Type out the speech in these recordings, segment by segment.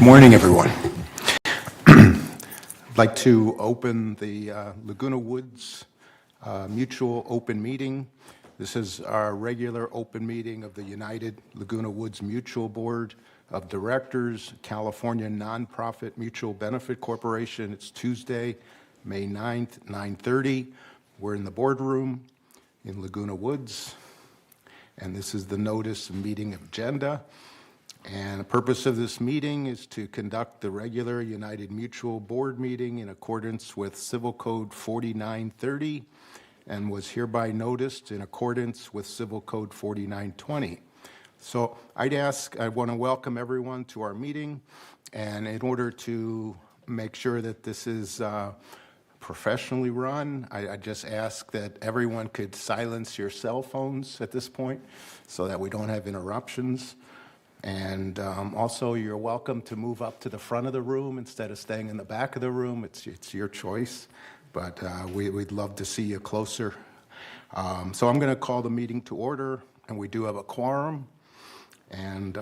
Morning, everyone. I'd like to open the Laguna Woods Mutual Open Meeting. This is our regular open meeting of the United Laguna Woods Mutual Board of Directors, California Nonprofit Mutual Benefit Corporation. It's Tuesday, May 9th, 9:30. We're in the boardroom in Laguna Woods, and this is the notice of meeting agenda. And the purpose of this meeting is to conduct the regular United Mutual Board meeting in accordance with Civil Code 4930 and was hereby noticed in accordance with Civil Code 4920. So I want to welcome everyone to our meeting, and in order to make sure that this is professionally run, I just ask that everyone could silence your cell phones at this point so that we don't have interruptions. And also, you're welcome to move up to the front of the room instead of staying in the back of the room. It's your choice, but we'd love to see you closer. So I'm going to call the meeting to order, and we do have a quorum. And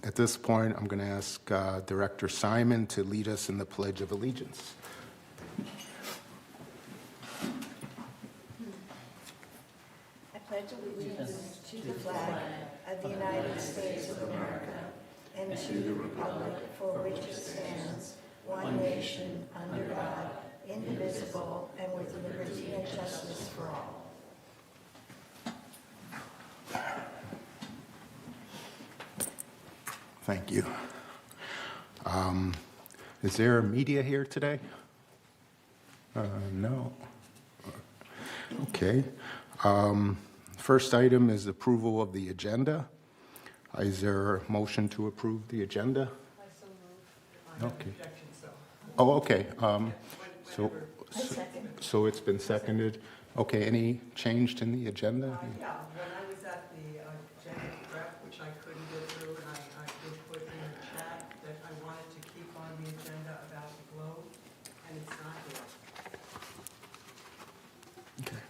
at this point, I'm going to ask Director Simon to lead us in the Pledge of Allegiance. I pledge allegiance to the flag of the United States of America and to the republic for which it stands, one nation, under God, indivisible, and with liberty and justice for all. Thank you. Is there media here today? No. Okay. First item is approval of the agenda. Is there a motion to approve the agenda? I so moved. Okay. Objection, so. Oh, okay. Whenever. So it's been seconded. Okay, any change in the agenda? Yeah, when I was at the agenda prep, which I couldn't get through, and I did put in the chat that I wanted to keep on the agenda about the globe, and it's not here. Okay.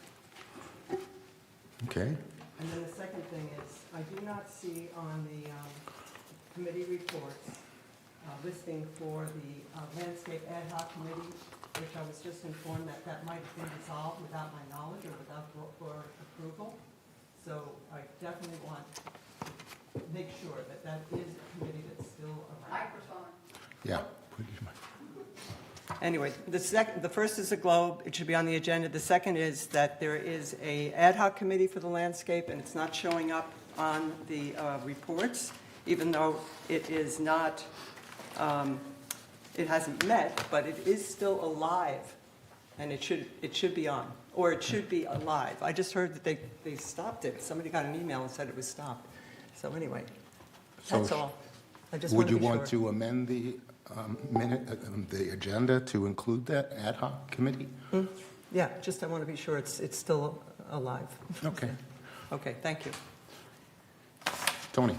Okay. And then the second thing is, I do not see on the committee reports listing for the Landscape Ad Hoc Committee, which I was just informed that that might have been dissolved without my knowledge or without board approval. So I definitely want to make sure that that is a committee that's still around. Yeah. Anyway, the first is the globe. It should be on the agenda. The second is that there is a ad hoc committee for the landscape, and it's not showing up on the reports, even though it is not, it hasn't met, but it is still alive, and it should be on, or it should be alive. I just heard that they stopped it. Somebody got an email and said it was stopped. So anyway, that's all. I just Would you to be want sure. to amend the the agenda to include that ad hoc committee? Yeah, just I want to be sure it's still alive. Okay. Okay, thank you. Tony?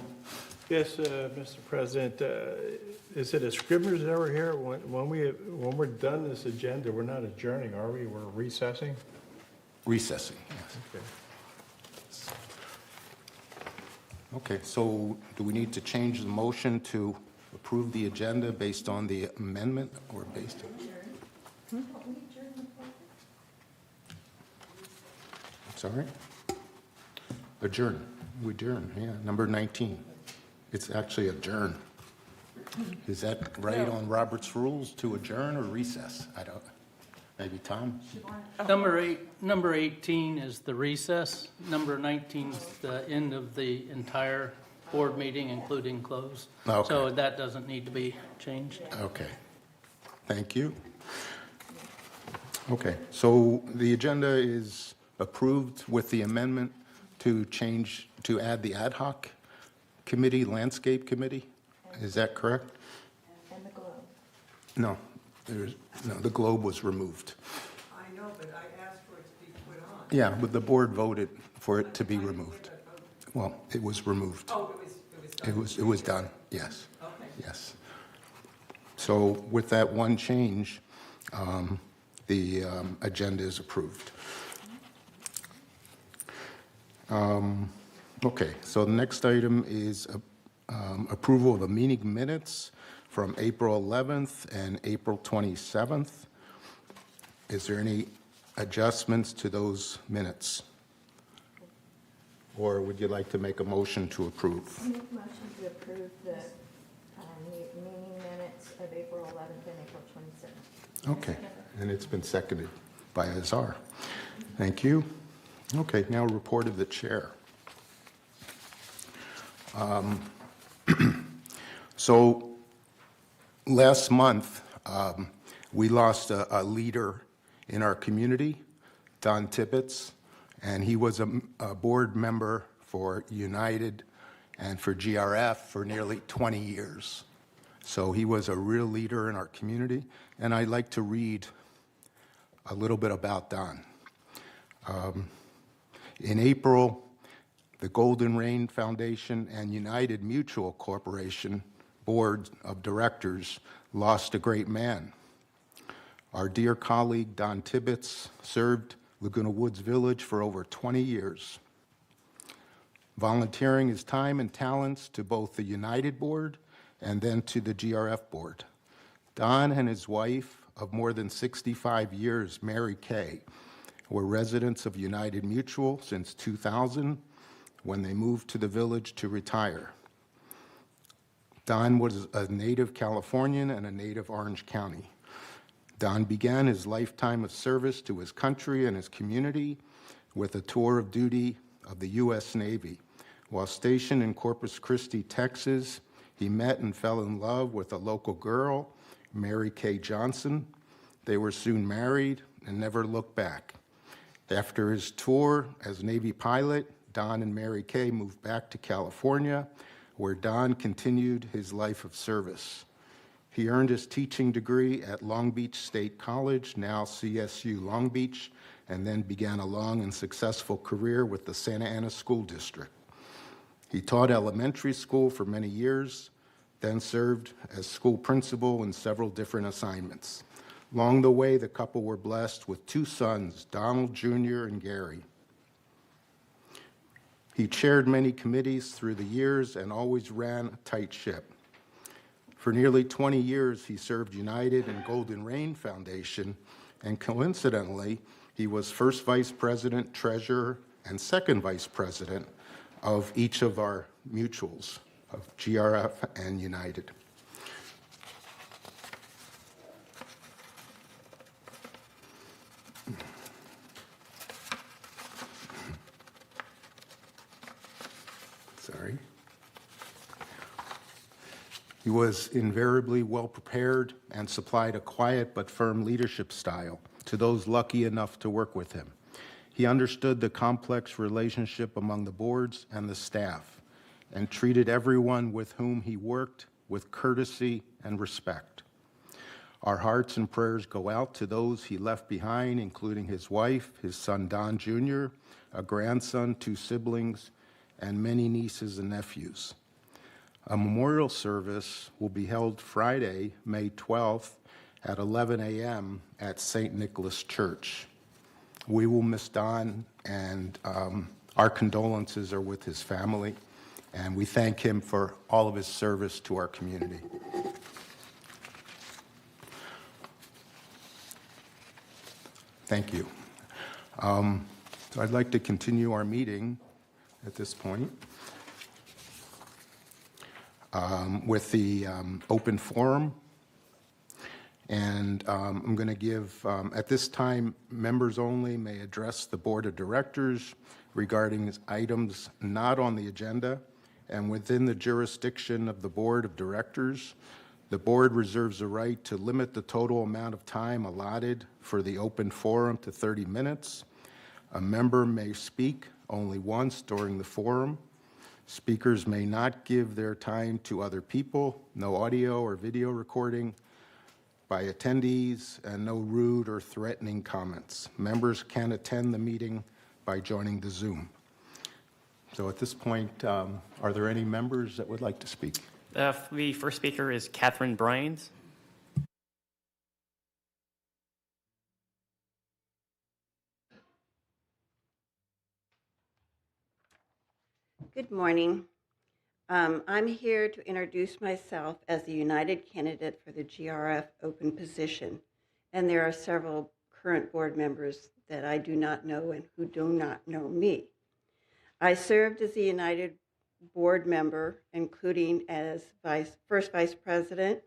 Yes, Mr. President, is it a Scribner's error here? When we're done this agenda, we're not adjourning, are we? We're recessing? Recessing, yes. Okay, so do we need to change the motion to approve the agenda based on the amendment or based on? Sorry? Adjourn. We adjourn, yeah, number 19. It's actually adjourn. Is that right on Robert's rules to adjourn or recess? I don't, maybe Tom? Number 18 is the recess. Number 19 is the end of the entire board meeting, including close. Okay. So that doesn't need to be changed. Okay. Thank you. Okay, so the agenda is approved with the amendment to change, to add the ad hoc committee, landscape committee? Is that correct? And the globe. No, the globe was removed. I know, but I asked for it to be put on. Yeah, but the board voted for it to be removed. Well, it was removed. Oh, it was done. It was done, yes, Okay. yes. So with that one change, the agenda is approved. Okay, so the next item is approval of the meeting minutes from April 11th and April 27th. Is there any adjustments to those minutes? Or would you like to make a motion to approve? I make a motion to approve the meeting minutes of April 11th and April 27th. Okay, and it's been seconded by Azar. Thank you. Okay, now report of the chair. So last month, we lost a leader in our community, Don Tibbetts, and he was a board member for United and for GRF for nearly 20 years. So he was a real leader in our community, and I'd like to read a little bit about Don. In April, the Golden Rain Foundation and United Mutual Corporation Board of Directors lost a great man. Our dear colleague Don Tibbetts served Laguna Woods Village for over 20 years, volunteering his time and talents to both the United Board and then to the GRF Board. Don and his wife of more than 65 years, Mary Kay, were residents of United Mutual since 2000 when they moved to the village to retire. Don was a native Californian and a native Orange County. Don began his lifetime of service to his country and his community with a tour of duty of the U.S. Navy. While stationed in Corpus Christi, Texas, he met and fell in love with a local girl, Mary Kay Johnson. They were soon married and never looked back. After his tour as Navy pilot, Don and Mary Kay moved back to California, where Don continued his life of service. He earned his teaching degree at Long Beach State College, now CSU Long Beach, and then began a long and successful career with the Santa Ana School District. He taught elementary school for many years, then served as school principal in several different assignments. Along the way, the couple were blessed with two sons, Donald Jr. and Gary. He chaired many committees through the years and always ran a tight ship. For nearly 20 years, he served United and Golden Rain Foundation, and coincidentally, he was first vice president, treasurer, and second vice president of each of our mutuals, of GRF and United. Sorry. He was invariably well prepared and supplied a quiet but firm leadership style to those lucky enough to work with him. He understood the complex relationship among the boards and the staff and treated everyone with whom he worked with courtesy and respect. Our hearts and prayers go out to those he left behind, including his wife, his son Don Jr., a grandson, two siblings, and many nieces and nephews. A memorial service will be held Friday, May 12th at 11 a.m. at St. Nicholas Church. We will miss Don, and our condolences are with his family, and we thank him for all of his service to our community. Thank you. So I'd like to continue our meeting at this point with the open forum. And I'm going to give, at this time, members only may address the Board of Directors regarding items not on the agenda. And within the jurisdiction of the Board of Directors, the board reserves the right to limit the total amount of time allotted for the open forum to 30 minutes. A member may speak only once during the forum. Speakers may not give their time to other people, no audio or video recording by attendees, and no rude or threatening comments. Members can attend the meeting by joining the Zoom. So at this point, are there any members that would like to speak? The first speaker is Catherine Bryans. Good morning. I'm here to introduce myself as the United candidate for the GRF open position, and there are several current board members that I do not know and who do not know me. I served as the United board member, including as first vice president,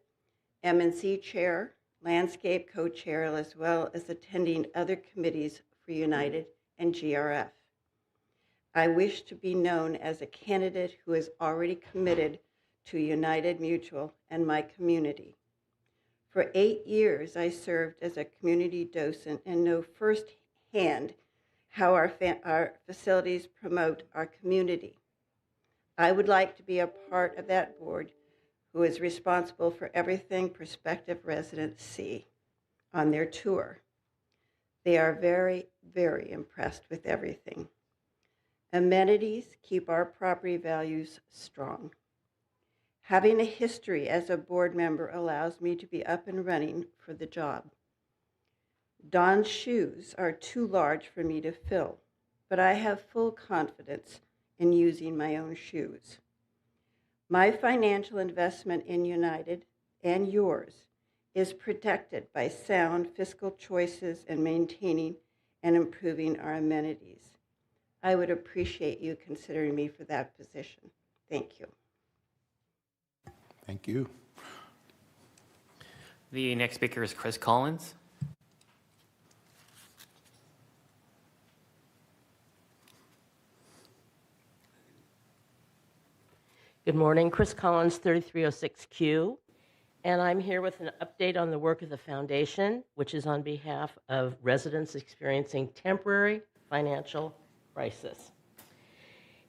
M&C chair, landscape co-chair, as well as attending other committees for United and GRF. I wish to be known as a candidate who is already committed to United Mutual and my community. For 8 years, I served as a community docent and know firsthand how our facilities promote our community. I would like to be a part of that board who is responsible for everything prospective residents see on their tour. They are very, very impressed with everything. Amenities keep our property values strong. Having a history as a board member allows me to be up and running for the job. Don's shoes are too large for me to fill, but I have full confidence in using my own shoes. My financial investment in United and yours is protected by sound fiscal choices and maintaining and improving our amenities. I would appreciate you considering me for that position. Thank you. Thank you. The next speaker is Chris Collins. Good morning, Chris Collins, 3306Q, and I'm here with an update on the work of the foundation, which is on behalf of residents experiencing temporary financial crisis.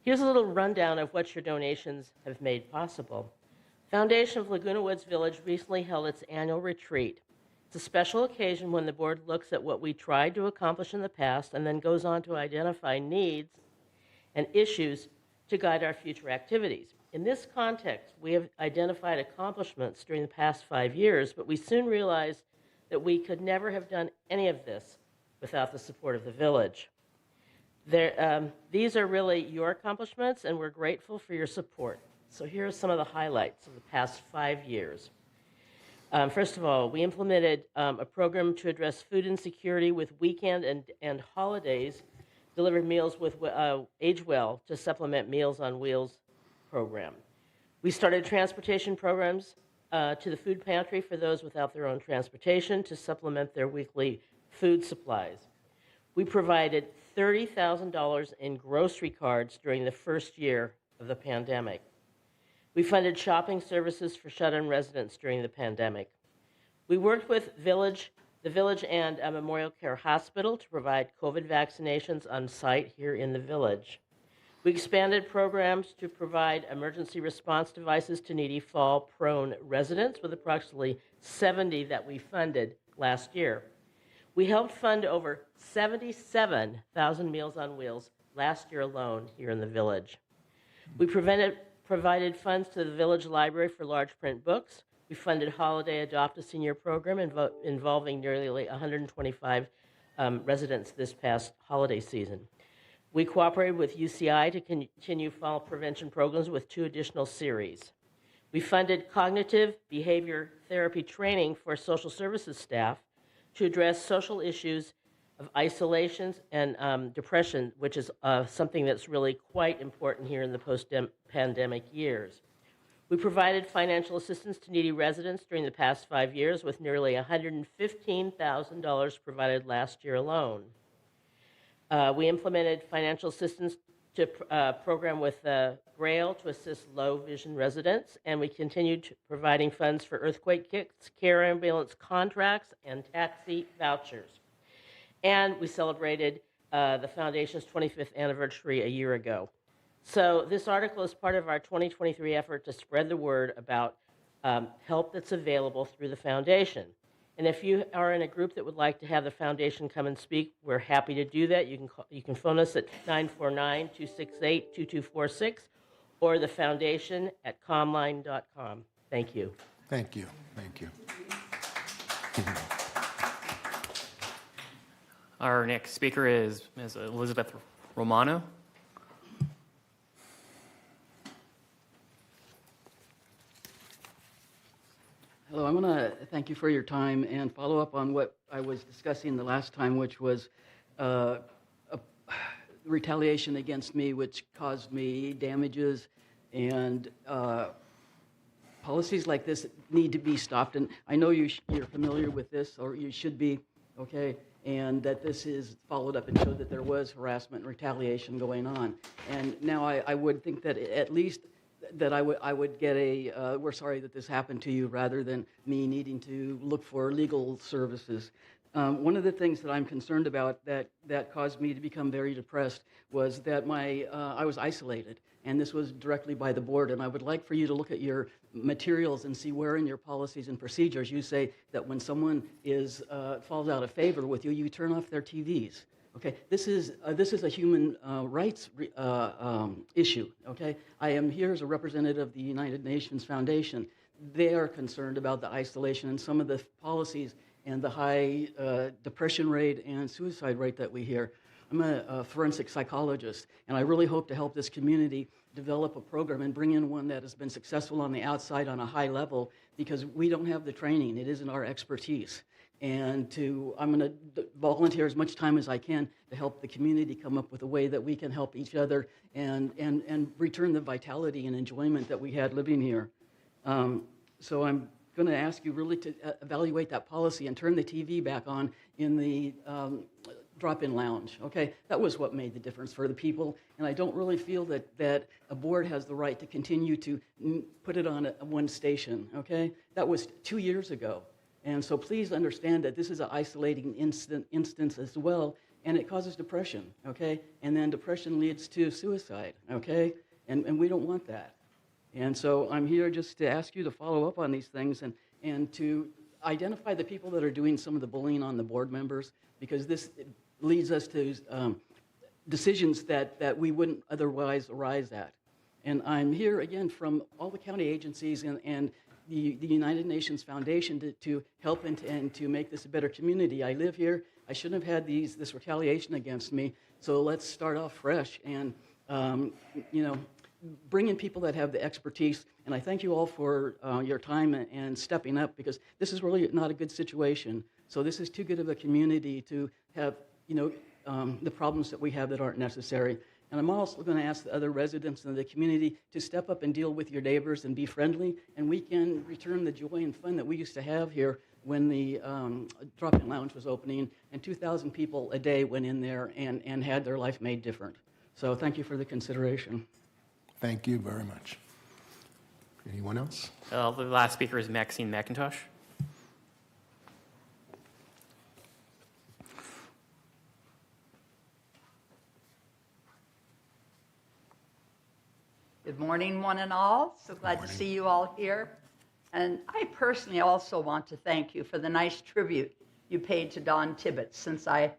Here's a little rundown of what your donations have made possible. Foundation of Laguna Woods Village recently held its annual retreat. It's a special occasion when the board looks at what we tried to accomplish in the past and then goes on to identify needs and issues to guide our future activities. In this context, we have identified accomplishments during the past 5 years, but we soon realized that we could never have done any of this without the support of the village. These are really your accomplishments, and we're grateful for your support. So here are some of the highlights of the past 5 years. First of all, we implemented a program to address food insecurity with weekend and holidays, delivered meals with Age Well to supplement Meals on Wheels program. We started transportation programs to the food pantry for those without their own transportation to supplement their weekly food supplies. We provided $30,000 in grocery cards during the first year of the pandemic. We funded shopping services for shut-in residents during the pandemic. We worked with the village and Memorial Care Hospital to provide COVID vaccinations on site here in the village. We expanded programs to provide emergency response devices to needy fall-prone residents, with approximately 70 that we funded last year. We helped fund over 77,000 Meals on Wheels last year alone here in the village. We provided funds to the village library for large print books. We funded Holiday Adopt a Senior program involving nearly 125 residents this past holiday season. We cooperated with UCI to continue fall prevention programs with 2 additional series. We funded cognitive behavior therapy training for social services staff to address social issues of isolations and depression, which is something that's really quite important here in the post-pandemic years. We provided financial assistance to needy residents during the past 5 years, with nearly $115,000 provided last year alone. We implemented financial assistance to program with Grail to assist low vision residents, and we continued providing funds for earthquake kits, care ambulance contracts, and taxi vouchers. And we celebrated the Foundation's 25th anniversary a year ago. So this article is part of our 2023 effort to spread the word about help that's available through the Foundation. And if you are in a group that would like to have the Foundation come and speak, we're happy to do that. You can phone us at 949-268-2246 or the Foundation at comline.com. Thank you. Thank you. Thank you. Our next speaker is Ms. Elizabeth Romano. Hello, I want to thank you for your time and follow up on what I was discussing the last time, which was a retaliation against me, which caused me damages, and policies like this need to be stopped. And I know you're familiar with this, or you should be, okay, and that this is followed up and showed that there was harassment and retaliation going on. And now I would think that at least that I would get a, we're sorry that this happened to you, rather than me needing to look for legal services. One of the things that I'm concerned about that caused me to become very depressed was that I was isolated, and this was directly by the board. And I would like for you to look at your materials and see where in your policies and procedures you say that when someone falls out of favor with you, you turn off their TVs. Okay, this is a human rights issue. Okay, I am here as a representative of the United Nations Foundation. They are concerned about the isolation and some of the policies and the high depression rate and suicide rate that we hear. I'm a forensic psychologist, and I really hope to help this community develop a program and bring in one that has been successful on the outside on a high level, because we don't have the training. It isn't our expertise. And I'm going to volunteer as much time as I can to help the community come up with a way that we can help each other and return the vitality and enjoyment that we had living here. So I'm going to ask you really to evaluate that policy and turn the TV back on in the drop-in lounge, okay? That was what made the difference for the people, and I don't really feel that a board has the right to continue to put it on one station, okay? That was 2 years ago. And so please understand that this is an isolating instance as well, and it causes depression, okay? And then depression leads to suicide, okay? And we don't want that. And so I'm here just to ask you to follow up on these things and to identify the people that are doing some of the bullying on the board members, because this leads us to decisions that we wouldn't otherwise arise at. And I'm here again from all the county agencies and the United Nations Foundation to help and to make this a better community. I live here. I shouldn't have had this retaliation against me. So let's start off fresh and, bring in people that have the expertise. And I thank you all for your time and stepping up, because this is really not a good situation. So this is too good of a community to have, the problems that we have that aren't necessary. And I'm also going to ask the other residents in the community to step up and deal with your neighbors and be friendly, and we can return the joy and fun that we used to have here when the drop-in lounge was opening, and 2,000 people a day went in there and had their life made different. So thank you for the consideration. Thank you very much. Anyone else? The last speaker is Maxine McIntosh. Good morning, one and all. So glad to see you all here. And I personally also want to thank you for the nice tribute you paid to Don Tibbetts, since a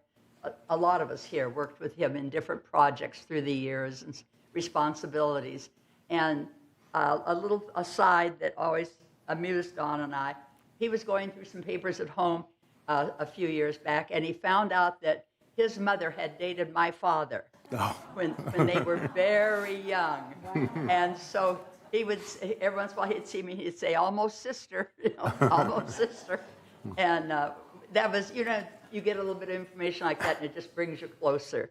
lot of us here worked with him in different projects through the years and responsibilities. And a little aside that always amused Don and I, he was going through some papers at home a few years back, and he found out that his mother had dated my father. Oh. When they were very young. And so he would, every once in a while he'd see me, he'd say, almost sister, almost sister. And that was, you get a little bit of information like that and it just brings you closer.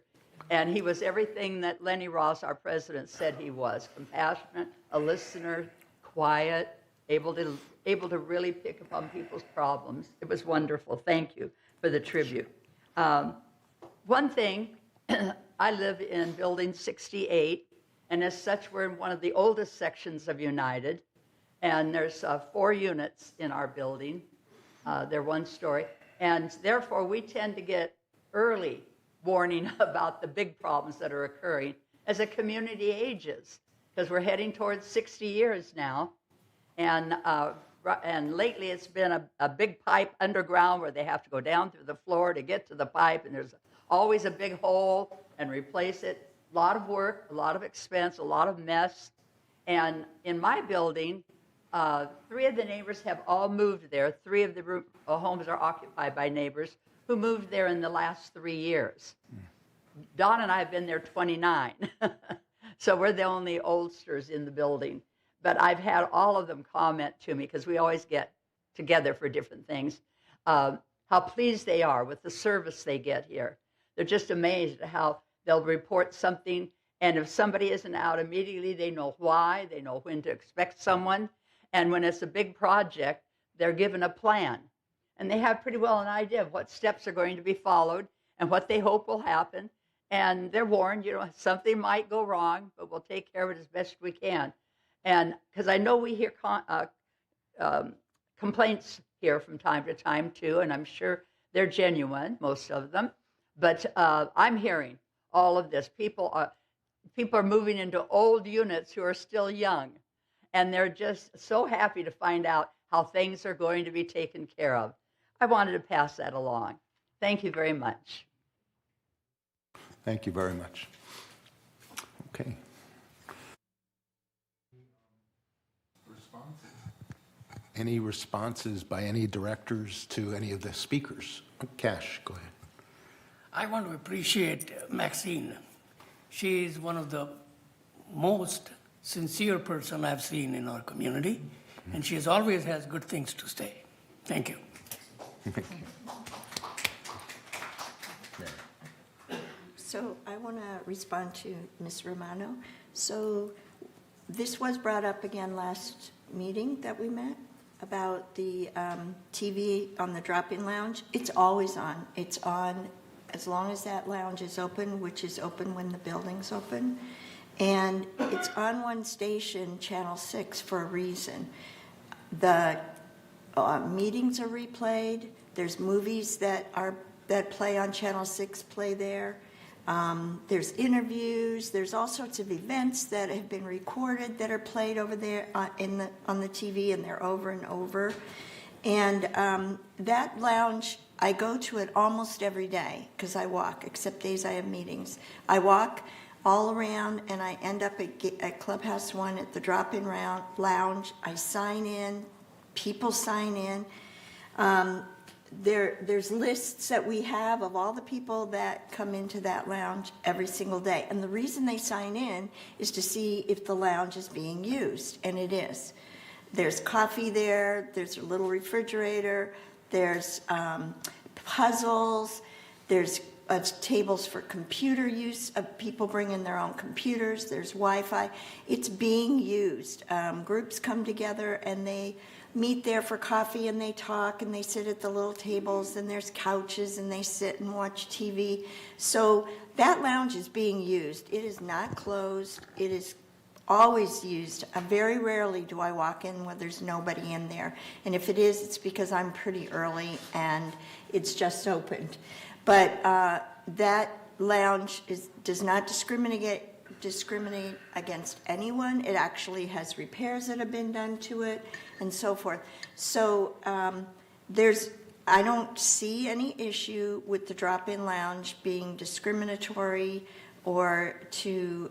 And he was everything that Lenny Ross, our president, said he was: compassionate, a listener, quiet, able to really pick up on people's problems. It was wonderful. Thank you for the tribute. One thing, I live in building 68, and as such, we're in one of the oldest sections of United, and there's 4 units in our building. They're one story, and therefore we tend to get early warning about the big problems that are occurring as a community ages, because we're heading towards 60 years now, and lately it's been a big pipe underground where they have to go down through the floor to get to the pipe, and there's always a big hole and replace it. A lot of work, a lot of expense, a lot of mess. And in my building, 3 of the neighbors have all moved there. 3 of the homes are occupied by neighbors who moved there in the last 3 years. Don and I have been there 29. So we're the only oldsters in the building. But I've had all of them comment to me, because we always get together for different things, how pleased they are with the service they get here. They're just amazed at how they'll report something, and if somebody isn't out immediately, they know why, they know when to expect someone. And when it's a big project, they're given a plan. And they have pretty well an idea of what steps are going to be followed and what they hope will happen. And they're warned, something might go wrong, but we'll take care of it as best we can. And because I know we hear complaints here from time to time too, and I'm sure they're genuine, most of them. But I'm hearing all of this. People are moving into old units who are still young, and they're just so happy to find out how things are going to be taken care of. I wanted to pass that along. Thank you very much. Thank you very much. Okay. Any responses by any directors to any of the speakers? Cash, go ahead. I want to appreciate Maxine. She is one of the most sincere person I've seen in our community, and she always has good things to say. Thank you. So I want to respond to Ms. Romano. So this was brought up again last meeting that we met about the TV on the drop-in lounge. It's always on. It's on as long as that lounge is open, which is open when the building's open. And it's on one station, Channel 6, for a reason. The meetings are replayed. There's movies that play on Channel 6 play there. There's interviews. There's all sorts of events that have been recorded that are played over there on the TV, and they're over and over. And that lounge, I go to it almost every day because I walk, except days I have meetings. I walk all around, and I end up at Clubhouse 1 at the drop-in lounge. I sign in. People sign in. There's lists that we have of all the people that come into that lounge every single day. And the reason they sign in is to see if the lounge is being used, and it is. There's coffee there, there's a little refrigerator, there's puzzles, there's tables for computer use, people bring in their own computers, there's Wi-Fi. It's being used. Groups come together and they meet there for coffee, and they talk, and they sit at the little tables, and there's couches, and they sit and watch TV. So that lounge is being used. It is not closed. It is always used. Very rarely do I walk in where there's nobody in there. And if it is, it's because I'm pretty early and it's just opened. But that lounge does not discriminate against anyone. It actually has repairs that have been done to it and so forth. So I don't see any issue with the drop-in lounge being discriminatory or to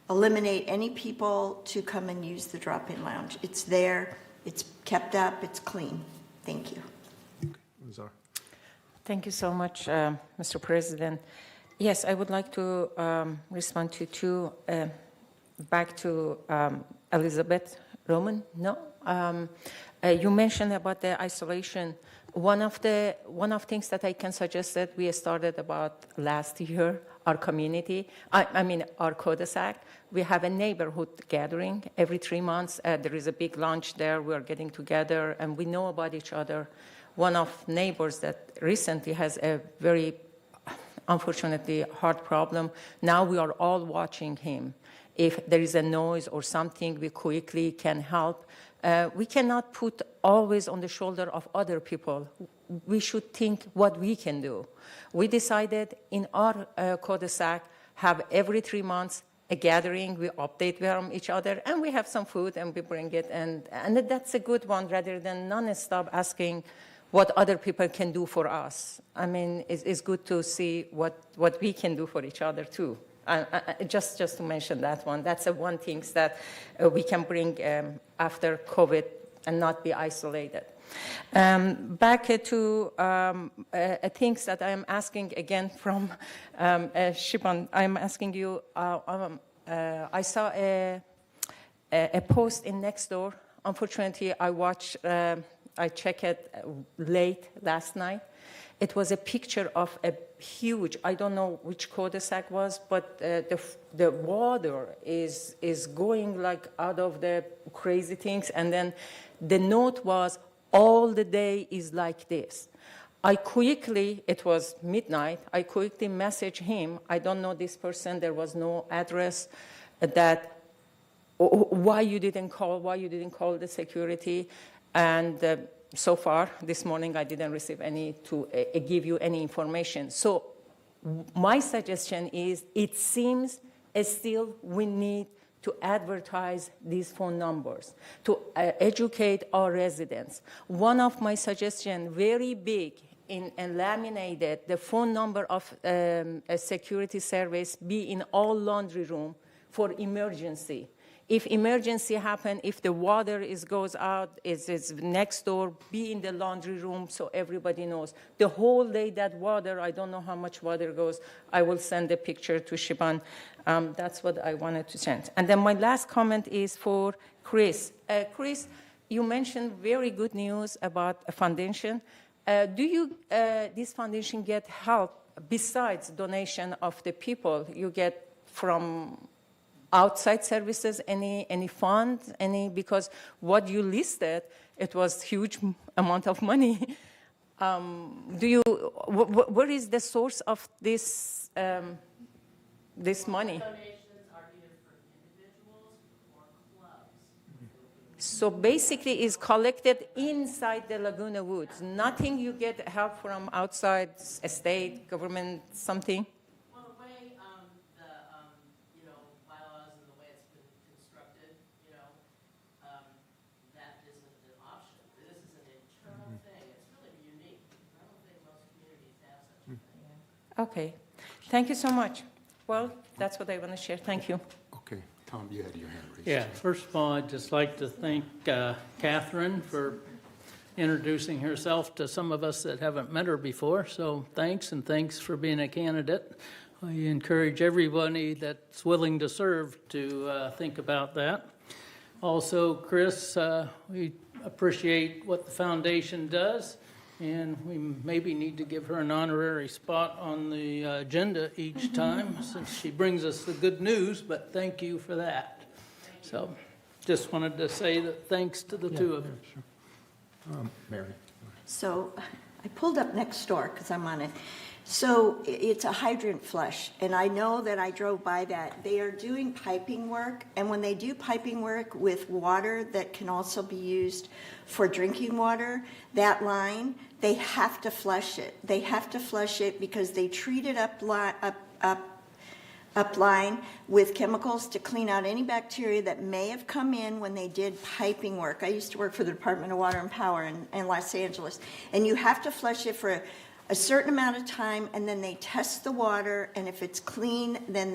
eliminate any people to come and use the drop-in lounge. It's there, it's kept up, it's clean. Thank you. Thank you so much, Mr. President. Yes, I would like to respond to two, back to Elizabeth Roman. No, you mentioned about the isolation. One of things that I can suggest that we started about last year, our community, I mean our cul-de-sac, we have a neighborhood gathering every 3 months. There is a big lunch there. We are getting together and we know about each other. One of neighbors that recently has a very, unfortunately, hard problem. Now we are all watching him. If there is a noise or something, we quickly can help. We cannot put always on the shoulder of other people. We should think what we can do. We decided in our cul-de-sac, have every 3 months a gathering, we update from each other, and we have some food and we bring it. And that's a good one rather than non-stop asking what other people can do for us. I mean, it's good to see what we can do for each other too. Just to mention that one, that's one thing that we can bring after COVID and not be isolated. Back to things that I'm asking again from Shiban. I'm asking you, I saw a post in Nextdoor Unfortunately, I checked it late last night. It was a picture of a huge, I don't know which cul-de-sac was, but the water is going like out of the crazy things. And then the note was, all the day is like this. It was midnight, I quickly messaged him. I don't know this person, there was no address, that why you didn't call the security. And so far, this morning, I didn't receive any to give you any information. So my suggestion is, it seems still we need to advertise these phone numbers, to educate our residents. One of my suggestions, very big, and laminated, the phone number of a security service be in all laundry room for emergency. If emergency happen, if the water goes out, is next door, be in the laundry room so everybody knows. The whole day that water, I don't know how much water goes, I will send a picture to Shiban. That's what I wanted to send. And then my last comment is for Chris. Chris, you mentioned very good news about a foundation. This foundation get help besides donation of the people you get from outside services, any funds, because what you listed, it was huge amount of money. Where is the source of this money? Donations are either from individuals or clubs. So basically is collected inside the Laguna Woods. Nothing you get help from outside, state, government, something? Well, the way the bylaws and the way it's been constructed, that isn't an option. This is an internal thing. It's really unique. I don't think most communities have such a thing. Okay. Thank you so much. Well, that's what I want to share. Thank you. Okay, Tom, you had your hand raised. Yeah, first of all, I'd just like to thank Catherine for introducing herself to some of us that haven't met her before. So thanks, and thanks for being a candidate. I encourage everybody that's willing to serve to think about that. Also, Chris, we appreciate what the foundation does, and we maybe need to give her an honorary spot on the agenda each time since she brings us the good news, but thank you for that. So just wanted to say that thanks to the two of you. Mary? So I pulled up next door because I'm on it. So it's a hydrant flush, and I know that I drove by that. They are doing piping work, and when they do piping work with water that can also be used for drinking water, that line, they have to flush it. They have to flush it because they treat it up line with chemicals to clean out any bacteria that may have come in when they did piping work. I used to work for the Department of Water and Power in Los Angeles, and you have to flush it for a certain amount of time, and then they test the water, and if it's clean, then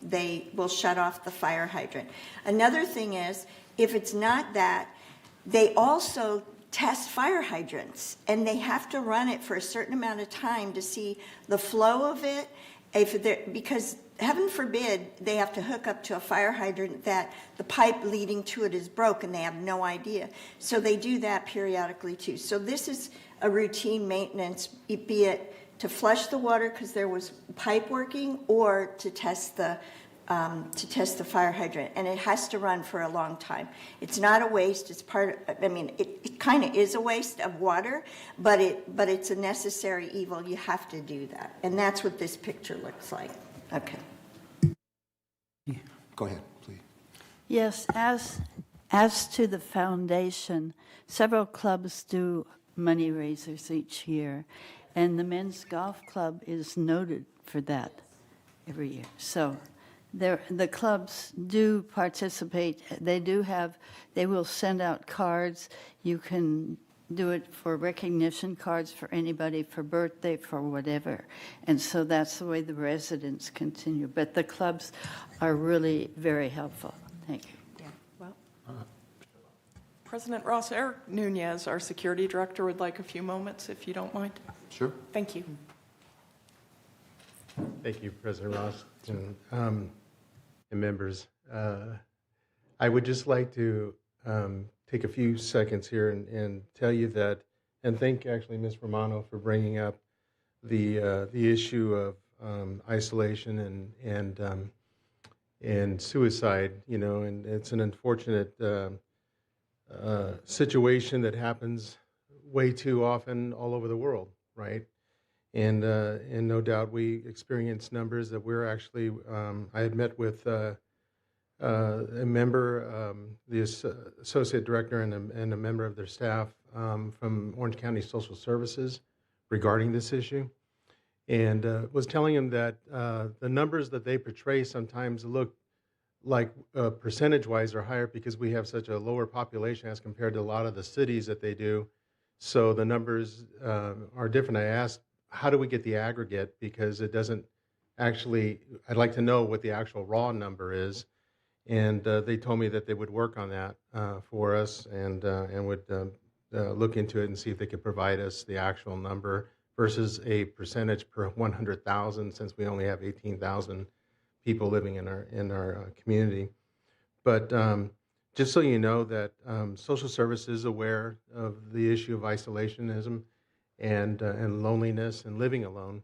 they will shut off the fire hydrant. Another thing is, if it's not that, they also test fire hydrants, and they have to run it for a certain amount of time to see the flow of it, because heaven forbid they have to hook up to a fire hydrant that the pipe leading to it is broken. They have no idea. So they do that periodically too. So this is a routine maintenance, be it to flush the water because there was pipe working, or to test the fire hydrant, and it has to run for a long time. It's not a waste. It's it kind of is a waste of water, but it's a necessary evil. You have to do that, and that's what this picture looks like. Okay. Go ahead, please. Yes, as to the foundation, several clubs do money raisers each year, and the Men's Golf Club is noted for that every year. So the clubs do participate. They will send out cards. You can do it for recognition cards for anybody, for birthday, for whatever. And so that's the way the residents continue. But the clubs are really very helpful. Thank you. President Ross, Eric Nunez, our security director, would like a few moments, if you don't mind. Sure. Thank you. Thank you, President Ross and members. I would just like to take a few seconds here and tell you that, and thank actually Ms. Romano for bringing up the issue of isolation and suicide. And it's an unfortunate situation that happens way too often all over the world, right? And no doubt we experience numbers that we're actually. I had met with a member, the associate director, and a member of their staff from Orange County Social Services regarding this issue, and was telling him that the numbers that they portray sometimes look like percentage-wise are higher because we have such a lower population as compared to a lot of the cities that they do. So the numbers are different. I asked, how do we get the aggregate? Because it doesn't actually, I'd like to know what the actual raw number is. And they told me that they would work on that for us and would look into it and see if they could provide us the actual number versus a percentage per 100,000, since we only have 18,000 people living in our community. But just so you know that social services is aware of the issue of isolationism and loneliness and living alone,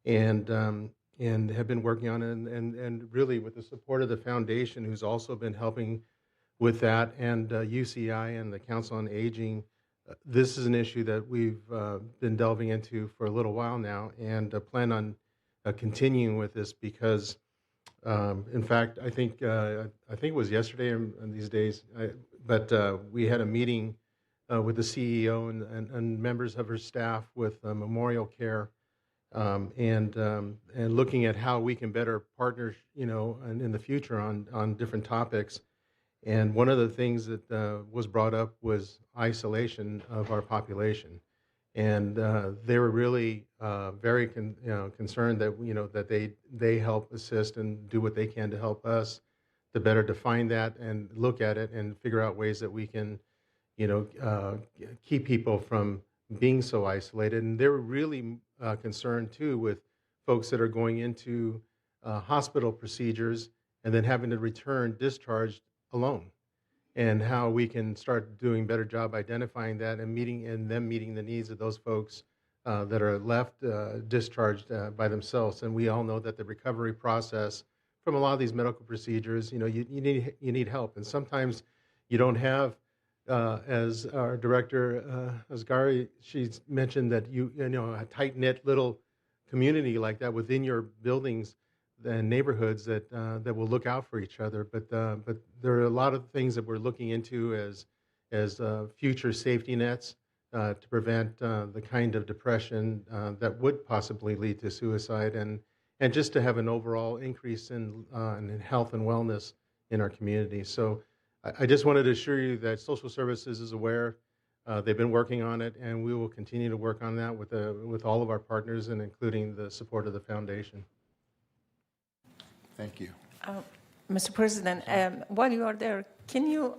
and have been working on it, and really with the support of the foundation, who's also been helping with that, and UCI and the Council on Aging. This is an issue that we've been delving into for a little while now, and plan on continuing with this because, in fact, I think it was yesterday and these days, but we had a meeting with the CEO and members of her staff with Memorial Care, and looking at how we can better partner, and in the future on different topics. And one of the things that was brought up was isolation of our population, and they were really very concerned that that they help assist and do what they can to help us to better define that and look at it and figure out ways that we can keep people from being so isolated. And they were really concerned too with folks that are going into hospital procedures and then having to return discharged alone, and how we can start doing a better job identifying that and meeting the needs of those folks that are left discharged by themselves. And we all know that the recovery process from a lot of these medical procedures, you need help, and sometimes you don't have. As our director Asghari, she's mentioned that a tight knit little community like that within your buildings and neighborhoods that will look out for each other. But there are a lot of things that we're looking into as future safety nets to prevent the kind of depression that would possibly lead to suicide, and just to have an overall increase in health and wellness in our community. So I just wanted to assure you that Social Services is aware. They've been working on it, and we will continue to work on that with all of our partners, and including the support of the foundation. Thank you. Mr. President, while you are there, can you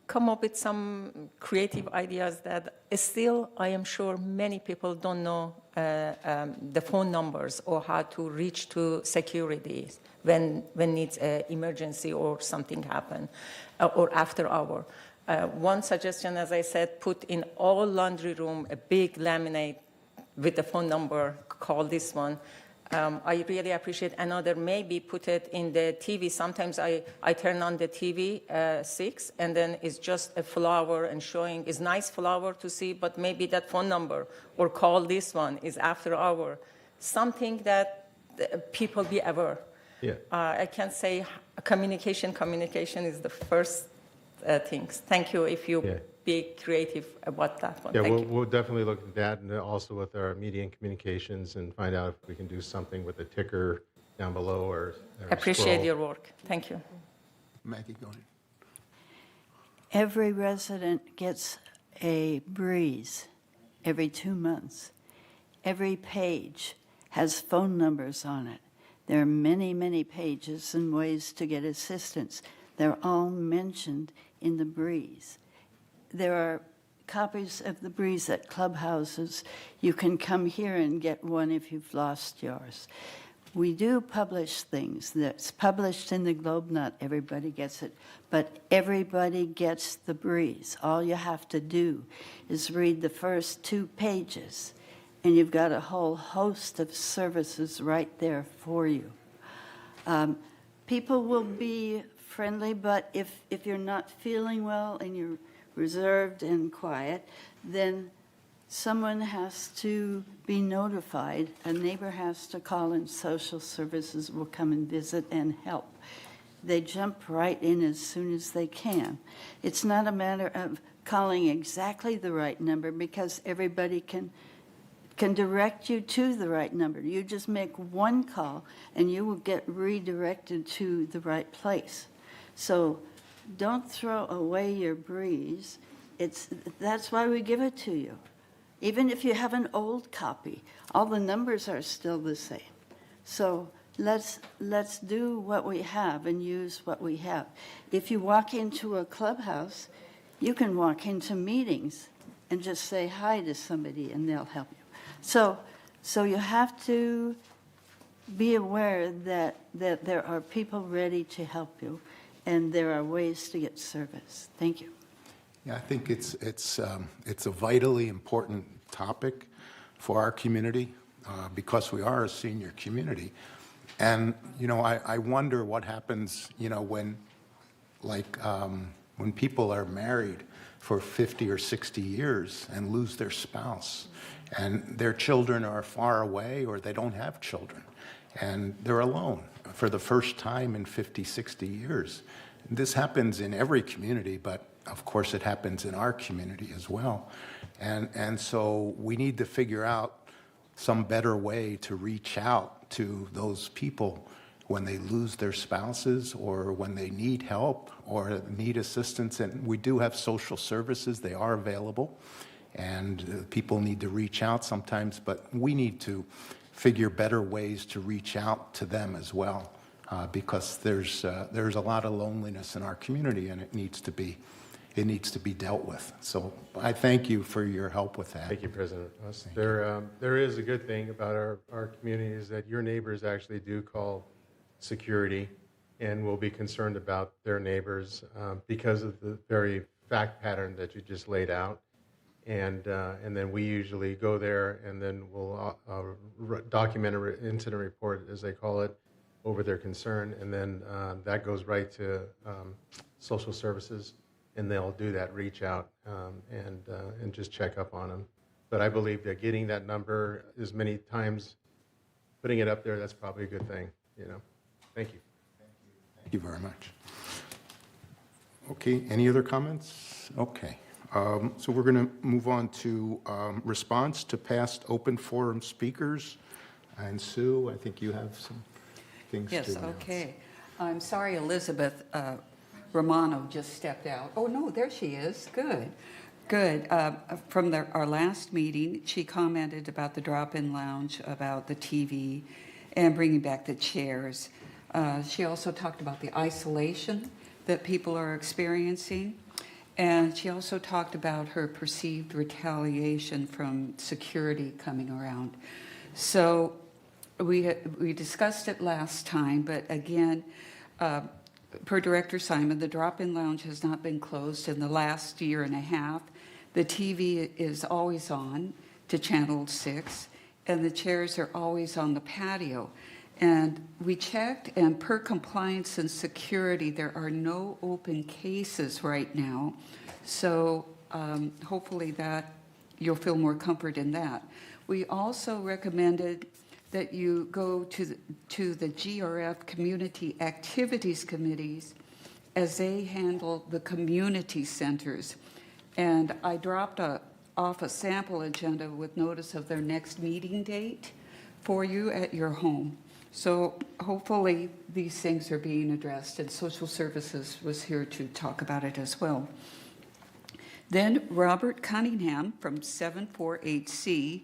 come up with some creative ideas that still, I am sure many people don't know the phone numbers or how to reach to security when needs emergency or something happen, or after hour. One suggestion, as I said, put in all laundry room a big laminate with the phone number, call this one. I really appreciate another, maybe put it in the TV. Sometimes I turn on the TV 6, and then it's just a flower and showing, it's nice flower to see, but maybe that phone number or call this one is after hour. Something that people be aware. Yeah. I can say communication is the first things. Thank you if you be creative about that one. Yeah, Thank you. we'll definitely look at that, and also with our media and communications, and find out if we can do something with the ticker down below or Appreciate scroll. your work. Thank you. Maggie, go ahead. Every resident gets a breeze every 2 months. Every page has phone numbers on it. There are many, many pages and ways to get assistance. They're all mentioned in the breeze. There are copies of the breeze at clubhouses. You can come here and get one if you've lost yours. we do publish things that's published in the Globe. Not everybody gets it, but everybody gets the breeze. All you have to do is read the first 2 pages, and you've got a whole host of services right there for you. People will be friendly, but if you're not feeling well and you're reserved and quiet, then someone has to be notified. A neighbor has to call, and social services will come and visit and help. They jump right in as soon as they can. It's not a matter of calling exactly the right number, because everybody can direct you to the right number. You just make one call and you will get redirected to the right place. So don't throw away your breeze. That's why we give it to you. Even if you have an old copy, all the numbers are still the same. So let's do what we have and use what we have. If you walk into a clubhouse, you can walk into meetings and just say hi to somebody and they'll help you. So you have to be aware that there are people ready to help you, and there are ways to get service. Thank you. Yeah, I think it's a vitally important topic for our community because we are a senior community. And, I wonder what happens, when people are married for 50 or 60 years and lose their spouse, and their children are far away or they don't have children, and they're alone for the first time in 50, 60 years. This happens in every community, but of course it happens in our community as well. And so we need to figure out some better way to reach out to those people when they lose their spouses or when they need help or need assistance. And we do have social services. They are available. And people need to reach out sometimes, but we need to figure better ways to reach out to them as well, because there's a lot of loneliness in our community, and it needs to be dealt with. So I thank you for your help with that. Thank you, President Russ. There is a good thing about our community is that your neighbors actually do call security and will be concerned about their neighbors because of the very fact pattern that you just laid out. And then we usually go there and then we'll document an incident report, as they call it, over their concern. And then that goes right to social services, and they'll do that reach out and just check up on them. But I believe that getting that number as many times, putting it up there, that's probably a good thing. Thank you. Thank you very much. Okay, any other comments? Okay. So we're going to move on to response to past open forum speakers. And Sue, I think you have some things to Yes, announce. okay. I'm sorry Elizabeth Romano just stepped out. Oh, no, there she is. Good. Good. From our last meeting, she commented about the drop-in lounge, about the TV, and bringing back the chairs. She also talked about the isolation that people are experiencing. And she also talked about her perceived retaliation from security coming around. So we discussed it last time, but again, per Director Simon, the drop-in lounge has not been closed in the last year and a half. The TV is always on to Channel 6, and the chairs are always on the patio. And we checked, and per compliance and security, there are no open cases right now. So hopefully that you'll feel more comfort in that. We also recommended that you go to the GRF Community Activities Committees as they handle the community centers. And I dropped off a sample agenda with notice of their next meeting date for you at your home. So hopefully these things are being addressed, and Social Services was here to talk about it as well. Then Robert Cunningham from 748C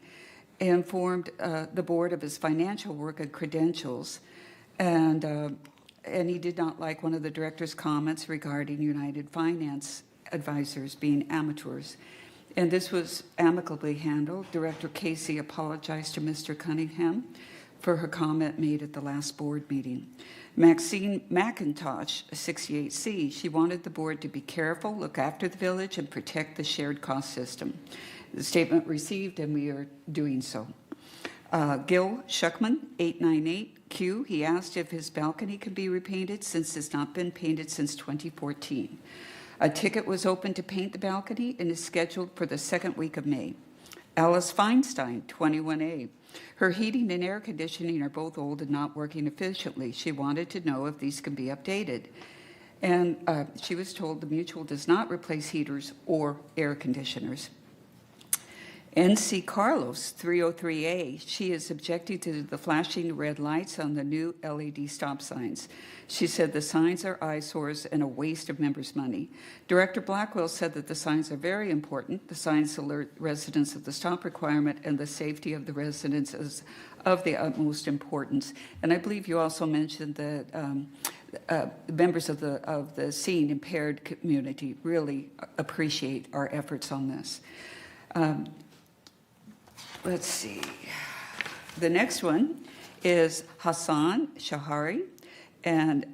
informed the board of his financial work and credentials, and he did not like one of the director's comments regarding United Finance advisors being amateurs. And this was amicably handled. Director Casey apologized to Mr. Cunningham for her comment made at the last board meeting. Maxine McIntosh, 68C, she wanted the board to be careful, look after the village, and protect the shared cost system. The statement received, and we are doing so. Gil Shuckman, 898Q, he asked if his balcony could be repainted since it's not been painted since 2014. A ticket was opened to paint the balcony and is scheduled for the second week of May. Alice Feinstein, 21A. Her heating and air conditioning are both old and not working efficiently. She wanted to know if these can be updated. And she was told the Mutual does not replace heaters or air conditioners. NC Carlos, 303A, she is objecting to the flashing red lights on the new LED stop signs. She said the signs are eyesores and a waste of members' money. Director Blackwell said that the signs are very important. The signs alert residents of the stop requirement, and the safety of the residents is of the utmost importance. And I believe you also mentioned that members of the seeing impaired community really appreciate our efforts on this. Let's see. The next one is Hassan Shahari, and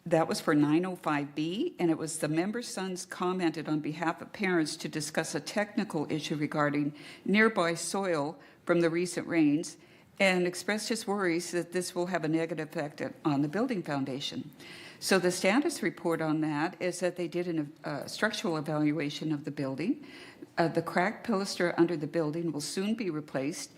that was for 905B, and it was the member's sons commented on behalf of parents to discuss a technical issue regarding nearby soil from the recent rains and expressed his worries that this will have a negative effect on the building foundation. So the status report on that is that they did a structural evaluation of the building. The cracked pilaster under the building will soon be replaced.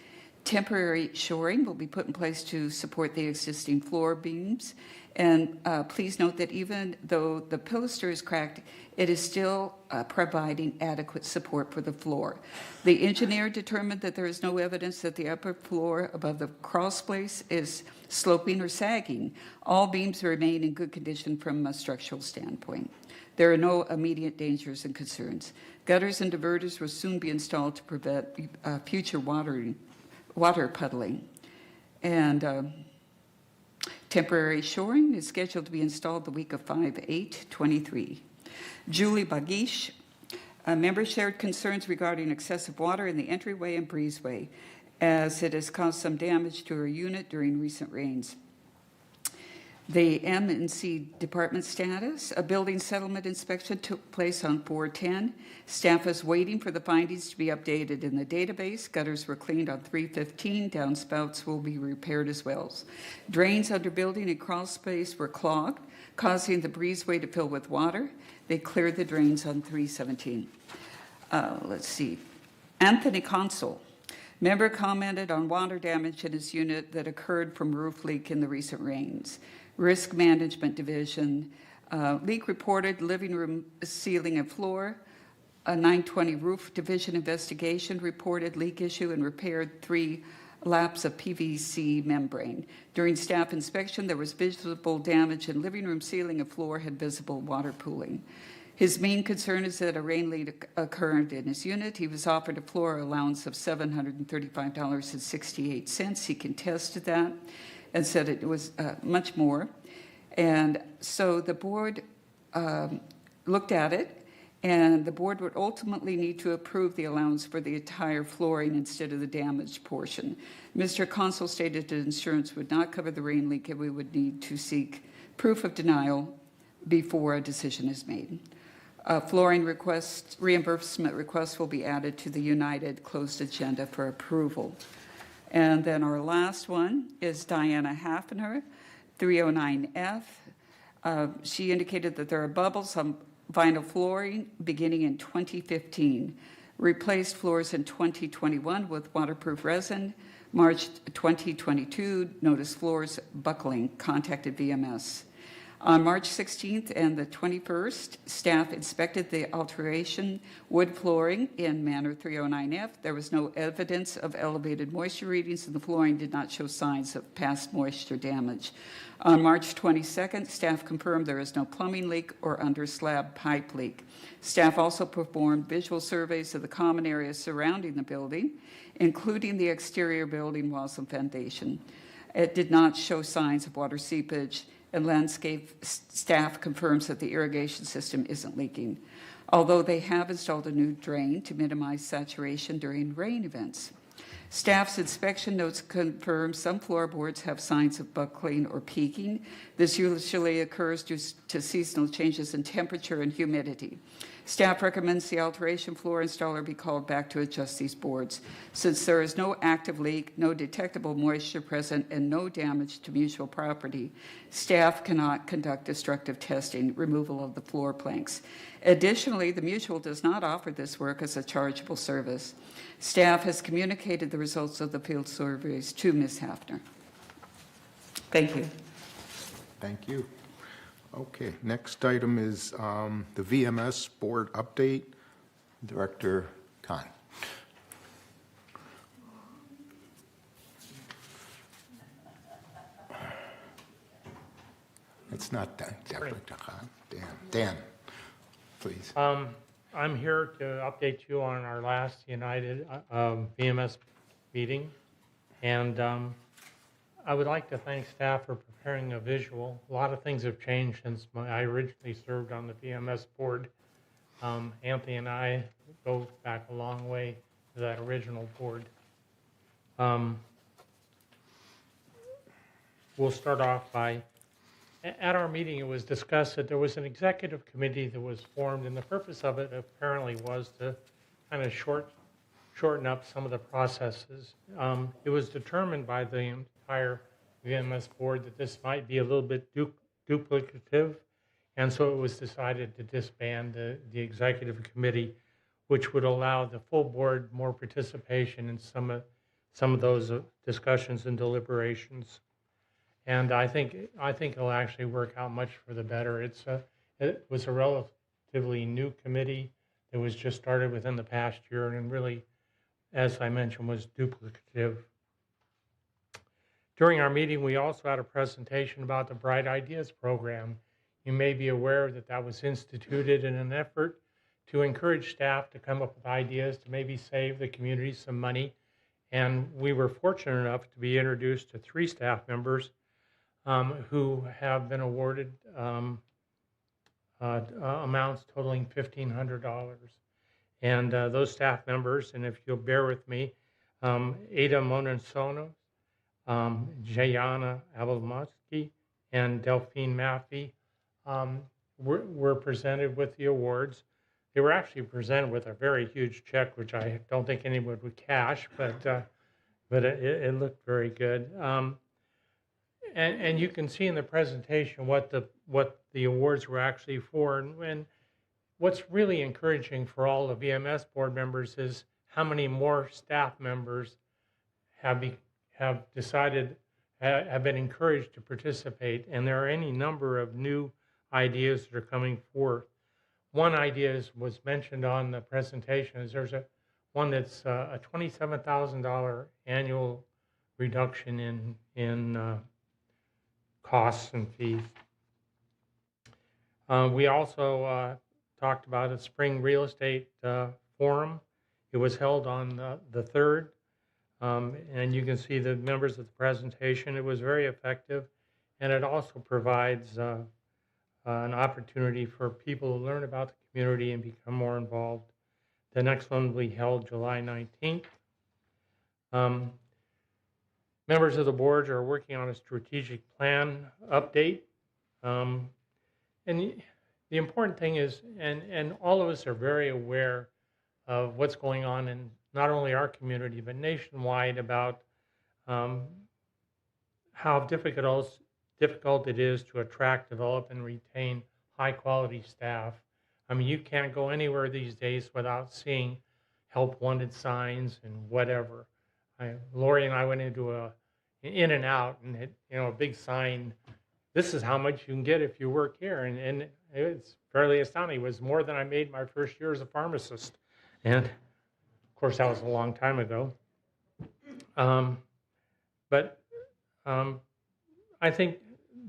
Temporary shoring will be put in place to support the existing floor beams. And please note that even though the pilaster is cracked, it is still providing adequate support for the floor. The engineer determined that there is no evidence that the upper floor above the crawl space is sloping or sagging. All beams remain in good condition from a structural standpoint. There are no immediate dangers and concerns. Gutters and diverters will soon be installed to prevent future water puddling. And temporary shoring is scheduled to be installed the week of 5/8/23. Julie Bagish, members shared concerns regarding excessive water in the entryway and breezeway, as it has caused some damage to her unit during recent rains. The M&C department status, a building settlement inspection took place on 4/10. Staff is waiting for the findings to be updated in the database. Gutters were cleaned on 3/15. Downspouts will be repaired as well. Drains under building and crawl space were clogged, causing the breezeway to fill with water. They cleared the drains on 3/17. Let's see. Anthony Consul. Member commented on water damage in his unit that occurred from roof leak in the recent rains. Risk Management Division, leak reported, living room ceiling and floor. A 920 Roof Division investigation reported leak issue and repaired 3 laps of PVC membrane. During staff inspection, there was visible damage in living room ceiling and floor had visible water pooling. His main concern is that a rain leak occurred in his unit. He was offered a floor allowance of $735.68. He contested that and said it was much more. And so the board looked at it, and the board would ultimately need to approve the allowance for the entire flooring instead of the damaged portion. Mr. Consul stated that insurance would not cover the rain leak, and we would need to seek proof of denial before a decision is made. Flooring request, reimbursement requests will be added to the United closed agenda for approval. And then our last one is Diana Hafner, 309F. She indicated that there are bubbles on vinyl flooring beginning in 2015. Replaced floors in 2021 with waterproof resin. March 2022, noticed floors buckling, contacted VMS. On March 16th and the 21st, staff inspected the alteration wood flooring in Manor 309F. There was no evidence of elevated moisture readings, and the flooring did not show signs of past moisture damage. On March 22nd, staff confirmed there is no plumbing leak or under slab pipe leak. Staff also performed visual surveys of the common areas surrounding the building, including the exterior building walls and foundation. It did not show signs of water seepage, and landscape staff confirms that the irrigation system isn't leaking, although they have installed a new drain to minimize saturation during rain events. Staff's inspection notes confirm some floorboards have signs of buckling or peaking. This usually occurs due to seasonal changes in temperature and humidity. Staff recommends the alteration floor installer be called back to adjust these boards. Since there is no active leak, no detectable moisture present, and no damage to mutual property, staff cannot conduct destructive testing, removal of the floor planks. Additionally, the mutual does not offer this work as a chargeable service. Staff has communicated the results of the field surveys to Ms. Hafner. Thank you. Thank you. Okay, next item is the VMS board update. Director Khan. It's not Dan, Director Khan. Dan, please. I'm here to update you on our last United VMS meeting, and I would like to thank staff for preparing a visual. A lot of things have changed since I originally served on the VMS board. Anthony and I go back a long way to that original board. We'll start off by, at our meeting it was discussed that there was an executive committee that was formed, and the purpose of it apparently was to kind of shorten up some of the processes. It was determined by the entire VMS board that this might be a little bit duplicative, and so it was decided to disband the executive committee, which would allow the full board more participation in some of those discussions and deliberations. And I think it'll actually work out much for the better. It was a relatively new committee that was just started within the past year, and really, as I mentioned, was duplicative. During our meeting, we also had a presentation about the Bright Ideas program. You may be aware that that was instituted in an effort to encourage staff to come up with ideas to maybe save the community some money. And we were fortunate enough to be introduced to 3 staff members who have been awarded amounts totaling $1,500. And those staff members, and if you'll bear with me, Ada Monensono, Jayana Abelmatsky, and Delphine Maffey were presented with the awards. They were actually presented with a very huge check, which I don't think anyone would cash, but it looked very good. And you can see in the presentation what the awards were actually for. And what's really encouraging for all the VMS board members is how many more staff members have been encouraged to participate. And there are any number of new ideas that are coming forth. One idea was mentioned on the presentation is there's one that's a $27,000 annual reduction in costs and fees. We also talked about a spring real estate forum. It was held on the 3rd, and you can see the members of the presentation. It was very effective, and it also provides an opportunity for people to learn about the community and become more involved. The next one will be held July 19th. Members of the board are working on a strategic plan update. And the important thing is, and all of us are very aware of what's going on in not only our community, but nationwide about how difficult it is to attract, develop, and retain high-quality staff. I mean, you can't go anywhere these days without seeing help wanted signs and whatever. Lori and I went into a In-N-Out and hit, a big sign. This is how much you can get if you work here, and it's fairly astounding. It was more than I made my first year as a pharmacist, and of course that was a long time ago. But I think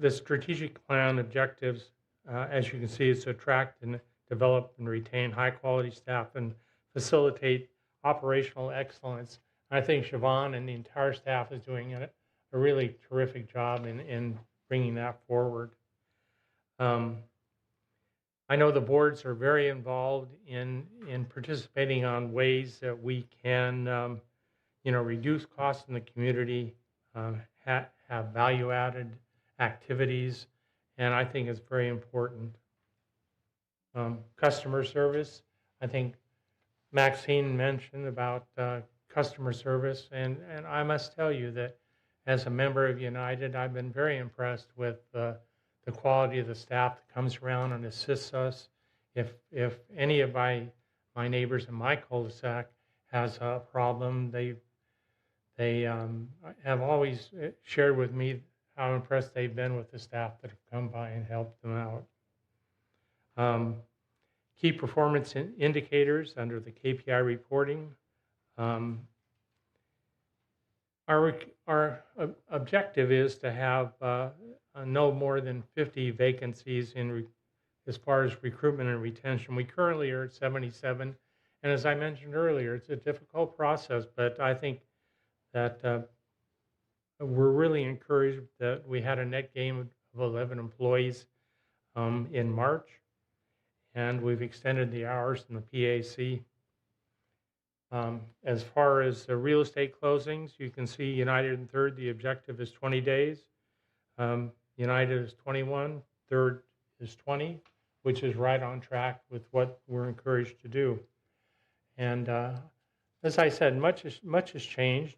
the strategic plan objectives, as you can see, is to attract and develop and retain high-quality staff and facilitate operational excellence. I think Siobhan and the entire staff is doing a really terrific job in bringing that forward. I know the boards are very involved in participating on ways that we can reduce costs in the community, have value-added activities, and I think it's very important. Customer service, I think Maxine mentioned about customer service, and I must tell you that as a member of United, I've been very impressed with the quality of the staff that comes around and assists us. If any of my neighbors in my cul-de-sac has a problem, they have always shared with me how impressed they've been with the staff that have come by and helped them out. Key performance indicators under the KPI reporting. Our objective is to have no more than 50 vacancies as far as recruitment and retention. We currently are at 77, and as I mentioned earlier, it's a difficult process, but I think that we're really encouraged that we had a net gain of 11 employees in March, and we've extended the hours in the PAC. As far as the real estate closings, you can see United and Third, the objective is 20 days. United is 21, Third is 20, which is right on track with what we're encouraged to do. And as I said, much has changed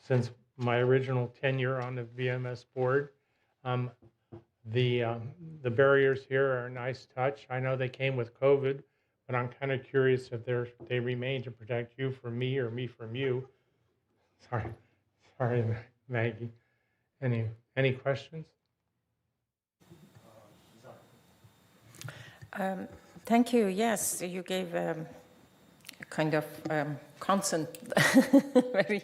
since my original tenure on the VMS board. The barriers here are a nice touch. I know they came with COVID, but I'm kind of curious if they remain to protect you from me or me from you. Sorry, Maggie. Any questions? Thank you. Yes, you gave kind of constant very,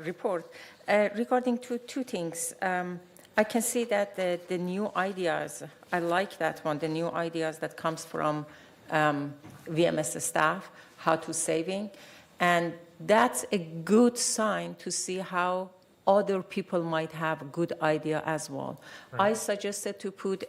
report. Regarding two things, I can see that the new ideas, I like that one, the new ideas that comes from VMS staff, how to saving, and that's a good sign to see how other people might have a good idea as well. Right. I suggested to put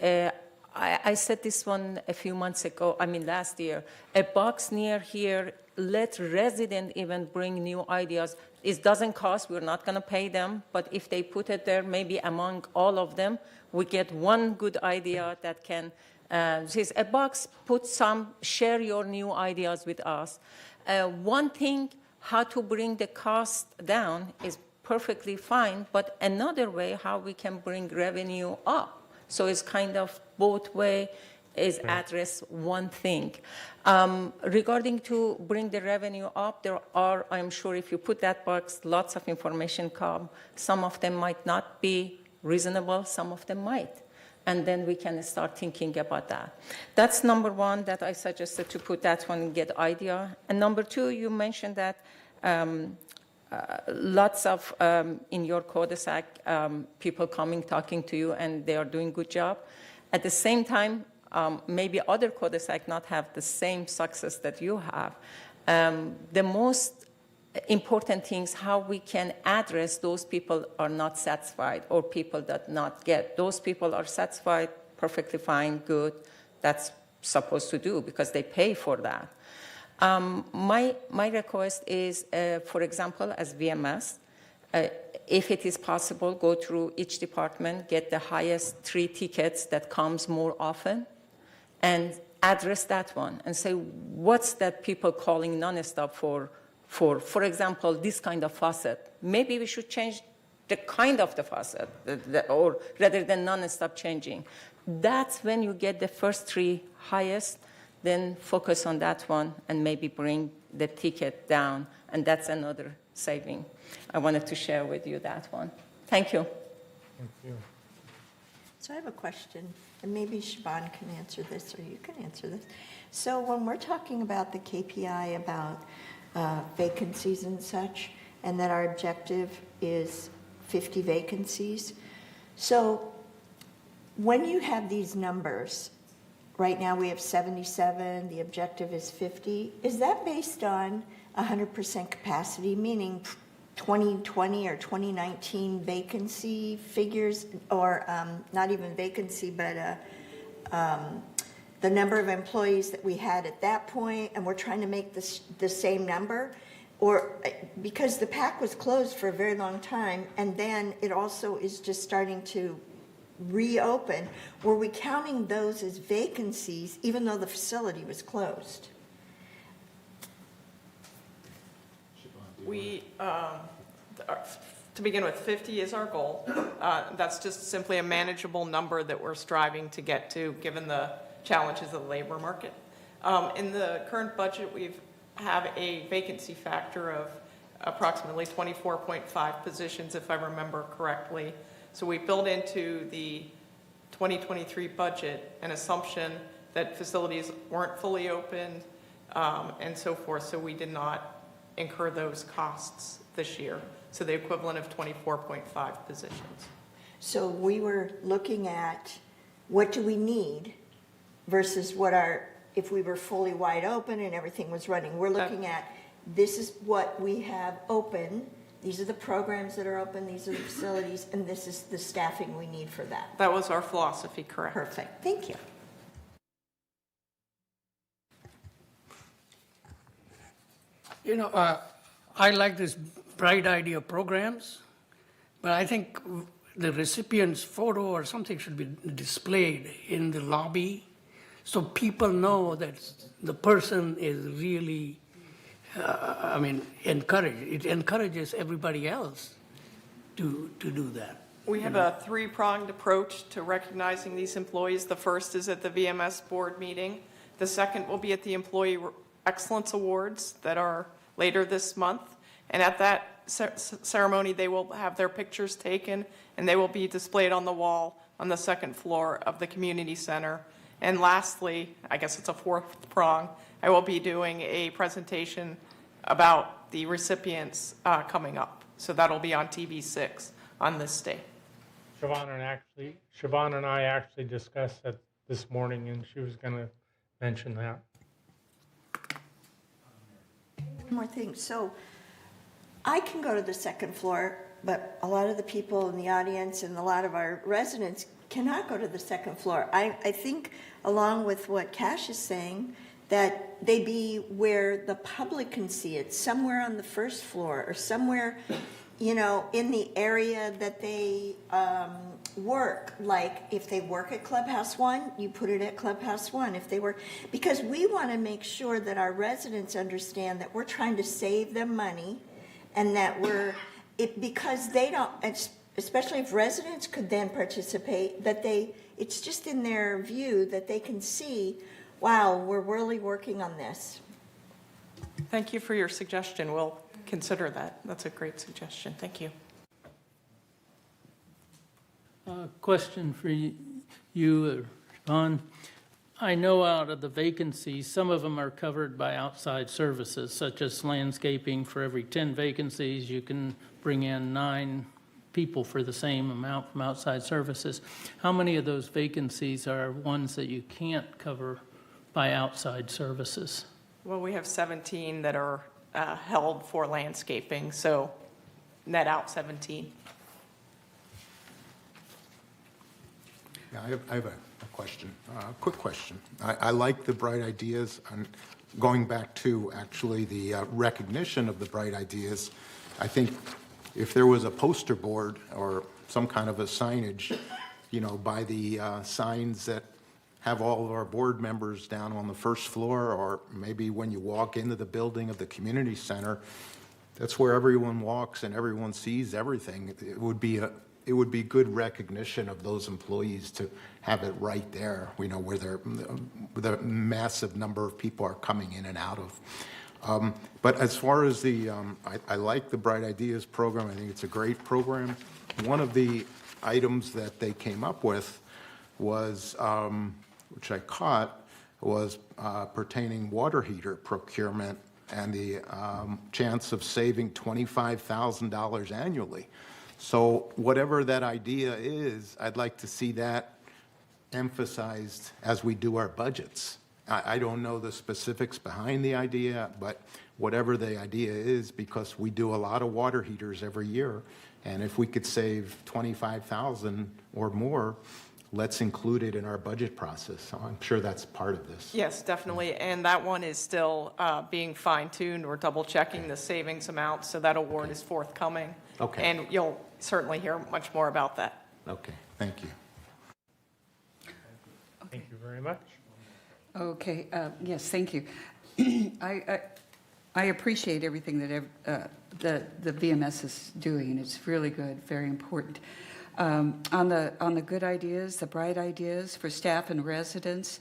I said this one a few months ago, last year, a box near here, let residents even bring new ideas. It doesn't cost, we're not gonna pay them, but if they put it there, maybe among all of them, we get one good idea that can, says a box, put some, share your new ideas with us. One thing, how to bring the cost down is perfectly fine, but another way how we can bring revenue up. So it's kind of both way is address one thing. Regarding to bring the revenue up, there are, I'm sure if you put that box, lots of information come. Some of them might not be reasonable, some of them might. And then we can start thinking about that. That's number one that I suggested to put that one and get idea. And number two, you mentioned that lots of, in your cul-de-sac, people coming, talking to you, and they are doing good job. At the same time, maybe other cul-de-sac not have the same success that you have. The most important things, how we can address those people are not satisfied or people that not get. Those people are satisfied, perfectly fine, good. That's supposed to do because they pay for that. My request is, for example, as VMS, if it is possible, go through each department, get the highest 3 tickets that comes more often, and address that one and say, what's that people calling nonstop for example, this kind of faucet. Maybe we should change the kind of the faucet, or rather than nonstop changing. That's when you get the first 3 highest, then focus on that one and maybe bring the ticket down, and that's another saving. I wanted to share with you that one. Thank you. Thank you. So I have a question, and maybe Siobhan can answer this, or you can answer this. So when we're talking about the KPI about vacancies and such, and that our objective is 50 vacancies, so when you have these numbers, right now we have 77, the objective is 50. Is that based on 100% capacity, meaning 2020 or 2019 vacancy figures, or not even vacancy, but the number of employees that we had at that point, and we're trying to make this the same number? or, because the PAC was closed for a very long time, and then it also is just starting to reopen, were we counting those as vacancies even though the facility was closed? We, to begin with, 50 is our goal. That's just simply a manageable number that we're striving to get to, given the challenges of the labor market. In the current budget, we have a vacancy factor of approximately 24.5 positions, if I remember correctly. So we built into the 2023 budget an assumption that facilities weren't fully opened and so forth, so we did not incur those costs this year. So the equivalent of 24.5 positions. So we were looking at what do we need versus what if we were fully wide open and everything was running. We're looking at, this is what we have open, these are the programs that are open, these are the facilities, and this is the staffing we need for that. That was our philosophy, correct? Perfect, thank you. You know, I like this bright idea programs, but I think the recipient's photo or something should be displayed in the lobby so people know that the person is really, encouraged. It encourages everybody else to do that. We have a three-pronged approach to recognizing these employees. The first is at the VMS board meeting. The second will be at the Employee Excellence Awards that are later this month. And at that ceremony, they will have their pictures taken and they will be displayed on the wall on the second floor of the community center. And lastly, I guess it's a fourth prong, I will be doing a presentation about the recipients coming up. So that'll be on TV6 on this day. Siobhan and I actually discussed that this morning, and she was going to mention that. One more thing. So I can go to the second floor, but a lot of the people in the audience and a lot of our residents cannot go to the second floor. I think, along with what Cash is saying, that they be where the public can see it, somewhere on the first floor or somewhere, you know, in the area that they work. Like if they work at Clubhouse 1, you put it at Clubhouse 1. If they work, because we want to make sure that our residents understand that we're trying to save them money, and that because they don't, especially if residents could then participate, that it's just in their view that they can see, wow, we're really working on this. Thank you for your suggestion. We'll consider that. That's a great suggestion. Thank you. Question for you, Ron. I know out of the vacancies, some of them are covered by outside services, such as landscaping. For every 10 vacancies, you can bring in 9 people for the same amount from outside services. How many of those vacancies are ones that you can't cover by outside services? Well, we have 17 that are held for landscaping, so net out 17. Yeah, I have a question, quick question. I like the bright ideas, and going back to actually the recognition of the bright ideas. I think if there was a poster board or some kind of a signage, you know, by the signs that have all of our board members down on the first floor, or maybe when you walk into the building of the community center, that's where everyone walks and everyone sees everything. It would be good recognition of those employees to have it right there, you know, where the massive number of people are coming in and out of. But as far as I like the Bright Ideas program. I think it's a great program. One of the items that they came up with was, which I caught, was pertaining water heater procurement and the chance of saving $25,000 annually. So whatever that idea is, I'd like to see that emphasized as we do our budgets. I don't know the specifics behind the idea, but whatever the idea is, because we do a lot of water heaters every year, and if we could save $25,000 or more, let's include it in our budget process. So I'm sure that's part of this. Yes, definitely, and that one is still being fine-tuned. We're double-checking the savings amount, so that award is forthcoming. Okay. And you'll certainly hear much more about that. Okay, thank you. Thank you very much. Okay, yes, thank you. I appreciate everything that the VMS is doing. It's really good, very important. On the good ideas, the bright ideas for staff and residents,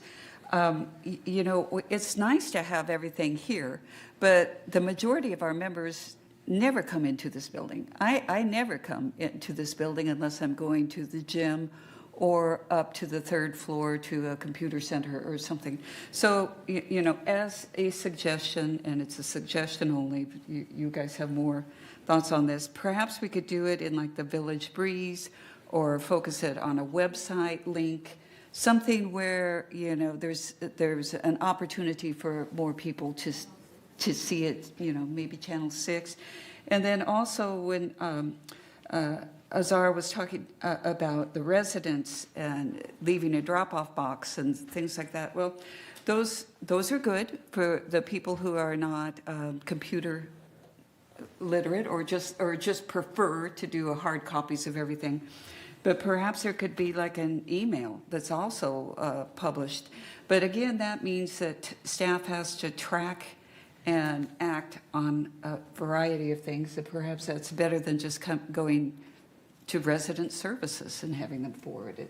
you know, it's nice to have everything here, but the majority of our members never come into this building. I never come into this building unless I'm going to the gym or up to the third floor to a computer center or something. So, you know, as a suggestion, and it's a suggestion only, you guys have more thoughts on this, perhaps we could do it in like the Village Breeze or focus it on a website link, something where, you know, there's an opportunity for more people to see it, you know, maybe Channel 6. And then also when Azar was talking about the residents and leaving a drop-off box and things like that. Well, those are good for the people who are not computer literate or just prefer to do hard copies of everything. But perhaps there could be like an email that's also published. But again, that means that staff has to track and act on a variety of things. And perhaps that's better than just going to resident services and having them forwarded.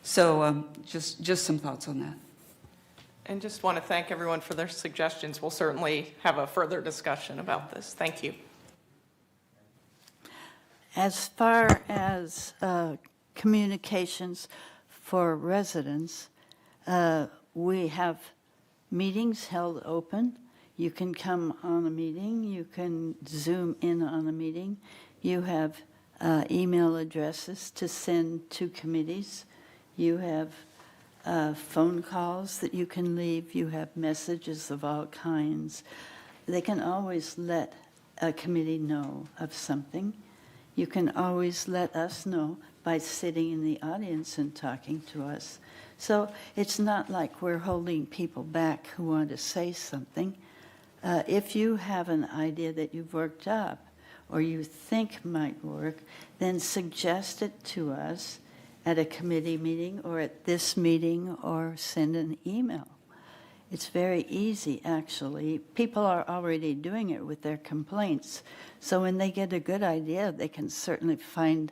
So just some thoughts on that. And just want to thank everyone for their suggestions. We'll certainly have a further discussion about this. Thank you. As far as communications for residents, we have meetings held open. You can come on a meeting. You can Zoom in on a meeting. You have email addresses to send to committees. You have phone calls that you can leave. You have messages of all kinds. They can always let a committee know of something. You can always let us know by sitting in the audience and talking to us. So it's not like we're holding people back who want to say something. If you have an idea that you've worked up or you think might work, then suggest it to us at a committee meeting or at this meeting or send an email. It's very easy, actually. People are already doing it with their complaints. So when they get a good idea, they can certainly find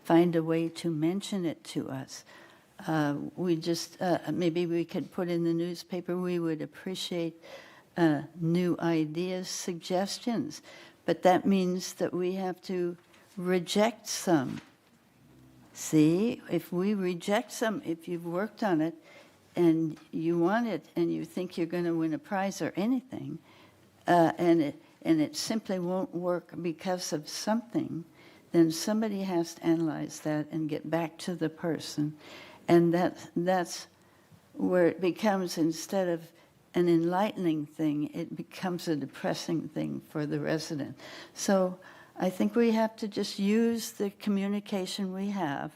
a way to mention it to us. We just, maybe we could put in the newspaper, we would appreciate new ideas, suggestions. But that means that we have to reject some. See, if we reject some, if you've worked on it, and you want it and you think you're going to win a prize or anything, and it simply won't work because of something, then somebody has to analyze that and get back to the person. And that's where it becomes, instead of an enlightening thing, it becomes a depressing thing for the resident. So I think we have to just use the communication we have.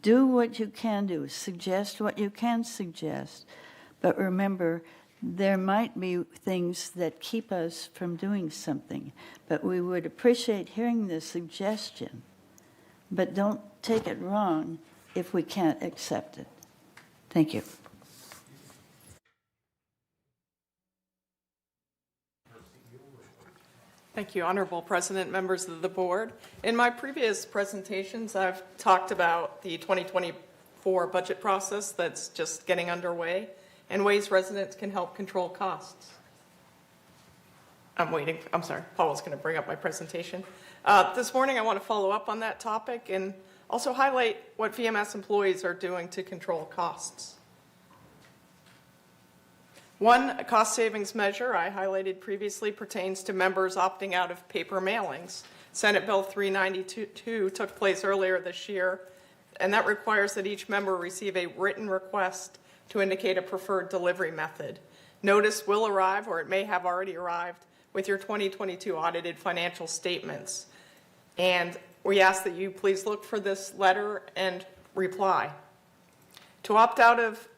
Do what you can do, suggest what you can suggest, but remember, there might be things that keep us from doing something, but we would appreciate hearing the suggestion, but don't take it wrong if we can't accept it. Thank you. Thank you, Honorable President, members of the board. In my previous presentations, I've talked about the 2024 budget process that's just getting underway and ways residents can help control costs. I'm sorry, Paul was going to bring up my presentation. This morning, I want to follow up on that topic and also highlight what VMS employees are doing to control costs. One cost savings measure I highlighted previously pertains to members opting out of paper mailings. Senate Bill 392 took place earlier this year, and that requires that each member receive a written request to indicate a preferred delivery method. Notice will arrive, or it may have already arrived, with your 2022 audited financial statements. And we ask that you please look for this letter and reply. To opt out of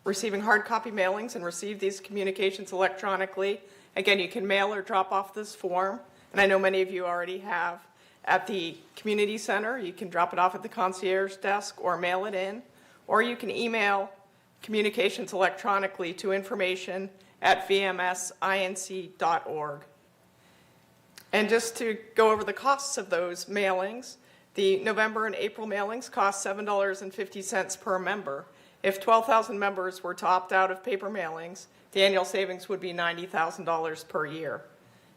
receiving hard copy mailings and receive these communications electronically, again, you can mail or drop off this form, and I know many of you already have. At the community center, you can drop it off at the concierge desk or mail it in, or you can email communications electronically to information@vmsinc.org. And just to go over the costs of those mailings, the November and April mailings cost $7.50 per member. If 12,000 members were to opt out of paper mailings, the annual savings would be $90,000 per year.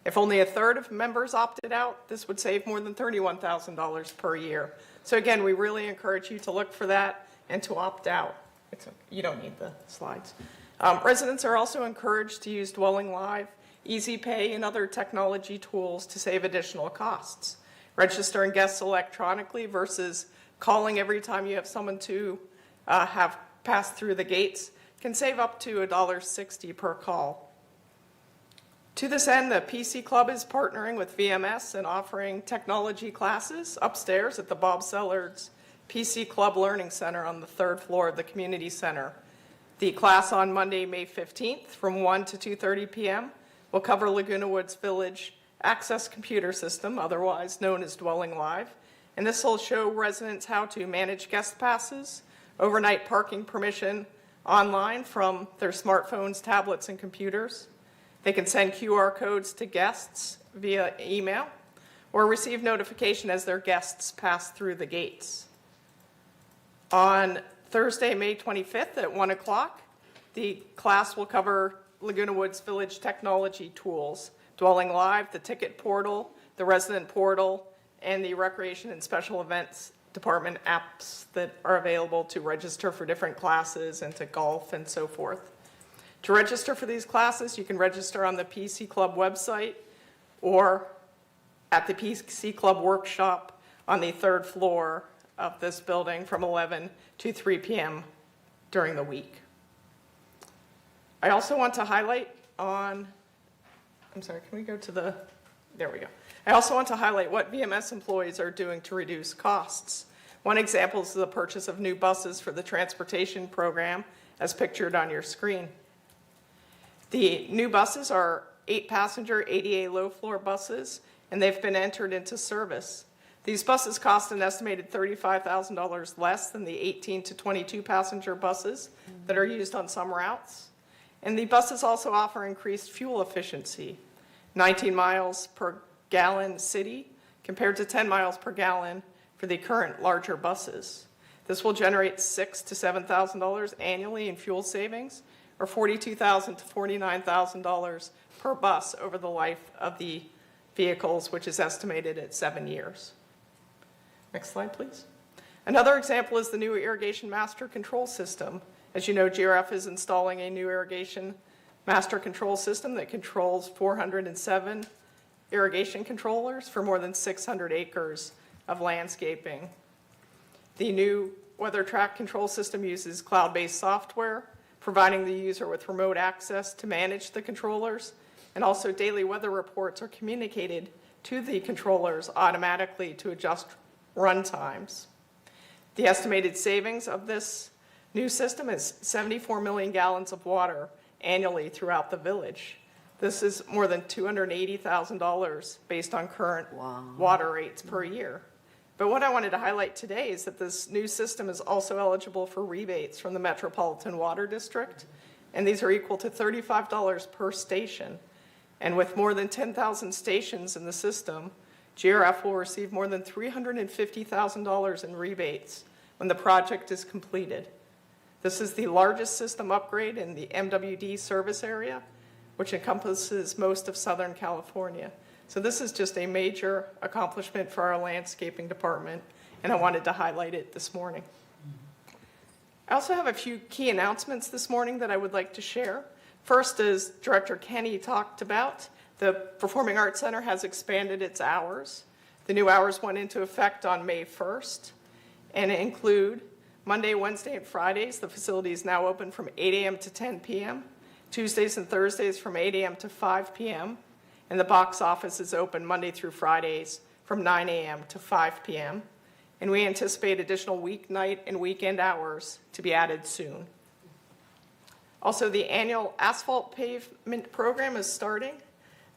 If only a third of members opted out, this would save more than $31,000 per year. So again, we really encourage you to look for that and to opt out. You don't need the slides. Residents are also encouraged to use Dwelling Live, Easy Pay, and other technology tools to save additional costs. Registering guests electronically versus calling every time you have someone to have passed through the gates can save up to $1.60 per call. To this end, the PC Club is partnering with VMS and offering technology classes upstairs at the Bob Sellards PC Club Learning Center on the 3rd floor of the community center. The class on Monday, May 15th from 1 to 2:30 p.m. will cover Laguna Woods Village Access Computer System, otherwise known as Dwelling Live, and this will show residents how to manage guest passes, overnight parking permission online from their smartphones, tablets, and computers. They can send QR codes to guests via email or receive notification as their guests pass through the gates. On Thursday, May 25th at 1 o'clock, the class will cover Laguna Woods Village technology tools, Dwelling Live, the ticket portal, the resident portal, and the Recreation and Special Events Department apps that are available to register for different classes and to golf and so forth. To register for these classes, you can register on the PC Club website or at the PC Club workshop on the 3rd floor of this building from 11 to 3 p.m. during the week. I also want to highlight on, I'm sorry, can we go to the, there we go. I also want to highlight what VMS employees are doing to reduce costs. One example is the purchase of new buses for the transportation program, as pictured on your screen. The new buses are 8-passenger ADA low-floor buses, and they've been entered into service. These buses cost an estimated $35,000 less than the 18 to 22-passenger buses that are used on some routes. And the buses also offer increased fuel efficiency, 19 miles per gallon city compared to 10 miles per gallon for the current larger buses. This will generate $6,000 to $7,000 annually in fuel savings, or $42,000 to $49,000 per bus over the life of the vehicles, which is estimated at 7 years. Next slide, please. Another example is the new irrigation master control system. As you know, GRF is installing a new irrigation master control system that controls 407 irrigation controllers for more than 600 acres of landscaping. The new weather track control system uses cloud-based software, providing the user with remote access to manage the controllers, and also daily weather reports are communicated to the controllers automatically to adjust run times. The estimated savings of this new system is 74 million gallons of water annually throughout the village. This is more than $280,000 based on current water rates per year. But what I wanted to highlight today is that this new system is also eligible for rebates from the Metropolitan Water District, and these are equal to $35 per station. And with more than 10,000 stations in the system, GRF will receive more than $350,000 in rebates when the project is completed. This is the largest system upgrade in the MWD service area, which encompasses most of Southern California. So this is just a major accomplishment for our landscaping department, and I wanted to highlight it this morning. I also have a few key announcements this morning that I would like to share. First, as Director Kenny talked about, the Performing Arts Center has expanded its hours. The new hours went into effect on May 1st and include Monday, Wednesday, and Fridays. The facility is now open from 8 a.m. to 10 p.m., Tuesdays and Thursdays from 8 a.m. to 5 p.m., and the box office is open Monday through Fridays from 9 a.m. to 5 p.m. and we anticipate additional weeknight and weekend hours to be added soon. Also, the annual asphalt pavement program is starting.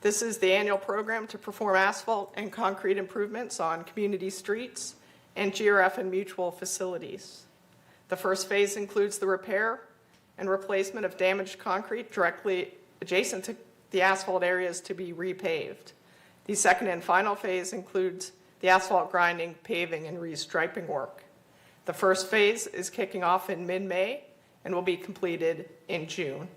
This is the annual program to perform asphalt and concrete improvements on community streets and GRF and mutual facilities. The first phase includes the repair and replacement of damaged concrete directly adjacent to the asphalt areas to be repaved. The second and final phase includes the asphalt grinding, paving, and restriping work. The first phase is kicking off in mid-May and will be completed in June.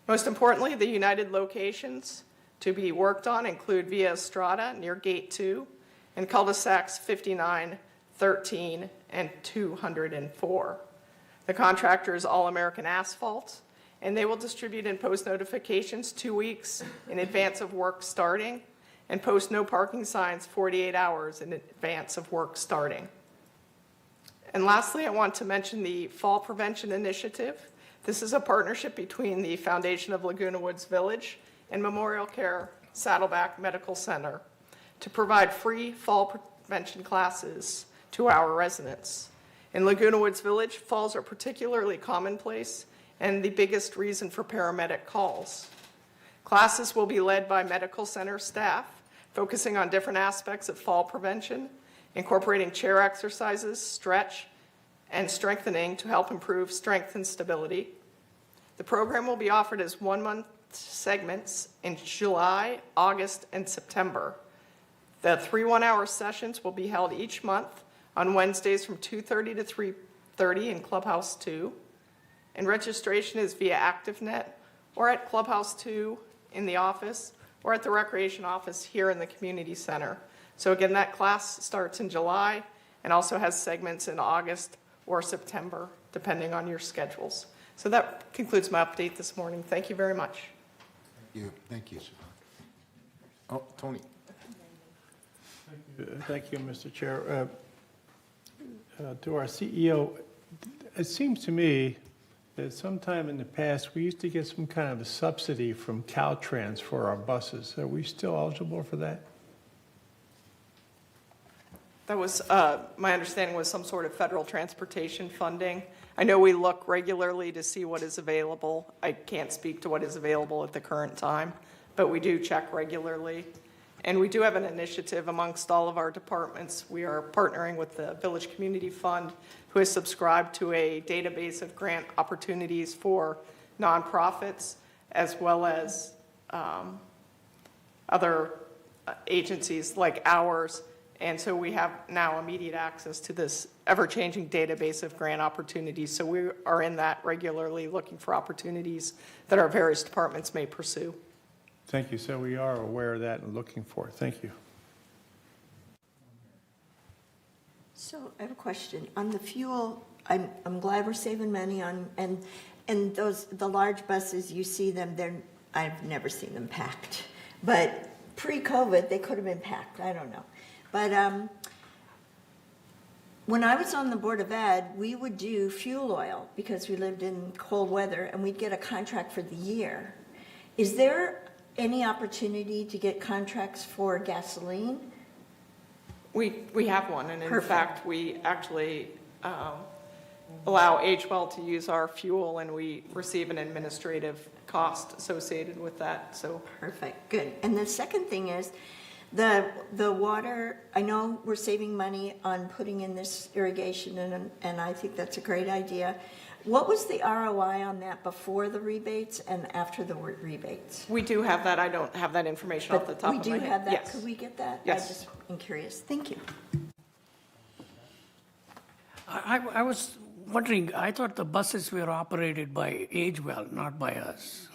Most importantly, the United locations to be worked on include Via Estrada near Gate 2 and cul-de-sacs 59, 13, and 204. The contractor is All American Asphalt, and they will distribute and post notifications 2 weeks in advance of work starting and post no parking signs 48 hours in advance of work starting. And lastly, I want to mention the Fall Prevention Initiative. This is a partnership between the Foundation of Laguna Woods Village and Memorial Care Saddleback Medical Center to provide free fall prevention classes to our residents. In Laguna Woods Village, falls are particularly commonplace and the biggest reason for paramedic calls. Classes will be led by medical center staff, focusing on different aspects of fall prevention, incorporating chair exercises, stretch, and strengthening to help improve strength and stability. The program will be offered as 1-month segments in July, August, and September. The 3 one-hour sessions will be held each month on Wednesdays from 2:30 to 3:30 in Clubhouse 2. And registration is via ActiveNet or at Clubhouse 2 in the office or at the Recreation office here in the Community Center. So again, that class starts in July and also has segments in August or September, depending on your schedules. So that concludes my update this morning. Thank you very much. Thank you, sir. Oh, Tony. Thank you, Mr. Chair. To our CEO, it seems to me that sometime in the past, we used to get some kind of a subsidy from Caltrans for our buses. Are we still eligible for that? That was, my understanding was some sort of federal transportation funding. I know we look regularly to see what is available. I can't speak to what is available at the current time, but we do check regularly. And we do have an initiative amongst all of our departments. We are partnering with the Village Community Fund, who has subscribed to a database of grant opportunities for nonprofits, as well as other agencies like ours. And so we have now immediate access to this ever-changing database of grant opportunities. So we are in that regularly, looking for opportunities that our various departments may pursue. Thank you. So we are aware of that and looking for it. Thank you. So I have a question. On the fuel, I'm glad we're saving money on, and those, the large buses, you see them, I've never seen them packed. But pre-COVID, they could have been packed. I don't know. But when I was on the Board of Ed, we would do fuel oil because we lived in cold weather, and we'd get a contract for the year. Is there any opportunity to get contracts for gasoline? We have one, and in Perfect. fact, we actually allow HWell to use our fuel, and we receive an administrative cost associated with that. So Perfect, good. And the second thing is, the water, I know we're saving money on putting in this irrigation, and I think that's a great idea. What was the ROI on that before the rebates and after the rebates? we do have that. I don't have that information off the top of my head. We do have that? Yes. Could we get that? Yes. I just am curious. Thank you. I was wondering, I thought the buses were operated by AgeWell, not by us.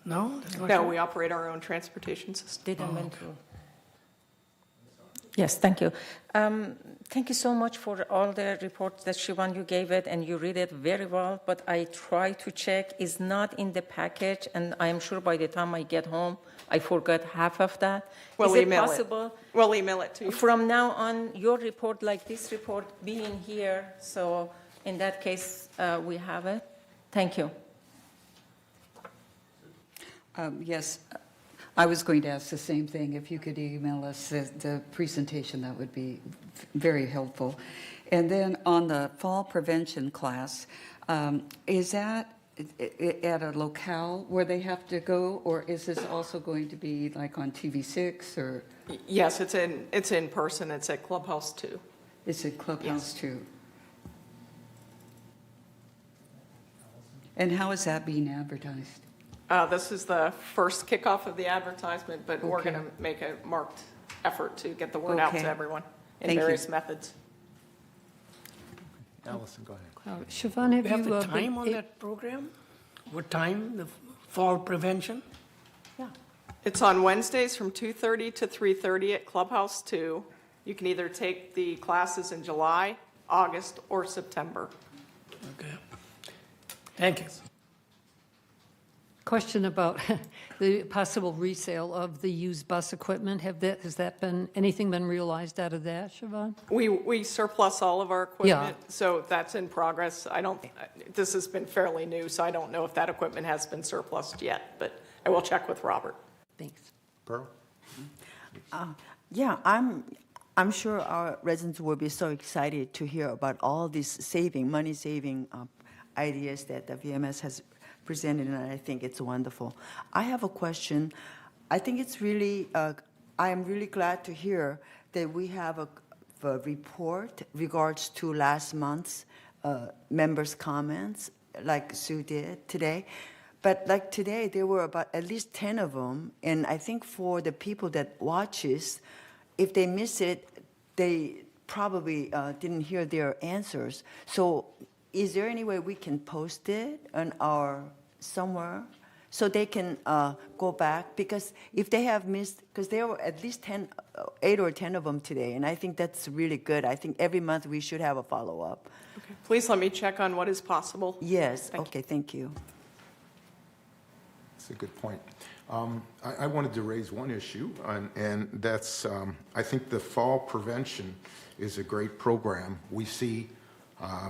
No? That's not No, true? we operate our own transportation system. Didn't mean to. Yes, thank you. Thank you so much for all the reports that Siobhan, you gave it, and you read it very well, but I try to check. It's not in the package, and I'm sure by the time I get home, I forgot half of that. We'll Is it email it. possible? We'll email it to you. From now on, your report, like this report, being here, so in that case, we have it. Thank you. Yes. I was going to ask the same thing. If you could email us the presentation, that would be very helpful. And then on the fall prevention class, is that at a locale where they have to go, or is this also going to be like on TV6 or? Yes, it's in person. It's at Clubhouse 2. It's at Clubhouse 2. And how is that being advertised? This is the first kickoff of the advertisement, but we're Okay. going to make a marked effort to get the word out Okay. to everyone in Thank you. various methods. Allison, go ahead. Do Siobhan, have you have you the time on been- that program? What time, the fall prevention? It's on Wednesdays from 2:30 to 3:30 at Clubhouse 2. You can either take the classes in July, August, or September. Okay. Thank you. Question about the possible resale of the used bus equipment. Has that been, anything been realized out of that, Siobhan? We surplus all of our Yeah. equipment, so that's in progress. This has been fairly new, so I don't know if that equipment has been surplused yet, but I will check with Robert. Thanks. Pearl? Yeah, I'm sure our residents will be so excited to hear about all these money-saving ideas that the VMS has presented, and I think it's wonderful. I have a question. I think it's really, I am really glad to hear that we have a report regards to last month's members' comments, like Sue did today. But like today, there were about at least 10 of them, and I think for the people that watches, if they miss it, they probably didn't hear their answers. So is there any way we can post it on our somewhere so they can go back? Because if they have missed, because there were at least 8 or 10 of them today, and I think that's really good. I think every month we should have a follow-up. Okay. Please let me check on what is possible. Yes, okay, thank you. That's a good point. I wanted to raise one issue, and that's, I think the fall prevention is a great program. We see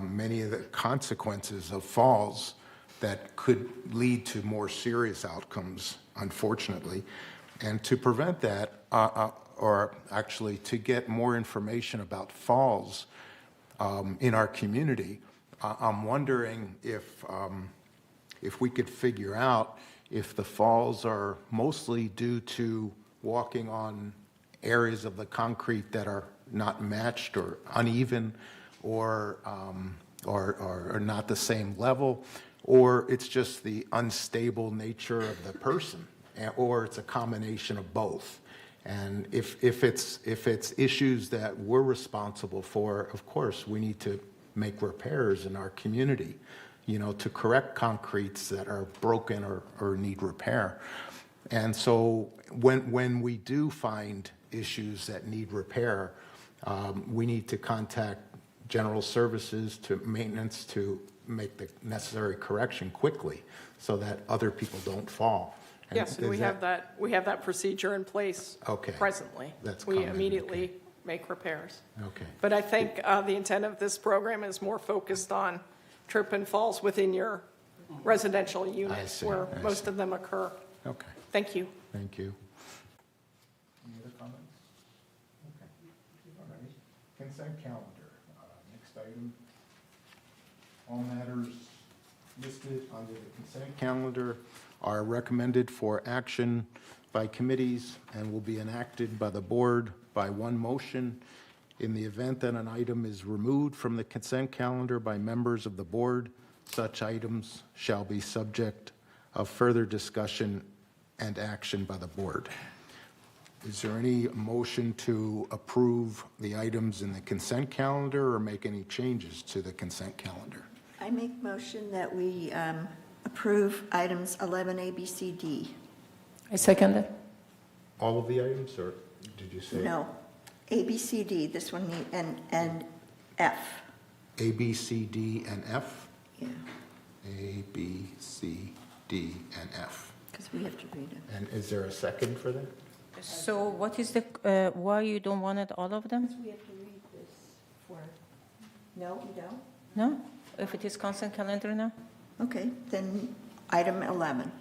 many of the consequences of falls that could lead to more serious outcomes, unfortunately. And to prevent that, or actually to get more information about falls in our community, I'm wondering if we could figure out if the falls are mostly due to walking on areas of the concrete that are not matched or uneven or not the same level, or it's just the unstable nature of the person, or it's a combination of both. And if it's issues that we're responsible for, of course, we need to make repairs in our community, to correct concretes that are broken or need repair. And so when we do find issues that need repair, we need to contact general services to maintenance to make the necessary correction quickly so that other people don't fall. And Yes, and we have that procedure in place Okay. presently. That's We common, immediately make repairs. Okay. But I think the intent of this program is more focused on trip and falls within your residential units see, where I most see. of them occur. Okay, Thank you. thank you. Any other comments? Okay. All right. Consent calendar. Next item. All matters listed under the consent calendar are recommended for action by committees and will be enacted by the board by one motion. In the event that an item is removed from the consent calendar by members of the board, such items shall be subject of further discussion and action by the board. Is there any motion to approve the items in the consent calendar or make any changes to the consent calendar? I make motion that we approve items 11A, B, C, D. I second it. All of the items, or did you say? No, A, B, C, D, this one, and F. A, B, C, D, and F? Yeah, A, B, C, D, and F. because we have to read it. And is there a second for that? So what is why you don't want it, all of them? We have to read this for, no, we don't? No? If it is consent calendar now? Okay, then item 11.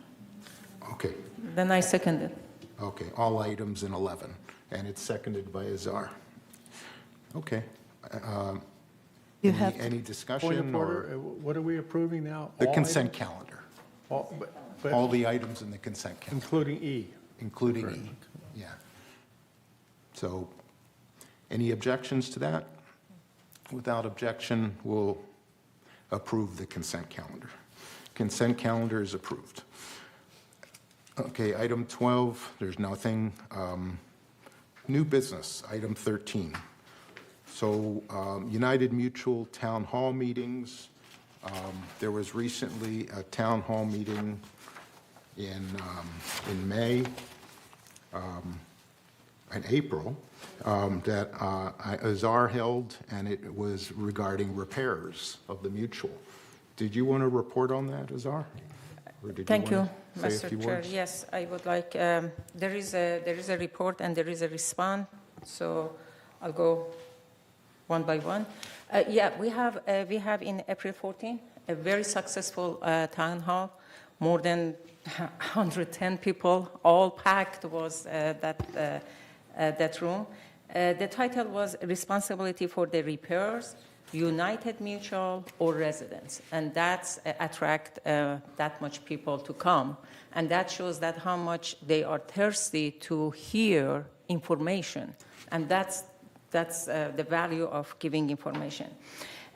Okay. Then I second it. Okay, all items in 11, and it's seconded by Azar. Okay. You have Any Point discussion of order, or what are we approving now? the All consent items? calendar? But All the items in the consent calendar, including E. including Correct. E. Yeah. So, any objections to that? Without objection, we'll approve the consent calendar. Consent calendar is approved. Okay, item 12, there's nothing. New business, item 13. So United Mutual Town Hall meetings. There was recently a town hall meeting in May, in April, that Azar held, and it was regarding repairs of the mutual. Did you want to report on that, Azar? Or did Thank you, wanna say a Mr. few Chair. words? Yes, I would like, there is a report and there is a response, so I'll go one by one. Yeah, we have in April 14 a very successful town hall. More than 110 people, all packed was that room. The title was Responsibility for the Repairs, United Mutual or Residents, and that's attract that much people to come, and that shows that how much they are thirsty to hear information, and that's the value of giving information.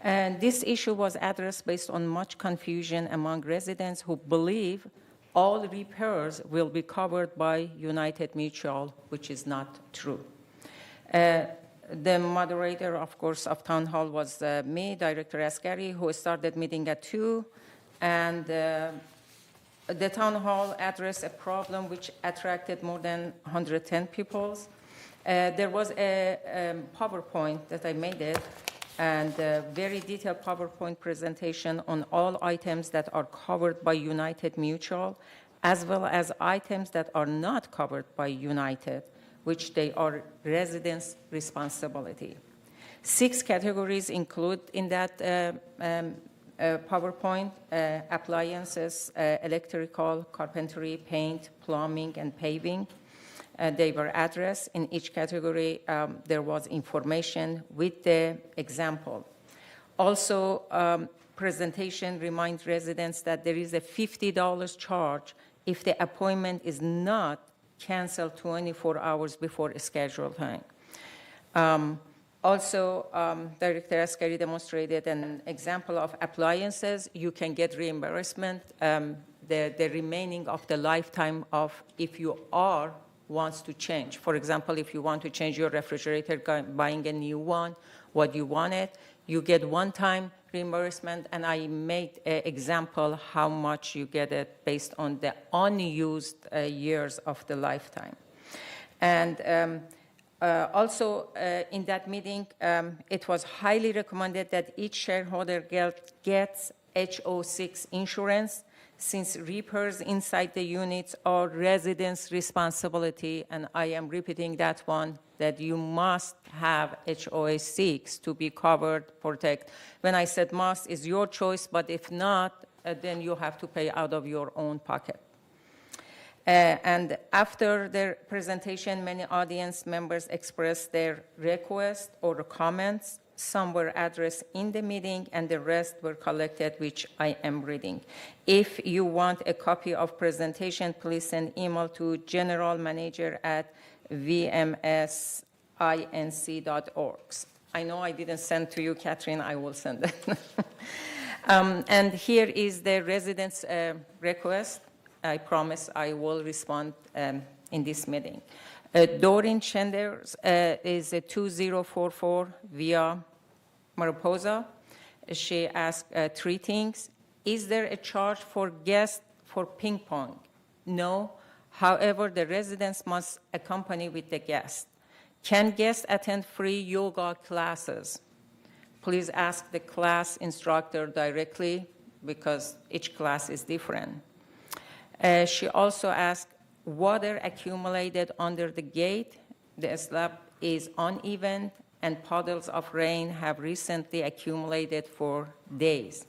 And this issue was addressed based on much confusion among residents who believe all repairs will be covered by United Mutual, which is not true. The moderator, of course, of Town Hall was me, Director Asghari, who started meeting at 2, and the Town Hall addressed a problem which attracted more than 110 people. There was a PowerPoint that I made it, and a very detailed PowerPoint presentation on all items that are covered by United Mutual, as well as items that are not covered by United, which they are residents' responsibility. 6 categories include in that PowerPoint: appliances, electrical, carpentry, paint, plumbing, and paving. They were addressed. In each category, there was information with the example. Also, presentation reminds residents that there is a $50 charge if the appointment is not canceled 24 hours before a scheduled time. Also, Director Asghari demonstrated an example of appliances. You can get reimbursement, the remaining of the lifetime of if you wants to change. For example, if you want to change your refrigerator, buying a new one, what you wanted, you get one-time reimbursement, and I made an example how much you get it based on the unused years of the lifetime. And also in that meeting, it was highly recommended that each shareholder gets HO6 insurance, since repairs inside the units are residents' responsibility, and I am repeating that one, that you must have HOA6 to be covered, protect. When I said must, is your choice, but if not, then you have to pay out of your own pocket. And after their presentation, many audience members expressed their requests or comments. Some were addressed in the meeting, and the rest were collected, which I am reading. If you want a copy of presentation, please send email to generalmanager@vmsinc.org. I know I didn't send to you, Catherine. I will send it. And here is the residents' request. I promise I will respond in this meeting. Doreen Chanders is a 2044 via Mariposa. She asked 3 things. Is there a charge for guests for ping pong? No. However, the residents must accompany with the guest. Can guests attend free yoga classes? Please ask the class instructor directly because each class is different. She also asked, water accumulated under the gate. The slab is uneven, and puddles of rain have recently accumulated for days.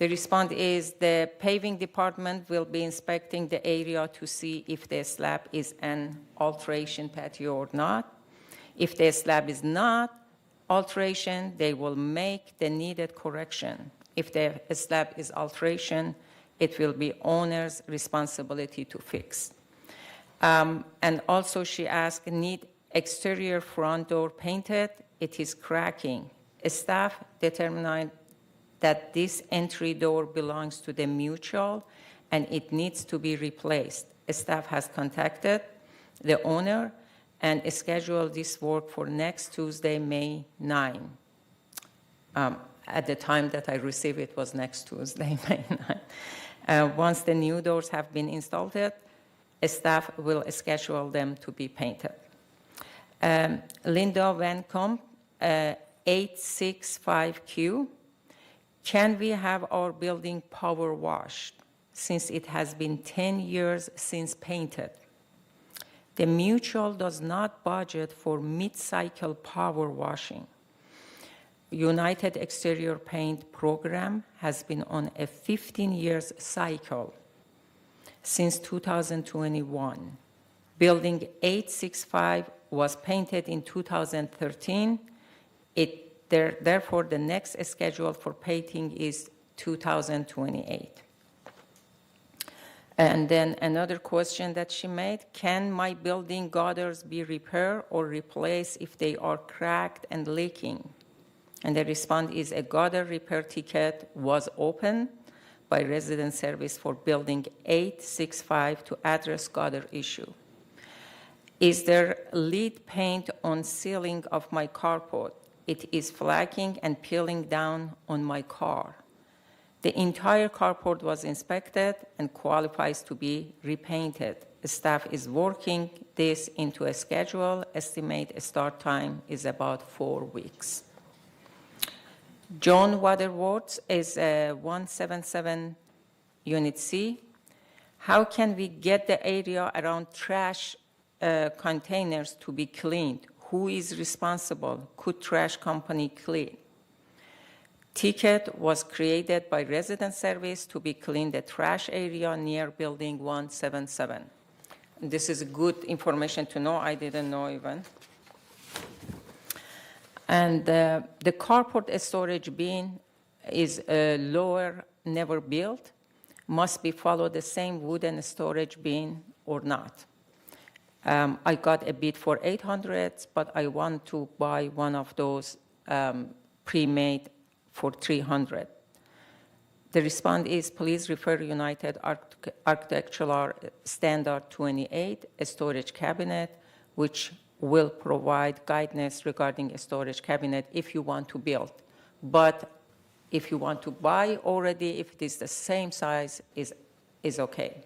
The response is the paving department will be inspecting the area to see if the slab is an alteration patio or not. If the slab is not alteration, they will make the needed correction. If the slab is alteration, it will be owner's responsibility to fix. And also she asked, need exterior front door painted? It is cracking. Staff determined that this entry door belongs to the mutual and it needs to be replaced. Staff has contacted the owner and scheduled this work for next Tuesday, May 9. At the time that I received it was next Tuesday, May 9. Once the new doors have been installed, staff will schedule them to be painted. Linda Van Comp, 865Q. Can we have our building power washed since it has been 10 years since painted? The mutual does not budget for mid-cycle power washing. United Exterior Paint program has been on a 15 years cycle since 2021. Building 865 was painted in 2013. Therefore, the next schedule for painting is 2028. And then another question that she made, can my building gutters be repaired or replaced if they are cracked and leaking? And the response is a gutter repair ticket was opened by Resident Service for Building 865 to address gutter issue. Is there lead paint on ceiling of my carport? It is flaking and peeling down on my car. The entire carport was inspected and qualifies to be repainted. Staff is working this into a schedule. Estimate start time is about 4 weeks. John Waterworks is 177 Unit C. How can we get the area around trash containers to be cleaned? Who is responsible? Could trash company clean? Ticket was created by Resident Service to be clean the trash area near Building 177. This is good information to know. I didn't know even. And the carport storage bin is lower, never built, must be follow the same wooden storage bin or not. I got a bid for 800, but I want to buy one of those pre-made for 300. The response is, please refer United Architectural Standard 28, a storage cabinet, which will provide guidance regarding a storage cabinet if you want to build. But if you want to buy already, if it is the same size, is okay.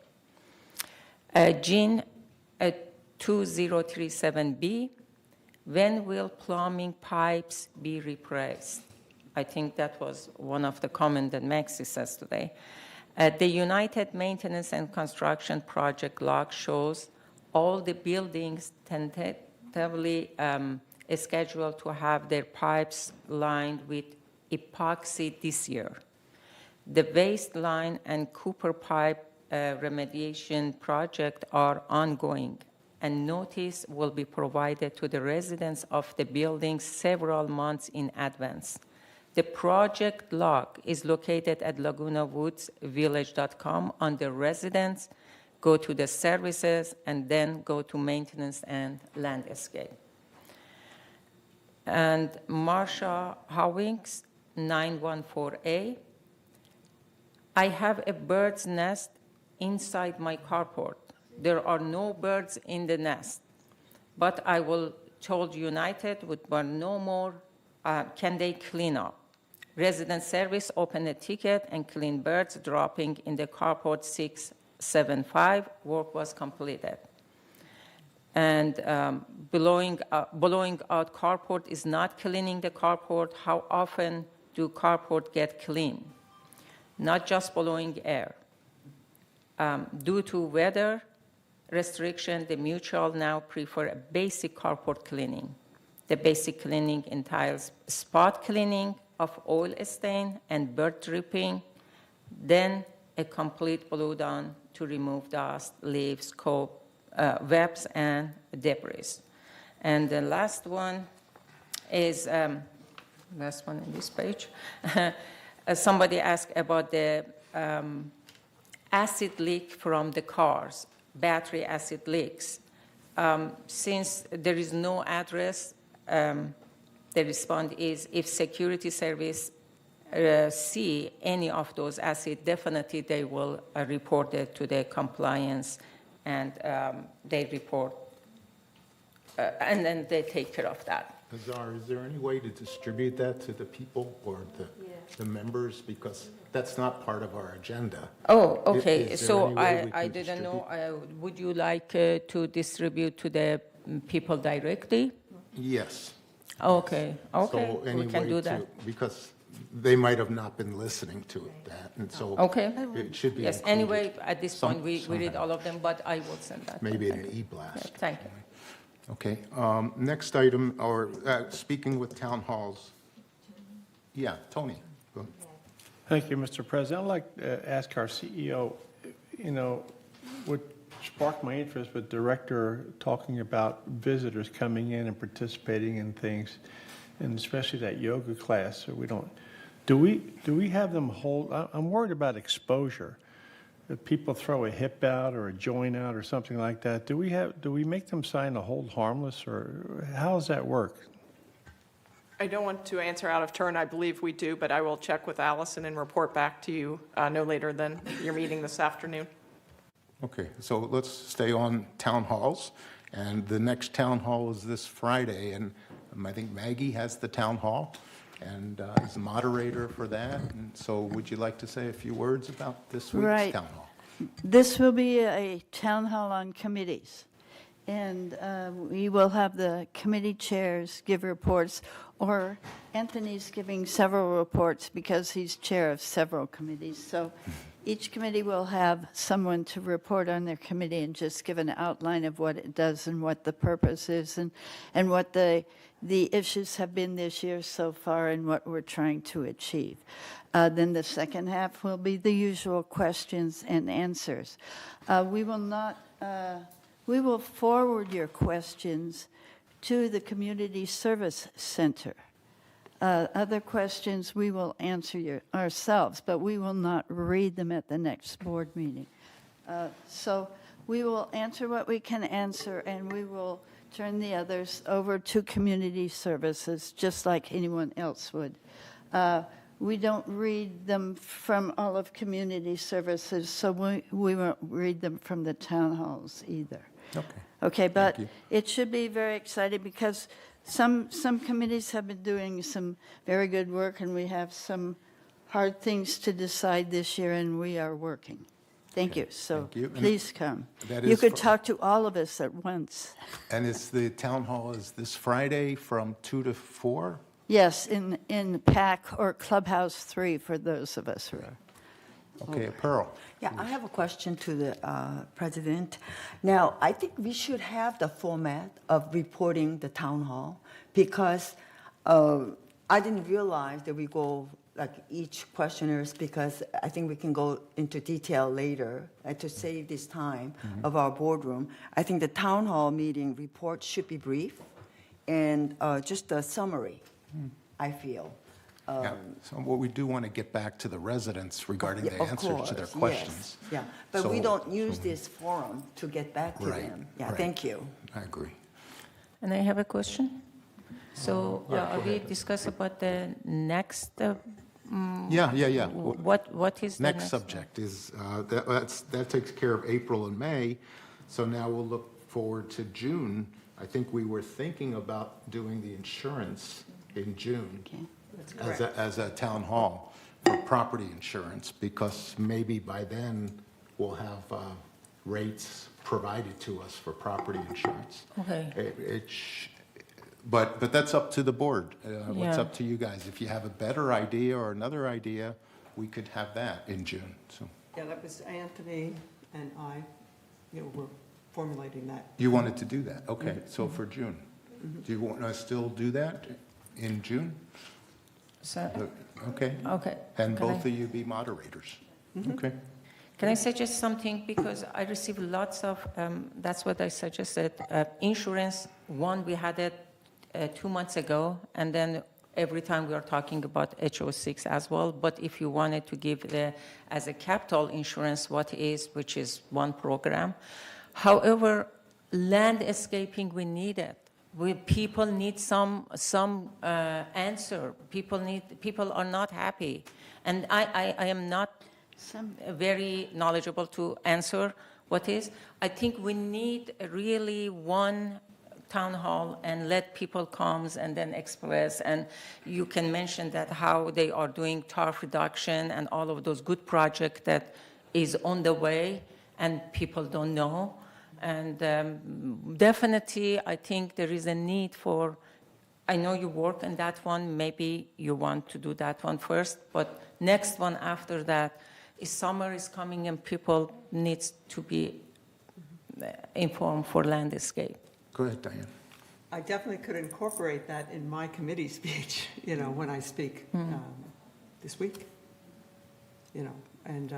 Jean 2037B, when will plumbing pipes be replaced? I think that was one of the comments that Maxi says today. The United Maintenance and Construction Project log shows all the buildings tentatively scheduled to have their pipes lined with epoxy this year. The waste line and Cooper pipe remediation project are ongoing, and notice will be provided to the residents of the building several months in advance. The project log is located at lagunawoodsvillage.com under residents. Go to the services and then go to maintenance and landscape. And Marsha Howings, 914A. I have a bird's nest inside my carport. There are no birds in the nest, but I will told United with no more, can they clean up? Resident Service opened a ticket and clean birds dropping in the carport 675. Work was completed. And blowing out carport is not cleaning the carport. How often do carport get clean? Not just blowing air. Due to weather restriction, the mutual now prefer a basic carport cleaning. The basic cleaning entails spot cleaning of oil stain and bird dripping, then a complete blow down to remove dust, leaves, webs, and debris. And the last one is, last one in this page. Somebody asked about the acid leak from the cars, battery acid leaks. Since there is no address, the response is if security service see any of those acid, definitely they will report it to the compliance, and they report, and then they take care of that. Azar, is there any way to distribute that to the people or the members? Because that's not part of our agenda. Oh, okay. Is there So any way we I can didn't know. distribute? Would you like to distribute to the people directly? Yes. Okay, okay, So any we can way do to- that. Because they might have not been listening to that, and so Okay. it should be Yes, included anyway, at this point, we read somehow. all of them, but I will send that. Maybe Thank an you. e-blast. Yeah, thank you. Okay, next item, or speaking with town halls. Yeah, Tony. Go ahead. Thank you, Mr. President. I'd like to ask our CEO, what sparked my interest with Director talking about visitors coming in and participating in things, and especially that yoga class. So do we have them hold, I'm worried about exposure. If people throw a hip out or a joint out or something like that, do we make them sign a hold harmless, or how does that work? I don't want to answer out of turn. I believe we do, but I will check with Allison and report back to you no later than your meeting this afternoon. Okay, so let's stay on town halls, and the next town hall is this Friday, and I think Maggie has the town hall, and is the moderator for that, and so would you like to say a few words about this week's Right. town hall? This will be a town hall on committees, and we will have the committee chairs give reports, or Anthony's giving several reports because he's chair of several committees. So each committee will have someone to report on their committee and just give an outline of what it does and what the purpose is, and what the issues have been this year so far and what we're trying to achieve. Then the second half will be the usual questions and answers. We will forward your questions to the Community Service Center. Other questions we will answer ourselves, but we will not read them at the next board meeting. So we will answer what we can answer, and we will turn the others over to Community Services, just like anyone else would. We don't read them from all of Community Services, so we won't read them from the town halls either. Okay. Okay, but you. it should be very exciting because some committees have been doing some very good work, and we have some hard things to decide this year, and we are working. Thank you. So Thank you. And please come. that You is could for- talk to all of us at once. And it's the town hall is this Friday from 2 to 4? Yes, in PAC or Clubhouse 3 for those of us who are. Okay, Pearl. Yeah, I have a question to the president. Now, I think we should have the format of reporting the town hall, because I didn't realize that we go like each questioners, because I think we can go into detail later to save this time of our boardroom. I think the town hall meeting report should be brief and just a summary, I feel. Yeah, so what we do want to get back to the residents regarding the Of answers to their course, questions. yes, yeah, but we So- don't use this forum to get back to Right, them. Yeah, right. thank you. I agree. And I have a question. So Yeah, go we ahead. discuss about the next. Yeah. What is the Next subject is, that takes care of April and May, so now we'll look forward to June. I think we were thinking about doing the insurance in June as a town hall for property insurance, because maybe by then we'll have rates provided to us for property insurance. Okay. But that's up to the board. What's Yeah. up to you guys? If you have a better idea or another idea, we could have that in June, so. Yeah, that was Anthony and I, were formulating that. You wanted to do that, okay, so for June. Do you want to still do that in June? So, Okay. okay. And Can both I- of you be moderators. Okay. Can I suggest something? Because I receive lots of, that's what I suggested, insurance. One, we had it 2 months ago, and then every time we are talking about HO6 as well. But if you wanted to give as a capital insurance, which is one program. However, landscaping, we need it. People need some answer. People are not happy. And I am not very knowledgeable to answer what is. I think we need really one town hall and let people come and then express, and you can mention that how they are doing turf reduction and all of those good projects that is on the way and people don't know. And definitely I think there is a need for, I know you work on that one, maybe you want to do that one first, but next one after that is summer is coming and people needs to be informed for landscape. Go ahead, Diane. I definitely could incorporate that in my committee speech, when I speak this week. And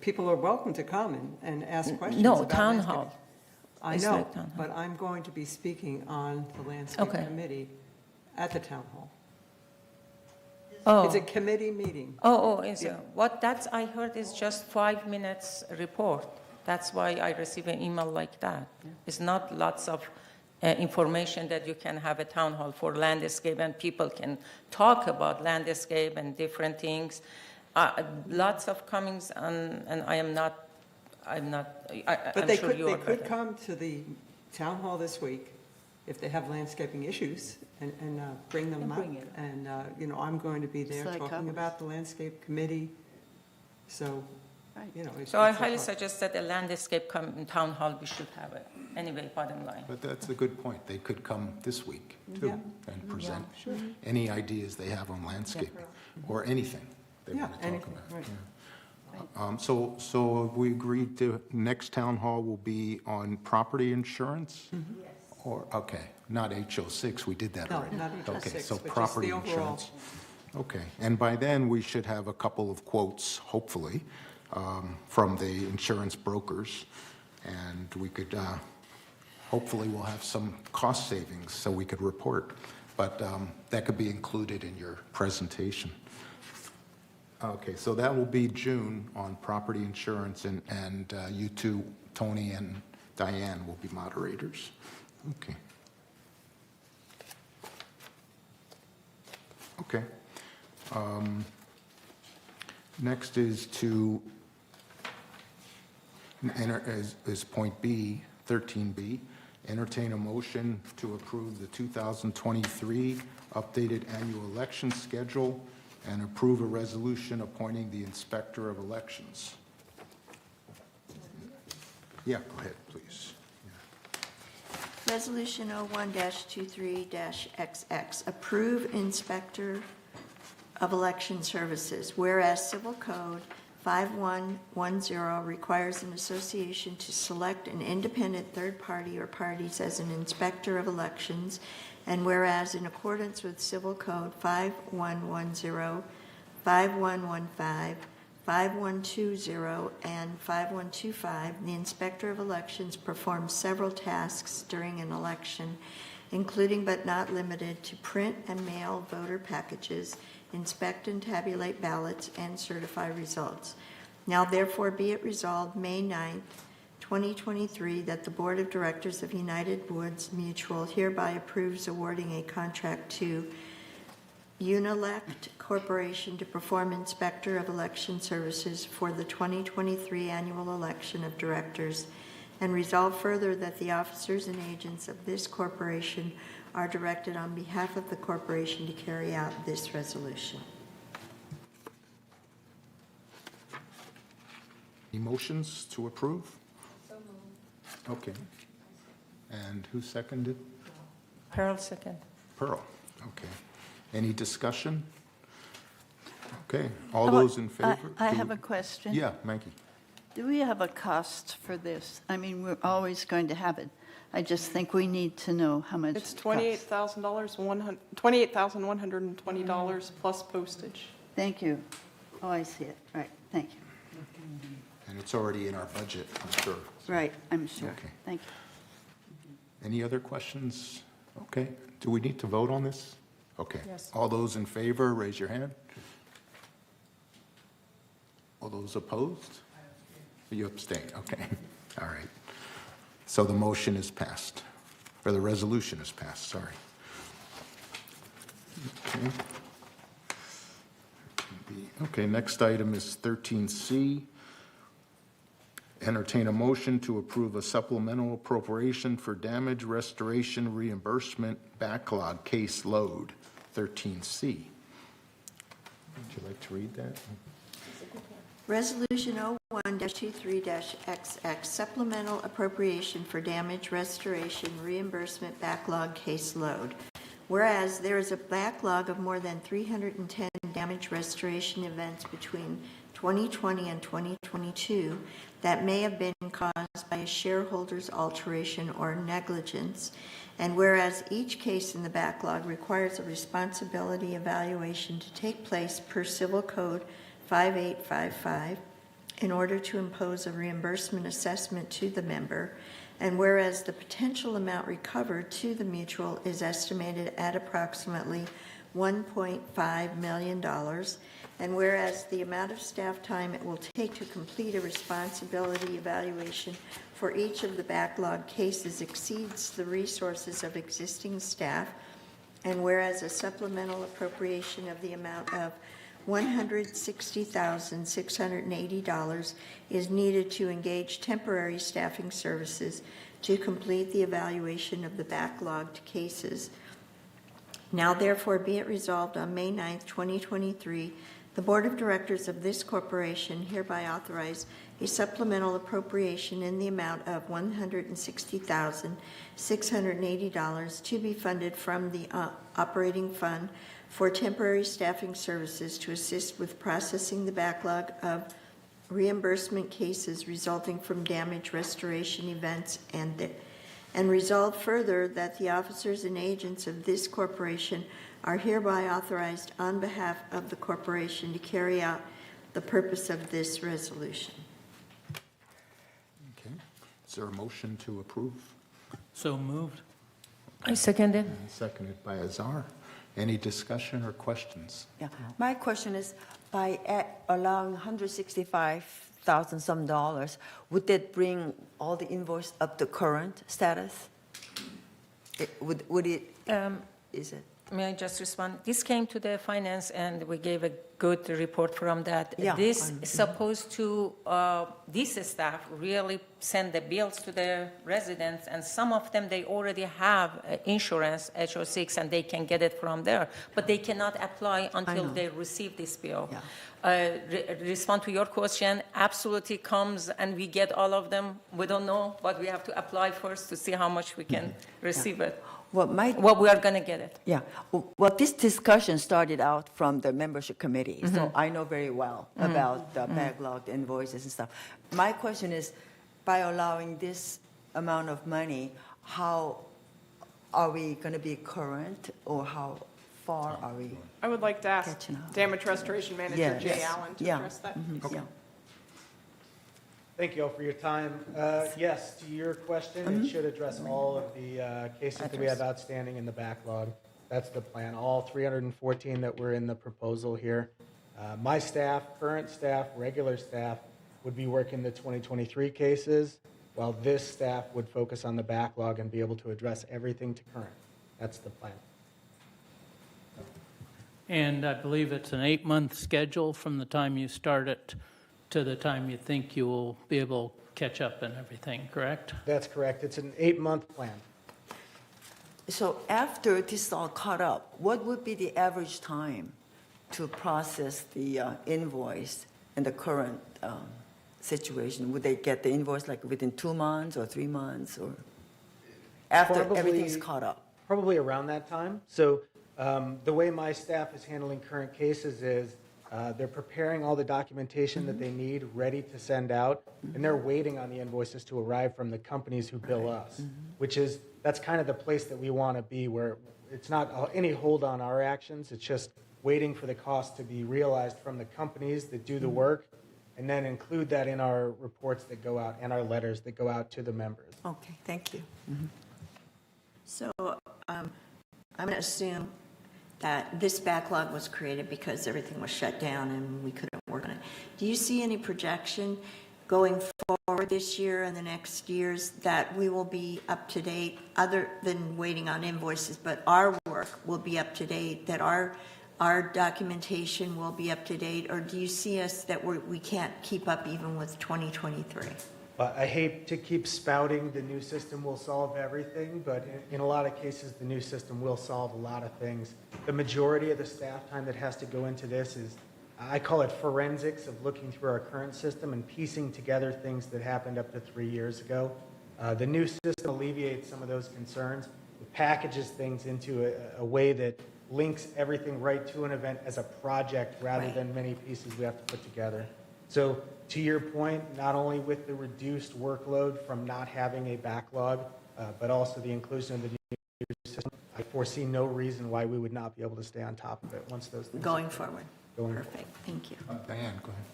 people are welcome to come and ask questions. No, about town landscape. hall. I It's know, like town hall. but I'm going to be speaking on the landscape Okay. committee at the town hall. Oh. It's a committee meeting. Is what that's I heard is just 5 minutes report. That's why I receive an email like that. It's not lots of information that you can have a town hall for landscape and people can talk about landscape and different things. Lots of comings and I'm But they sure could, you they are could better. come to the town hall this week if they have landscaping issues and bring them And up. bring it. And, I'm going to be there like talking others. about the landscape committee. So, So I highly suggest that a landscape town hall, we should have it. Anyway, bottom line. But that's a good point. They could come this week, too, Yeah. and present Sure. any ideas they have on landscaping, or anything they want to talk anything, about. right. Yeah. So we agreed to, next town hall will be on property insurance? Or, okay, not HO6, we did that No, already. not Okay, HO6, so but just property the overall. insurance. Okay, and by then, we should have a couple of quotes, hopefully, from the insurance brokers, and we could, hopefully, we'll have some cost savings so we could report, but that could be included in your presentation. Okay, so that will be June on property insurance, and you two, Tony and Diane, will be moderators. Okay. Okay. Next is to enter, is point B, 13B, entertain a motion to approve the 2023 updated annual election schedule and approve a resolution appointing the Inspector of Elections. Yeah, go ahead, please. Resolution 01-23-XX, approve Inspector of Election Services. Whereas Civil Code 5110 requires an association to select an independent third party or parties as an inspector of elections, and whereas in accordance with Civil Code 5110, 5115, 5120, and 5125, the Inspector of Elections performs several tasks during an election, including but not limited to print and mail voter packages, inspect and tabulate ballots, and certify results. Now therefore be it resolved May 9th, 2023, that the Board of Directors of United Woods Mutual hereby approves awarding a contract to Unelect Corporation to perform Inspector of Election Services for the 2023 annual election of directors, and resolve further that the officers and agents of this corporation are directed on behalf of the corporation to carry out this resolution. Any motions to approve? So moved. Okay. And who seconded? Pearl second. Pearl, okay. Any discussion? Okay, all How about- those in favor? I Do have we- a question. Yeah, Maggie. Do we have a cost for this? I mean, we're always going to have it. I just think we need to know how much It's it costs. $28,000, $28,120 plus postage. Thank you. Oh, I see it. Right, thank you. And it's already in our budget, I'm sure. Right, I'm sure. Okay. Thank you. Any other questions? Okay. Do we need to vote on this? Okay. Yes. All those in favor, raise your hand. All those opposed? You abstain, okay. All right. So the motion is passed, or the resolution is passed, sorry. Okay. Okay, next item is 13C. Entertain a motion to approve a supplemental appropriation for damage restoration reimbursement backlog case load, 13C. Would you like to read that? Resolution 01-23-XX, supplemental appropriation for damage restoration reimbursement backlog case load. Whereas there is a backlog of more than 310 damage restoration events between 2020 and 2022 that may have been caused by a shareholder's alteration or negligence, and whereas each case in the backlog requires a responsibility evaluation to take place per Civil Code 5855 in order to impose a reimbursement assessment to the member, and whereas the potential amount recovered to the mutual is estimated at approximately $1.5 million, and whereas the amount of staff time it will take to complete a responsibility evaluation for each of the backlog cases exceeds the resources of existing staff, and whereas a supplemental appropriation of the amount of $160,680 is needed to engage temporary staffing services to complete the evaluation of the backlogged cases. Now therefore be it resolved on May 9th, 2023, the Board of Directors of this corporation hereby authorize a supplemental appropriation in the amount of $160,680 to be funded from the operating fund for temporary staffing services to assist with processing the backlog of reimbursement cases resulting from damage restoration events, and resolve further that the officers and agents of this corporation are hereby authorized on behalf of the corporation to carry out the purpose of this resolution. Okay. Is there a motion to approve? So moved. I second it. And seconded by Azar. Any discussion or questions? Yeah, my question is, by allowing $165,000 some dollars, would that bring all the invoice up to current status? Would it, is it? May I just respond? This came to the finance, and we gave a good report from that. Yeah, This fine. is supposed to, this staff really send the bills to the residents, and some of them, they already have insurance, HO6, and they can get it from there, but they cannot apply until know. they receive this bill. Yeah. Respond to your question, absolutely comes, and we get all of them. We don't know, but we have to apply first to see how much we can receive it. Well, Well, we are going to get it. Yeah, well, this discussion started out from the membership committee, so I know very well about the backlogged invoices and stuff. My question is, by allowing this amount of money, how are we going to be current, or how far are we? I would like to ask Catching up. Damage Restoration Manager Yeah. Jay Yes. Allen to Yeah. address that. Yeah. Thank you all for your time. Yes, to your question, it should address all of the cases that we have outstanding in the backlog. That's the plan, all 314 that were in the proposal here. My staff, current staff, regular staff, would be working the 2023 cases, while this staff would focus on the backlog and be able to address everything to current. That's the plan. And I believe it's an 8-month schedule from the time you start it to the time you think you will be able to catch up and everything, correct? That's correct. It's an 8-month plan. So after this is all caught up, what would be the average time to process the invoice in the current situation? Would they get the invoice like within 2 months or 3 months, or after everything's caught up? Probably around that time. So the way my staff is handling current cases is they're preparing all the documentation that they need, ready to send out, and they're waiting on the invoices to arrive from the companies who bill us, that's kind of the place that we want to be, where it's not any hold on our actions, it's just waiting for the cost to be realized from the companies that do the work, and then include that in our reports that go out and our letters that go out to the members. Okay, thank you. So I'm going to assume that this backlog was created because everything was shut down and we couldn't work on it. Do you see any projection going forward this year and the next years that we will be up to date, other than waiting on invoices, but our work will be up to date, that our documentation will be up to date, or do you see us that we can't keep up even with 2023? I hate to keep spouting the new system will solve everything, but in a lot of cases, the new system will solve a lot of things. The majority of the staff time that has to go into this is, I call it forensics of looking through our current system and piecing together things that happened up to 3 years ago. The new system alleviates some of those concerns. It packages things into a way that links everything right to an event as a project rather than many pieces we have to put together. So to your point, not only with the reduced workload from not having a backlog, but also the inclusion of the new system, I foresee no reason why we would not be able to stay on top of it once those things Going forward. Going Perfect, thank you. Diane, go ahead.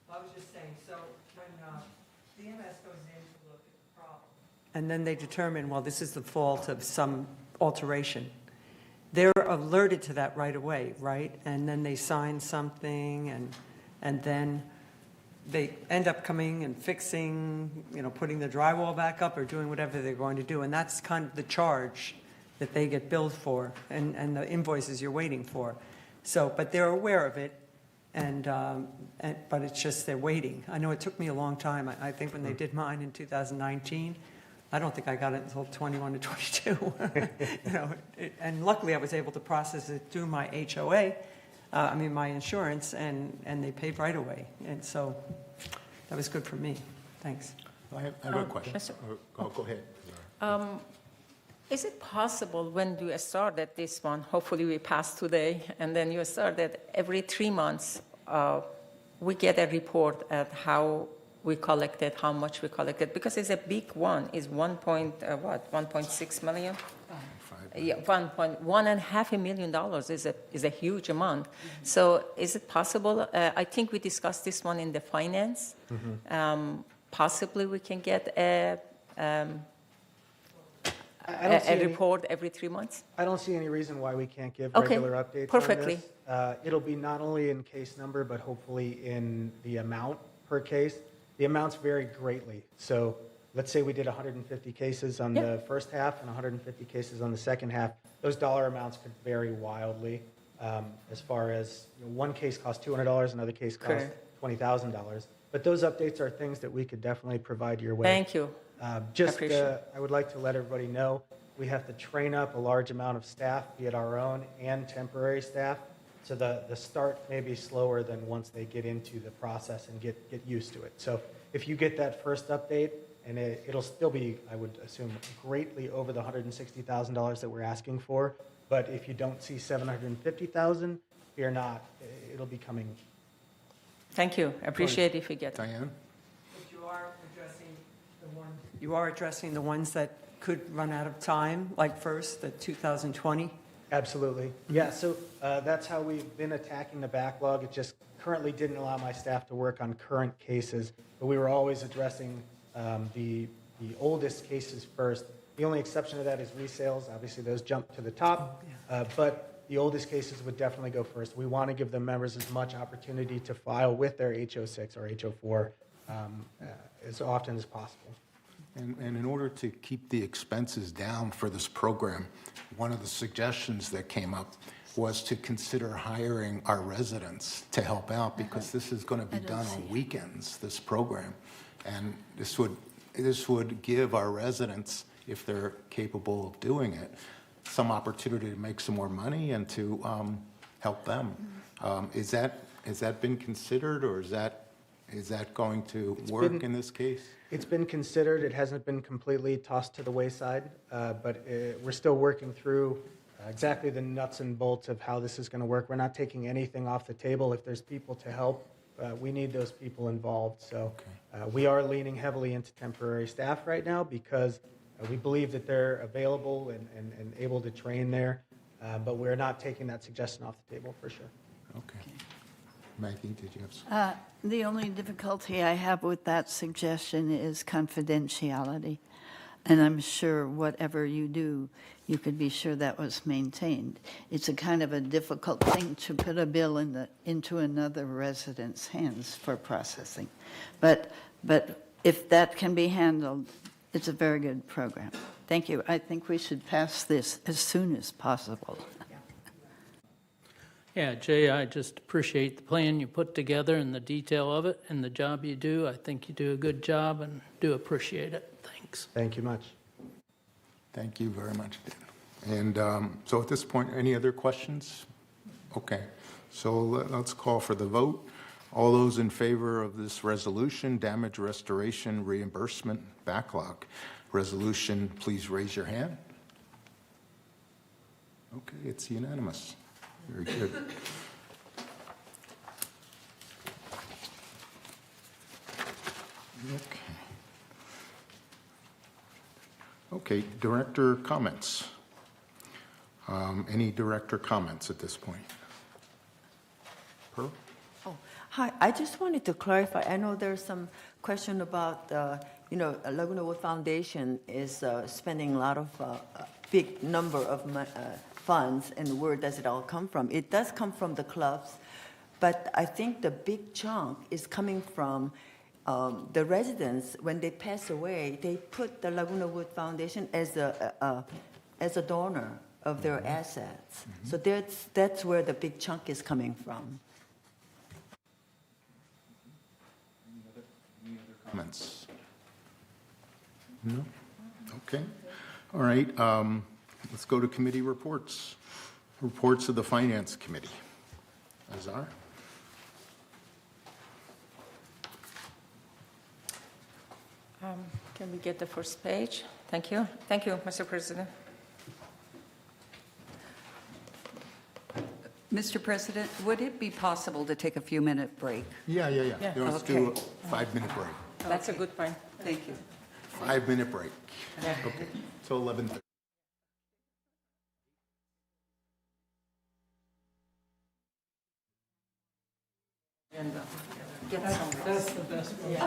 I was just saying, so when CMS goes in to look at the problem, and then they determine, well, this is the fault of some alteration, they're alerted to that right away, right? And then they sign something, and then they end up coming and fixing, putting the drywall back up or doing whatever they're going to do. And that's kind of the charge that they get billed for and the invoices you're waiting for. So, but they're aware of it, but it's just they're waiting. I know it took me a long time. I think when they did mine in 2019, I don't think I got it until 21 to 22. And luckily I was able to process it through my HOA, my insurance, and they paid right away. And so that was good for me. Thanks. I have a question. Yes, sir. Go ahead. Is it possible when you started this one, hopefully we passed today, and then you started every 3 months, we get a report at how we collected, how much we collected, because it's a big one, it's 1.6 million? Yeah, $1.5 million is a huge amount. So is it possible, I think we discussed this one in the finance, possibly we can get a report every 3 months? I don't see any reason why we can't give Okay, regular updates perfectly. on this. It'll be not only in case number, but hopefully in the amount per case. The amounts vary greatly. So let's say we did 150 cases on the first half and 150 cases on the second half. Those dollar amounts could vary wildly. As far as one case costs $200, another case costs $20,000. But those updates are things that we could definitely provide your way. Thank you. I would like to let everybody know, we have to train up a large amount of staff, be it our own and temporary staff. So the start may be slower than once they get into the process and get used to it. So if you get that first update, and it'll still be, I would assume, greatly over the $160,000 that we're asking for. But if you don't see $750,000, fear not, it'll be coming. Thank you. Appreciate if you get it. Diane? But you are addressing the ones that could run out of time, like first, the 2020? Absolutely. Yeah, so that's how we've been attacking the backlog. It just currently didn't allow my staff to work on current cases, but we were always addressing the oldest cases first. The only exception to that is resales. Obviously, those jump to the top, but the oldest cases would definitely go first. We want to give the members as much opportunity to file with their HO6 or HO4 as often as possible. And in order to keep the expenses down for this program, one of the suggestions that came up was to consider hiring our residents to help out, because this is going to be done on weekends, this program. And this would give our residents, if they're capable of doing it, some opportunity to make some more money and to help them. Has that been considered, or is that going to work in this case? It's been considered. It hasn't been completely tossed to the wayside, but we're still working through exactly the nuts and bolts of how this is going to work. We're not taking anything off the table. If there's people to help, we need those people involved. So we are leaning heavily into temporary staff right now because we believe that they're available and able to train there, but we're not taking that suggestion off the table for sure. Okay. Maggie, did you have some? The only difficulty I have with that suggestion is confidentiality. And I'm sure whatever you do, you could be sure that was maintained. It's a kind of a difficult thing to put a bill into another resident's hands for processing. But if that can be handled, it's a very good program. Thank you. I think we should pass this as soon as possible. Yeah, Jay, I just appreciate the plan you put together and the detail of it and the job you do. I think you do a good job and do appreciate it. Thanks. Thank you much. Thank you very much, Dan. And so at this point, any other questions? Okay, so let's call for the vote. All those in favor of this resolution, damage restoration reimbursement backlog resolution, please raise your hand. Okay, it's unanimous. Very good. Okay. Okay, director comments. Any director comments at this point? Pearl? Oh, hi. I just wanted to clarify. I know there's some question about, Laguna Wood Foundation is spending a lot of big number of funds, and where does it all come from? It does come from the clubs, but I think the big chunk is coming from the residents. When they pass away, they put the Laguna Wood Foundation as a donor of their assets. So that's where the big chunk is coming from. Any other comments? No? Okay. All right. Let's go to committee reports. Reports of the Finance Committee. Azar? Can we get the first page? Thank you. Thank you, Mr. President. Mr. President, would it be possible to take a few-minute break? Yeah. Yeah. Let's do a 5-minute break. That's a good point. Thank you. 5-minute break. Yeah. Okay. Till 11:30. And get some. That's the best one.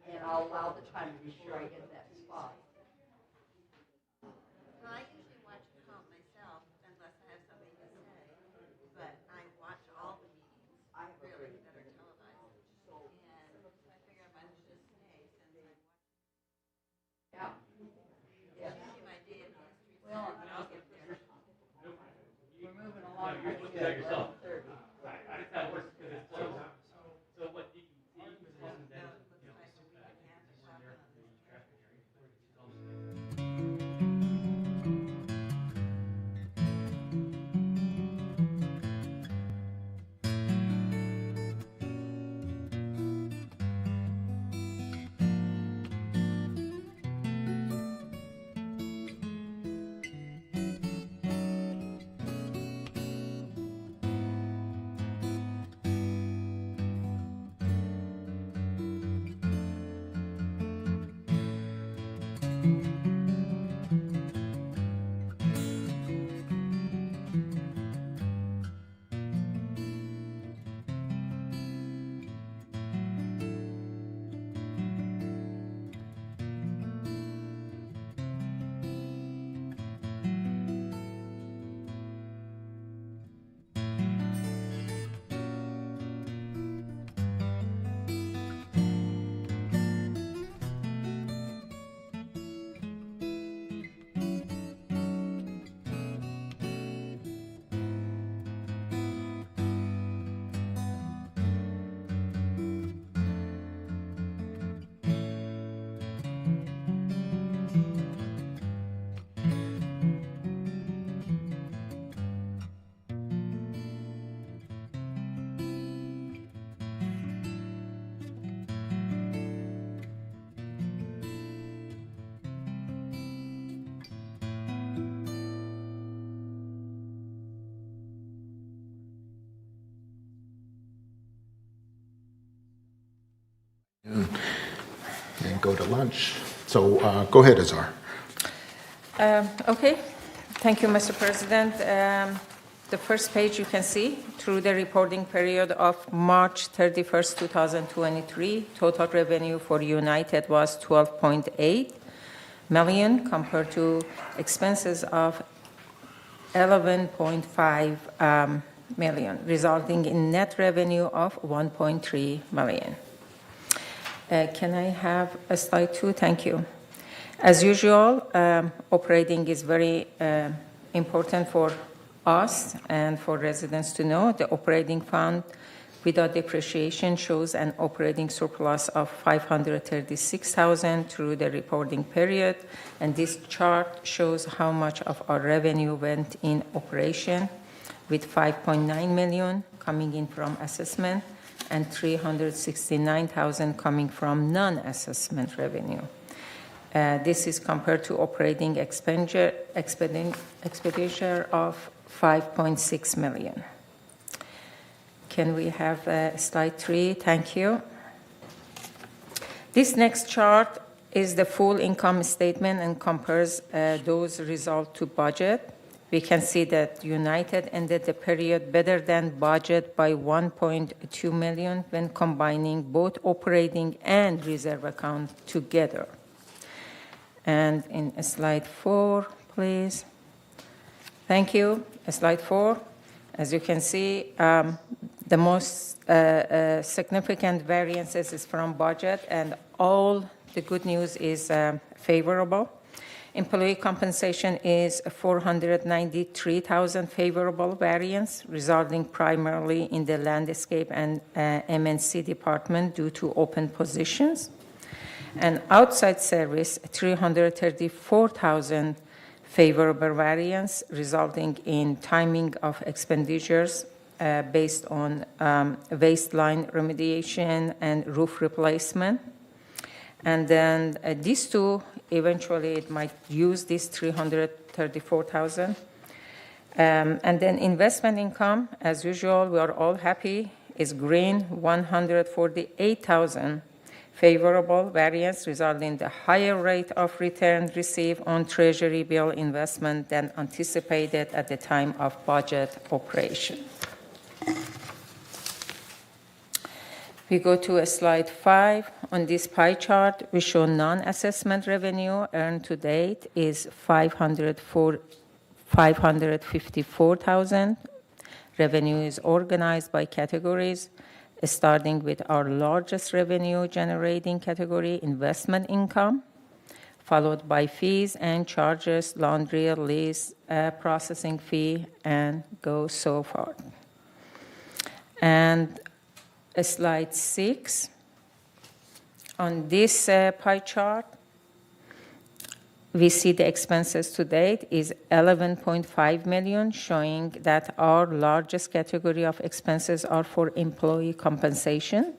And I'll allow the time to be sure I get that spot. Well, I usually watch it home myself unless I have something to say, but I watch all the meetings, really, that are televised. And I figure I might as well just stay since I watch. Yeah. It's usually my day of history. Well, I'll get there. we're moving along. You're pretty looking good. at yourself. 11:30. That works because it's close. So what you can see, because it isn't that, you know, we're there for the traffic hearing. go to lunch. So go ahead, Azar. Okay, thank you, Mr. President. The first page you can see, through the reporting period of March 31st, 2023, total revenue for United was $12.8 million compared to expenses of $11.5 million, resulting in net revenue of $1.3 million. Can I have a slide 2? Thank you. As usual, operating is very important for us and for residents to know. The operating fund without depreciation shows an operating surplus of $536,000 through the reporting period, and this chart shows how much of our revenue went in operation, with $5.9 million coming in from assessment and $369,000 coming from non-assessment revenue. This is compared to operating expenditure of $5.6 million. Can we have slide 3? Thank you. This next chart is the full income statement and compares those results to budget. We can see that United ended the period better than budget by $1.2 million when combining both operating and reserve account together. And in slide 4, please. Thank you. Slide 4. As you can see, the most significant variances is from budget, and all the good news is favorable. Employee compensation is $493,000 favorable variance, resulting primarily in the landscape and MNC department due to open positions. And outside service, $334,000 favorable variance, resulting in timing of expenditures based on waistline remediation and roof replacement. And then these two, eventually it might use this $334,000. And then investment income, as usual, we are all happy, is green, $148,000 favorable variance, resulting in the higher rate of return received on Treasury bill investment than anticipated at the time of budget operation. We go to slide 5. On this pie chart, we show non-assessment revenue earned to date is $554,000. Revenue is organized by categories, starting with our largest revenue-generating category, investment income, followed by fees and charges, laundry, lease, processing fee, and go so forth. And slide 6. On this pie chart, we see the expenses to date is $11.5 million, showing that our largest category of expenses are for employee compensation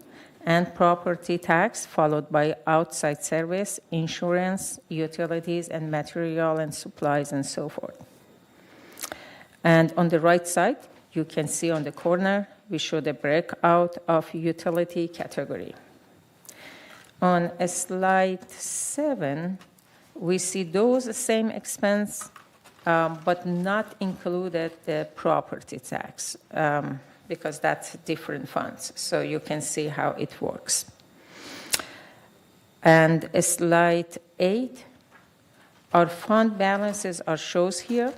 and property tax, followed by outside service, insurance, utilities, and material and supplies, and so forth. And on the right side, you can see on the corner, we show the breakout of utility category. On slide 7, we see those same expense, but not included the property tax, because that's different funds. So you can see how it works. And slide 8, our fund balances are shown here.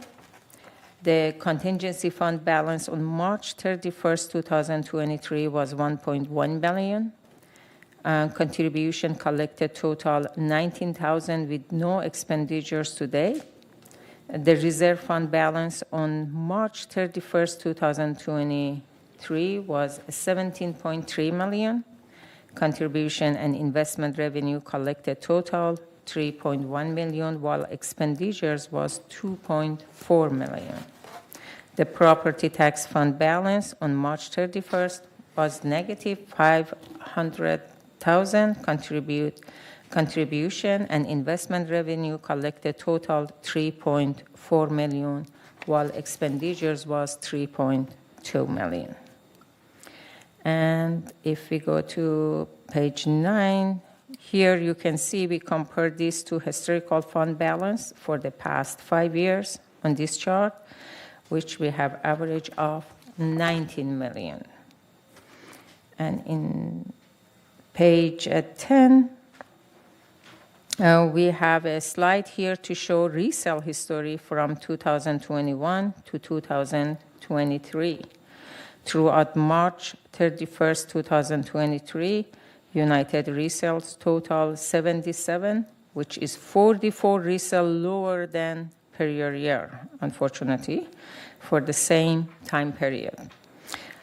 The contingency fund balance on March 31st, 2023 was $1.1 billion. Contribution collected total $19,000 with no expenditures to date. The reserve fund balance on March 31st, 2023 was $17.3 million. Contribution and investment revenue collected total $3.1 million, while expenditures was $2.4 million. The property tax fund balance on March 31st was negative $500,000. Contribution and investment revenue collected total $3.4 million, while expenditures was $3.2 million. And if we go to page 9, Here you can see we compare this to historical fund balance for the past 5 years on this chart, which we have average of 19 million. And in page 10, we have a slide here to show resale history from 2021 to 2023. Throughout March 31st, 2023, United resales total 77, which is 44 resale lower than prior year, unfortunately, for the same time period.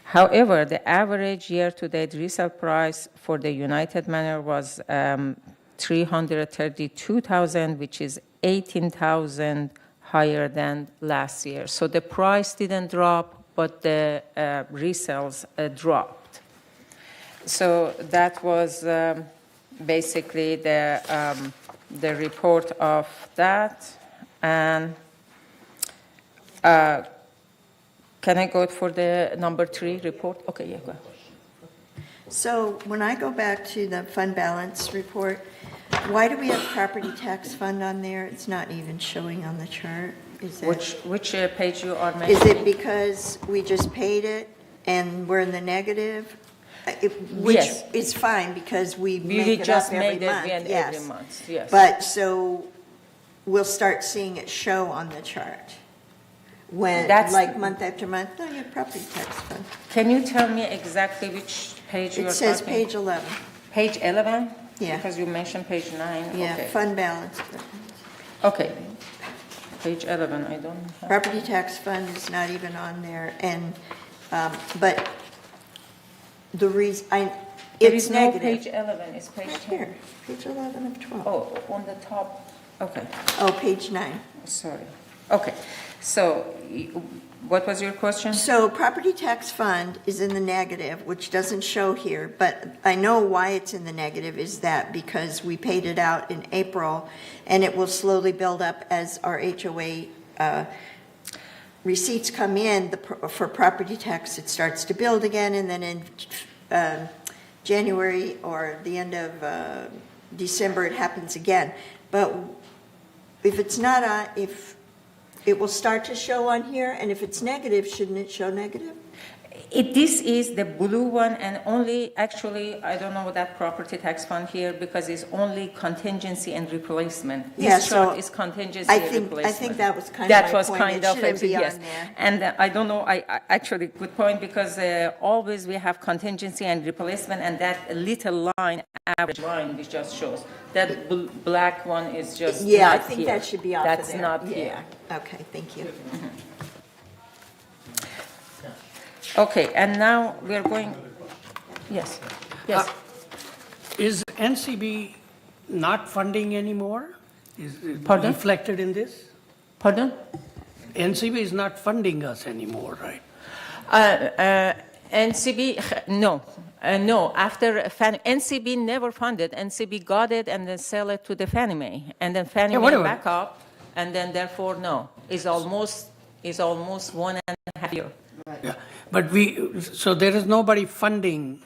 However, the average year-to-date resale price for the United Manor was 332,000, which is 18,000 higher than last year. So the price didn't drop, but the resales dropped. So that was basically the report of that. And can I go for the number 3 report? Okay, yeah, go ahead. So when I go back to the fund balance report, why do we have property tax fund on there? It's not even showing on the chart. Is it? Which page you are mentioning? Is it because we just paid it and we're in the negative? Which Yes. is fine because we We make it just up every made it month. every Yes. month, yes. But so we'll start seeing it show on the chart. When, That's- like month after month, no, your property tax fund. Can you tell me exactly which page you are It talking? says page 11. Page 11? Yeah. Because you mentioned page 9. Yeah, Okay. fund balance. Okay. Page 11, I don't have. Property tax fund is not even on there, and, but the reason, There it's is no negative. page 11, it's page Right 10. here, page 11 of 12. Oh, on the top, okay, Oh, page 9. sorry. Okay, so what was your question? So property tax fund is in the negative, which doesn't show here, but I know why it's in the negative is that because we paid it out in April, and it will slowly build up as our HOA receipts come in for property tax. It starts to build again, and then in January or the end of December, it happens again. But if it's not if it will start to show on here, and if it's negative, shouldn't it show negative? This is the blue one, and only, actually, I don't know that property tax fund here, because it's only contingency and replacement. Yeah, This chart so is contingency I and think replacement. that was kind of That my was point. kind It of shouldn't be on yes. there. And I don't know, I actually, good point, because always we have contingency and replacement, and that little line, average line, which just shows. That black one is just Yeah, I not think here. that should be off of That's there. not Yeah. here. Okay, thank you. Okay, and now we are going, yes, yes. Is NCB not funding anymore? Is it Pardon? reflected in this? Pardon? NCB is not funding us anymore, right? NCB, no. No, after NCB never funded. NCB got it and then sell it to the Fannie Mae. And then Fannie Mae whatever. back up, and then therefore, no. It's almost 1.5 years. Yeah, but so there is nobody funding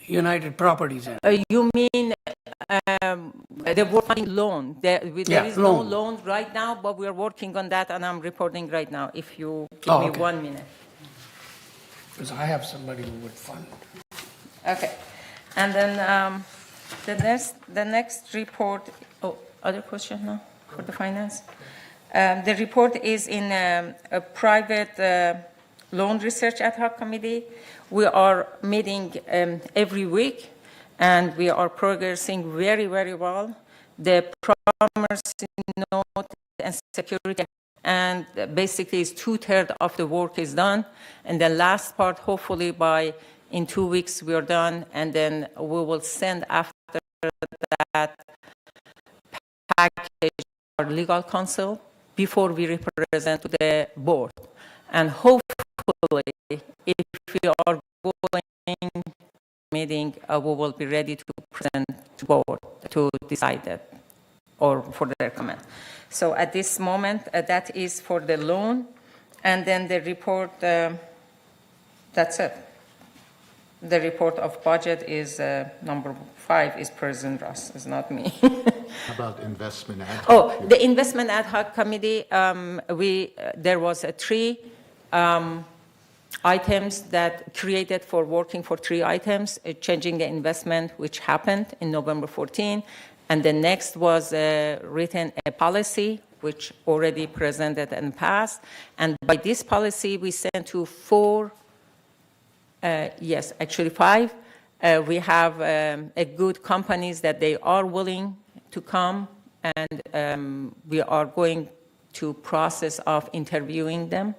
United Properties anymore? You mean they were funding loan? There is no loan. loan right now, but we are working on that, and I'm reporting right now. If you give Oh, me okay. 1 minute. Because I have somebody who would fund. Okay. And then the next report, other question now for the finance? The report is in a private loan research ad hoc committee. We are meeting every week, and we are progressing very, very well. The promising note and security, and basically is 2/3 of the work is done. And the last part, hopefully in 2 weeks we are done, and then we will send after that package our legal counsel before we represent to the board. And hopefully, if we are going meeting, we will be ready to present to board to decide it or for their comment. So at this moment, that is for the loan, and then the report, that's it. the report of budget is number 5 is President Ross, it's not me. How about investment ad hoc? Oh, the investment ad hoc committee, there was 3 items that created for working for 3 items, changing the investment, which happened in November 14, and the next was written a policy, which already presented and passed, and by this policy we sent to 4, yes, actually 5. We have a good companies that they are willing to come, and we are going to process of interviewing them.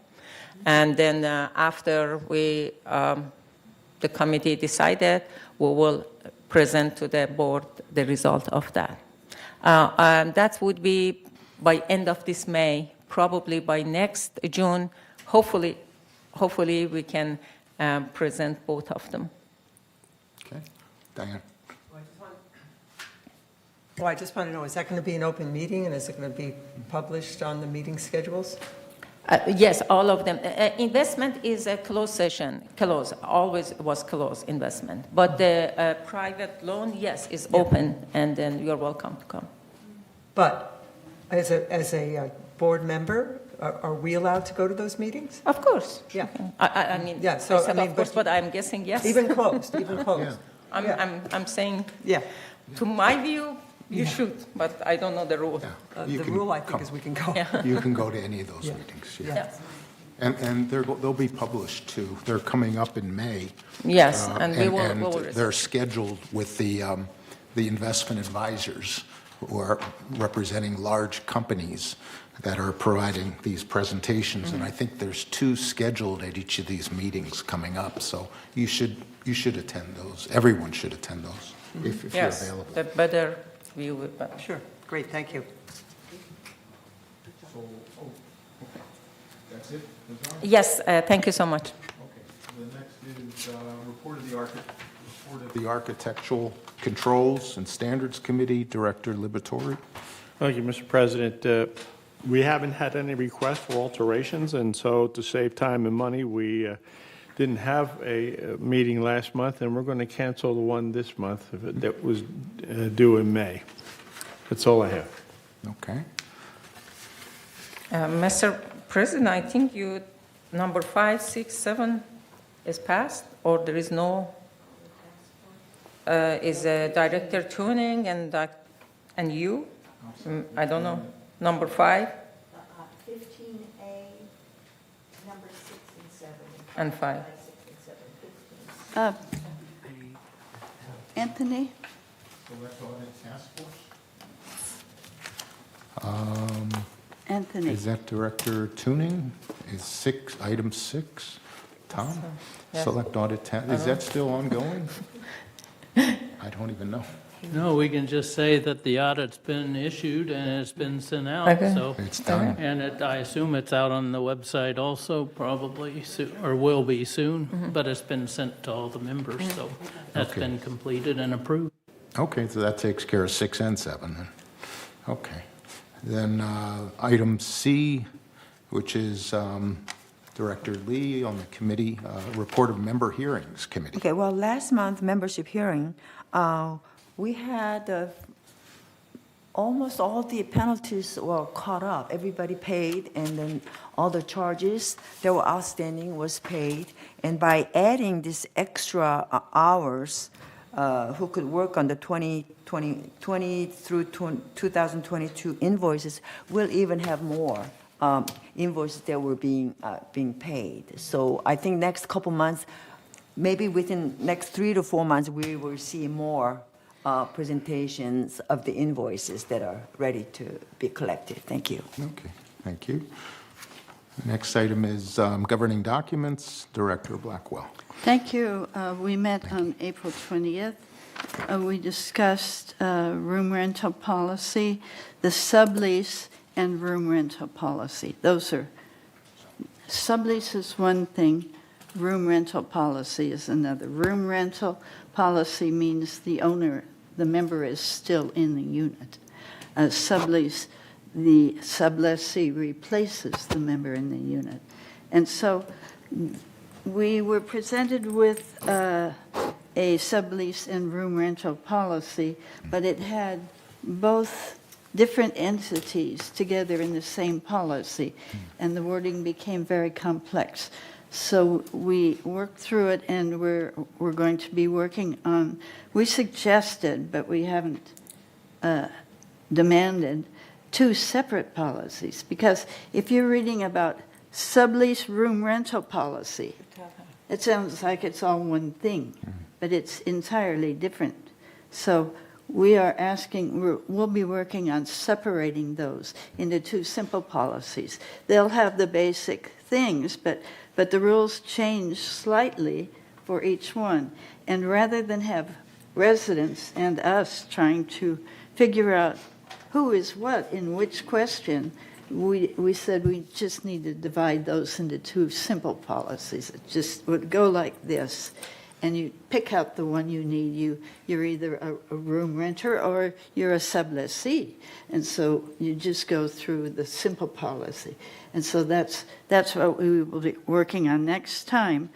And then after the committee decided, we will present to the board the result of that. That would be by end of this May, probably by next June. Hopefully we can present both of them. Okay. Diane? Well, I just want to know, is that going to be an open meeting, and is it going to be published on the meeting schedules? Yes, all of them. Investment is a closed session, always was closed investment. But the private loan, yes, is open, and then you're welcome to come. But as a board member, are we allowed to go to those meetings? Of course. Yeah. I mean, Yeah, so, I said I mean, of course, but I'm guessing yes. Even closed. I'm saying, Yeah. to my view, you should, but I don't know the rule. You The can rule, I think, come. is we can go. You can go to any of those meetings, yeah. Yes. And they'll be published too. They're coming up in May. Yes, and we will. And we will they're scheduled with the investment advisors who are representing large companies that are providing these presentations. And I think there's 2 scheduled at each of these meetings coming up. So you should attend those. Everyone should attend those if you're Yes, available. the better view. But Sure. Great, thank you. That's it? yes, thank you so much. The next is report of the Architectural Controls and Standards Committee, Director Liberatore. Thank you, Mr. President. We haven't had any requests for alterations, and so to save time and money, we didn't have a meeting last month, and we're going to cancel the one this month that was due in May. That's all I have. Okay. Mr. President, I think number 5, 6, 7 is passed, or there is no, is Director Tuning and you? I don't know. Number 5? 15A, number 6 and 7. And 5. 6 and 7, 15. Anthony? Anthony. Is that Director Tuning? Is item 6? Tom? Yeah. Select Audit Task, is that still ongoing? I don't even know. No, we can just say that the audit's been issued and it's been sent out, Okay. so. It's done. And I assume it's out on the website also, probably, or will be soon, but it's been sent to all the members, so that's Okay. been completed and approved. Okay, so that takes care of 6 and 7 then. Okay. Then item C, which is Director Lee on the committee, report of member hearings committee. Okay, well, last month membership hearing, we had almost all the penalties were caught up. Everybody paid, and then all the charges that were outstanding was paid. And by adding these extra hours, who could work on the 2020 through 2022 invoices, we'll even have more invoices that were being paid. So I think next couple months, maybe within next 3 to 4 months, we will see more presentations of the invoices that are ready to be collected. Thank you. Okay, thank you. Next item is governing documents, Director Blackwell. Thank you. We met on April 20th. We discussed room rental policy, the sublease, and room rental policy. Those are, sublease is one thing, room rental policy is another. Room rental policy means the owner, the member is still in the unit. Sublease, the sublessee replaces the member in the unit. And so we were presented with a sublease and room rental policy, but it had both different entities together in the same policy, and the wording became very complex. So we worked through it, and we're going to be working on, we suggested, but we haven't demanded, 2 separate policies. Because if you're reading about sublease room rental policy, it sounds like it's all one thing, but it's entirely different. So we are asking, we'll be working on separating those into 2 simple policies. They'll have the basic things, but the rules change slightly for each one. And rather than have residents and us trying to figure out who is what in which question, we said we just need to divide those into 2 simple policies. It just would go like this. And you pick out the one you need. You're either a room renter or you're a sublessee. And so you just go through the simple policy. And so that's what we will be working on next time.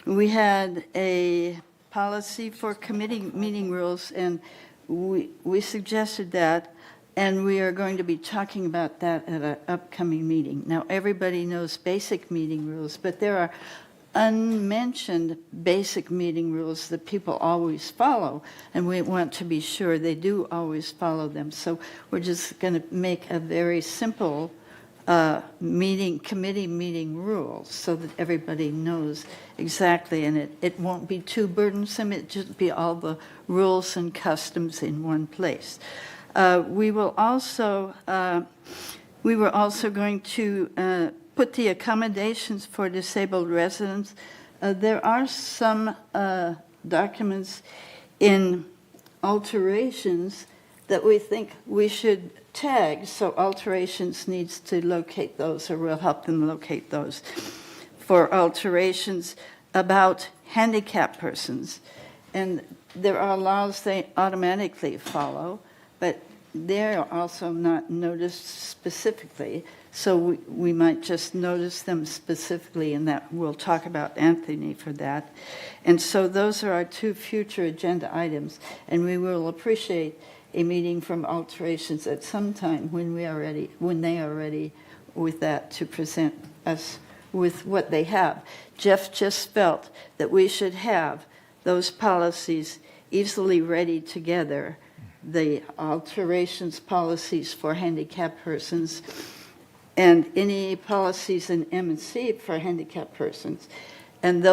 We had a policy for committee meeting rules, and we suggested that, and we are going to be talking about that at an upcoming meeting. Now, everybody knows basic meeting rules, but there are unmentioned basic meeting rules that people always follow, and we want to be sure they do always follow them. So we're just going to make a very simple committee meeting rules so that everybody knows exactly, and it won't be too burdensome. It just be all the rules and customs in one place. We were also going to put the accommodations for disabled residents. There are some documents in alterations that we think we should tag, so alterations needs to locate those, or we'll help them locate those. For alterations about handicapped persons, and there are laws they automatically follow, but they're also not noticed specifically, so we might just notice them specifically, and that we'll talk about Anthony for that. And so those are our 2 future agenda items, and we will appreciate a meeting from alterations at some time when they are ready with that to present us with what they have. Jeff just felt that we should have those policies easily ready together, the alterations policies for handicapped persons and any policies in M&C for handicapped persons. And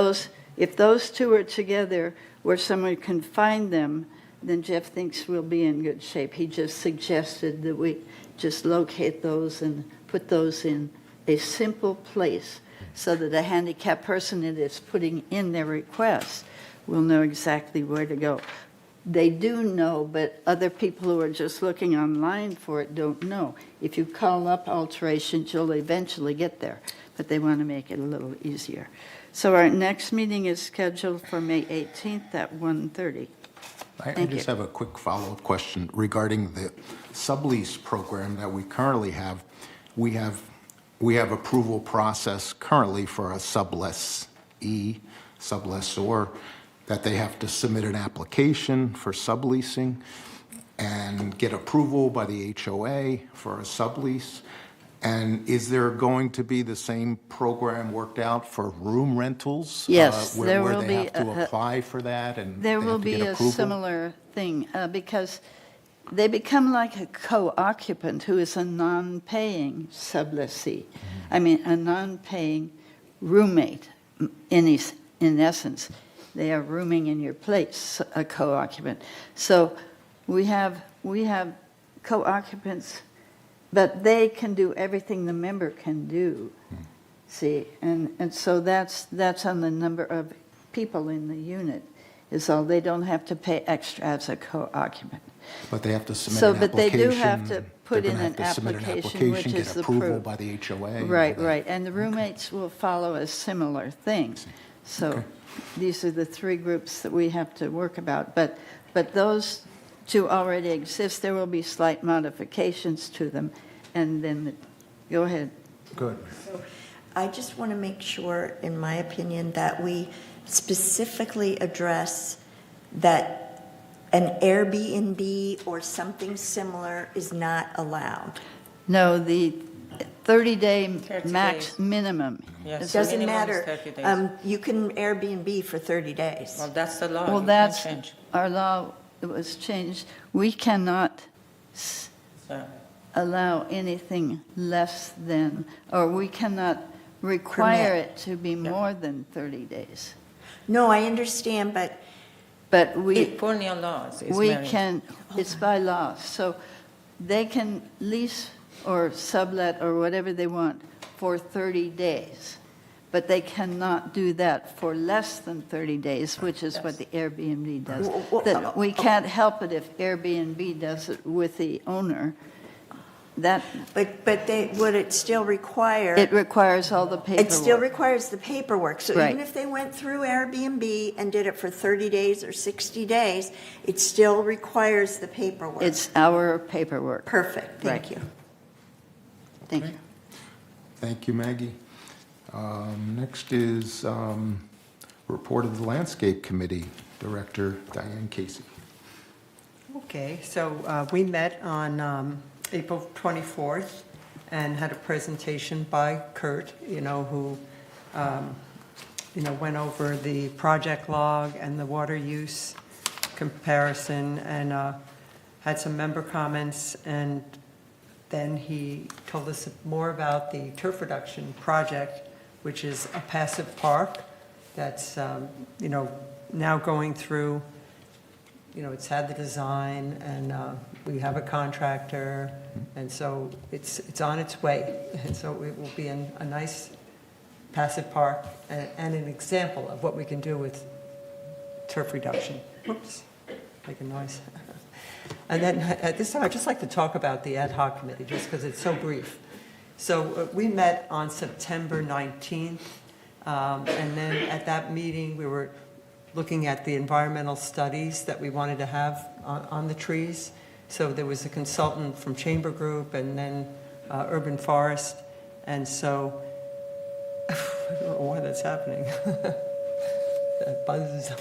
if those 2 are together where someone can find them, then Jeff thinks we'll be in good shape. He just suggested that we just locate those and put those in a simple place so that a handicapped person that is putting in their request will know exactly where to go. They do know, but other people who are just looking online for it don't know. If you call up alterations, you'll eventually get there, but they want to make it a little easier. So our next meeting is scheduled for May 18th at 1:30. I just have a quick follow-up question regarding the sublease program that we currently have. We have approval process currently for a sublessee, sublessor, that they have to submit an application for subleasing and get approval by the HOA for a sublease. And is there going to be the same program worked out for room rentals? Yes, there where will they be have to apply for that and there they will have to be get a approval? similar thing because they become like a co-occupant who is a non-paying sublessee. I mean, a non-paying roommate in essence. They are rooming in your place, a co-occupant. So we have co-occupants, but they can do everything the member can do. See, and so that's on the number of people in the unit is all. They don't have to pay extra as a co-occupant. But they have to submit So, an but they application. do have to put They're in gonna an have to submit application, which get is approval approved. by the HOA. Right. And the roommates will follow a similar thing. So these are the 3 groups that we have to work about. But those 2 already exist. There will be slight modifications to them. And then, go ahead. Good. So I just want to make sure, in my opinion, that we specifically address that an Airbnb or something similar is not allowed. No, the 30-day 30 max days. minimum. Yes, It doesn't minimum is matter. 30 days. You can Airbnb for 30 days. Well, that's the law. Well, You can't that's, change. our law, it was changed. We cannot So, allow anything less than, or we cannot require Permit. it to be more than 30 days. No, I understand, but But we, California laws is we very- can, it's by law, so they can lease or sublet or whatever they want for 30 days. But they cannot do that for less than 30 days, which is what the Airbnb does. That we can't help it if Airbnb does it with the owner. That, but would it still require? it requires all the paperwork. It still requires the paperwork. So Right. even if they went through Airbnb and did it for 30 days or 60 days, it still requires the paperwork. It's our paperwork. Perfect, thank Right. you. Thank you. Thank you, Maggie. Next is report of the Landscape Committee, Director Diane Casey. Okay, so we met on April 24th and had a presentation by Kurt, who, went over the project log and the water use comparison and had some member comments. And then he told us more about the turf reduction project, which is a passive park that's, now going through. It's had the design, and we have a contractor, and so it's on its way. And so it will be a nice passive park and an example of what we can do with turf reduction. Whoops, make a noise. And then at this time, I'd just like to talk about the ad hoc committee, just because it's so brief. So we met on September 19th, and then at that meeting, we were looking at the environmental studies that we wanted to have on the trees. So there was a consultant from Chamber Group and then Urban Forest. And so, I don't know why that's happening. That buzzes.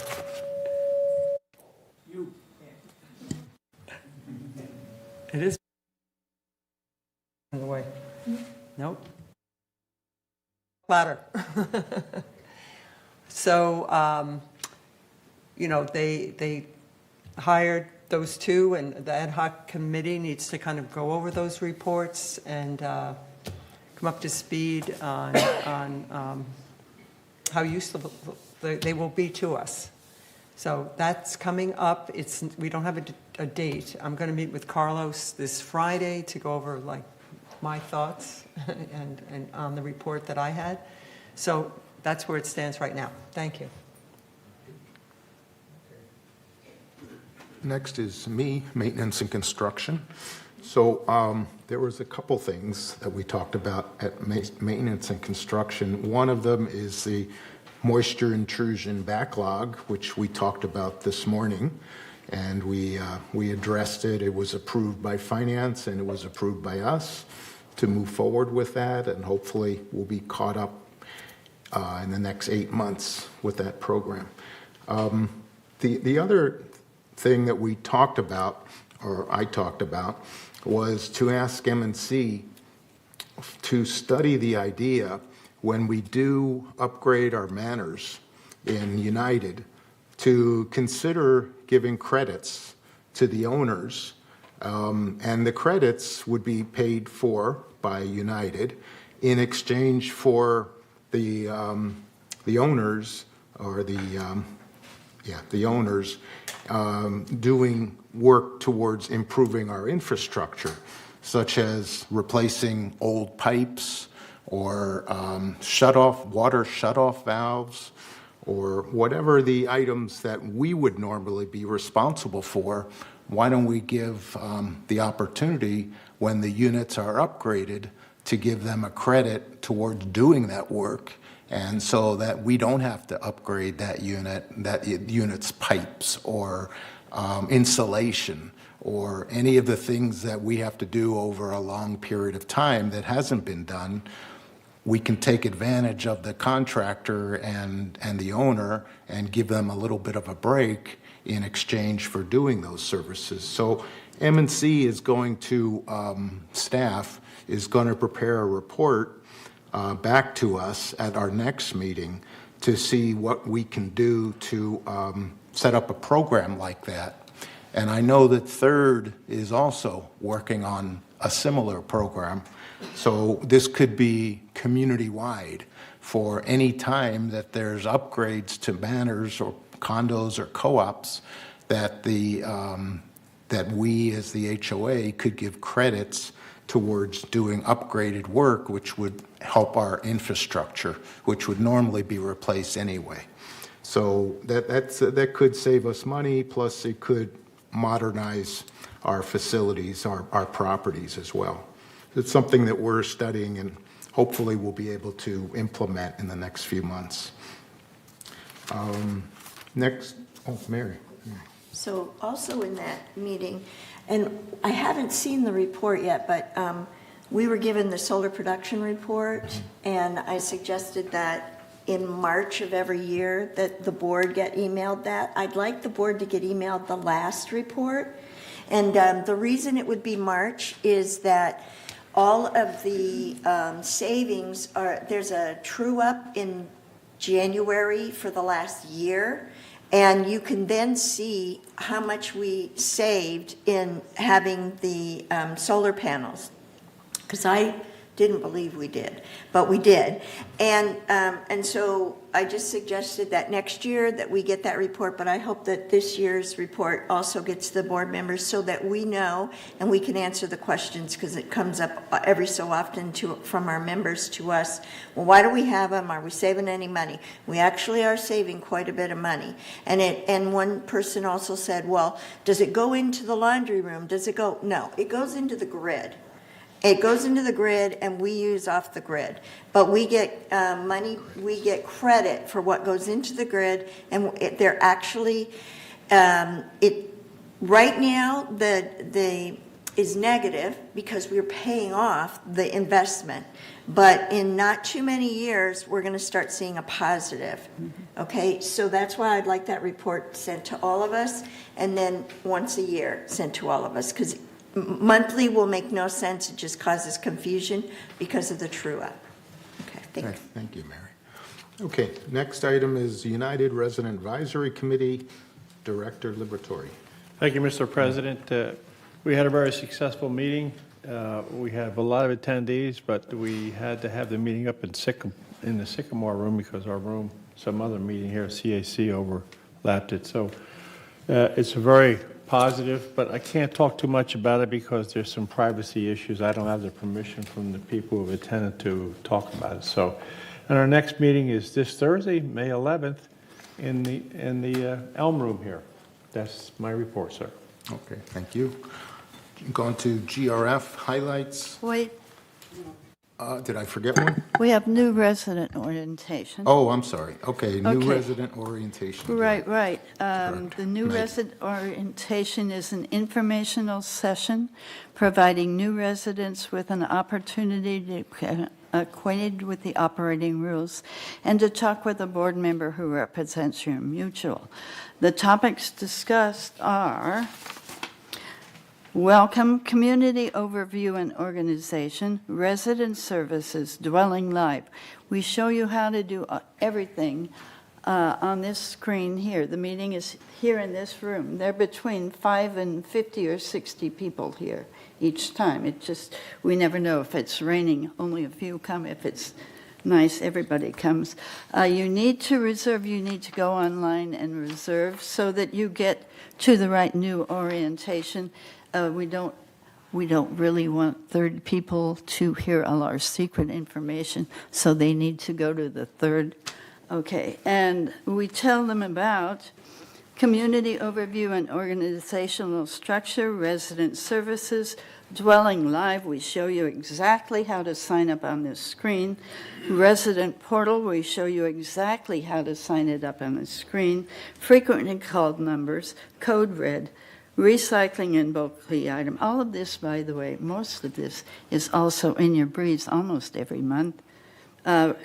It is. In the way. Nope. Louder. So, they hired those two, and the ad hoc committee needs to kind of go over those reports and come up to speed on how useful they will be to us. So that's coming up. We don't have a date. I'm going to meet with Carlos this Friday to go over my thoughts and on the report that I had. So that's where it stands right now. Thank you. Next is me, maintenance and construction. So there was a couple things that we talked about at maintenance and construction. One of them is the moisture intrusion backlog, which we talked about this morning, and we addressed it. It was approved by finance and it was approved by us to move forward with that, and hopefully we'll be caught up in the next 8 months with that program. The other thing that we talked about, or I talked about, was to ask M&C to study the idea when we do upgrade our manners in United to consider giving credits to the owners, and the credits would be paid for by United in exchange for the owners, or the owners doing work towards improving our infrastructure, such as replacing old pipes or water shutoff valves, or whatever the items that we would normally be responsible for. Why don't we give the opportunity when the units are upgraded to give them a credit towards doing that work, and so that we don't have to upgrade that unit's pipes or insulation or any of the things that we have to do over a long period of time that hasn't been done. we can take advantage of the contractor and the owner and give them a little bit of a break in exchange for doing those services. So M&C is going to, staff is going to prepare a report back to us at our next meeting to see what we can do to set up a program like that. And I know that Third is also working on a similar program. So this could be community-wide for any time that there's upgrades to manors or condos or co-ops that that we as the HOA could give credits towards doing upgraded work, which would help our infrastructure, which would normally be replaced anyway. So that could save us money, plus it could modernize our facilities, our properties as well. It's something that we're studying and hopefully we'll be able to implement in the next few months. Next, Mary. So also in that meeting, and I haven't seen the report yet, but we were given the solar production report, and I suggested that in March of every year that the board get emailed that. I'd like the board to get emailed the last report. And the reason it would be March is that all of the savings are, there's a true up in January for the last year. And you can then see how much we saved in having the solar panels. Because I didn't believe we did, but we did. And so I just suggested that next year that we get that report, but I hope that this year's report also gets to the board members so that we know and we can answer the questions, because it comes up every so often from our members to us. Well, why do we have them? Are we saving any money? We actually are saving quite a bit of money. And one person also said, well, does it go into the laundry room? Does it go? No, it goes into the grid. It goes into the grid and we use off the grid. But we get money, we get credit for what goes into the grid, and they're actually, right now the is negative because we're paying off the investment. But in not too many years, we're going to start seeing a positive. Okay, so that's why I'd like that report sent to all of us, and then once a year sent to all of us, because monthly will make no sense. It just causes confusion because of the true-up. Okay, Thank you, Mary. Okay, next item is United Resident Advisory Committee, Director Liberatore. Thank you, Mr. President. We had a very successful meeting. We have a lot of attendees, but we had to have the meeting up in the Sycamore room because our room, some other meeting here at CAC overlapped it. So it's a very positive, but I can't talk too much about it because there's some privacy issues. I don't have the permission from the people who have attended to talk about it. So, and our next meeting is this Thursday, May 11th, in the Elm Room here. That's my report, sir. Okay, thank you. Going to GRF highlights. Wait, Did I forget one? we have new resident orientation. Oh, I'm sorry. Okay, new Okay. resident orientation. Right. The new Meg. resident orientation is an informational session providing new residents with an opportunity to get acquainted with the operating rules and to talk with a board member who represents your mutual. The topics discussed are welcome, community overview and organization, resident services, dwelling life. We show you how to do everything on this screen here. The meeting is here in this room. There are between 5 and 50 or 60 people here each time. It just, we never know. If it's raining, only a few come. If it's nice, everybody comes. You need to reserve. You need to go online and reserve so that you get to the right new orientation. We don't really want third people to hear all our secret information, so they need to go to the third. Okay, and we tell them about community overview and organizational structure, resident services, dwelling live. We show you exactly how to sign up on this screen. Resident portal, we show you exactly how to sign it up on the screen. Frequently called numbers, code red, recycling and bulk key item. All of this, by the way, most of this is also in your briefs almost every month.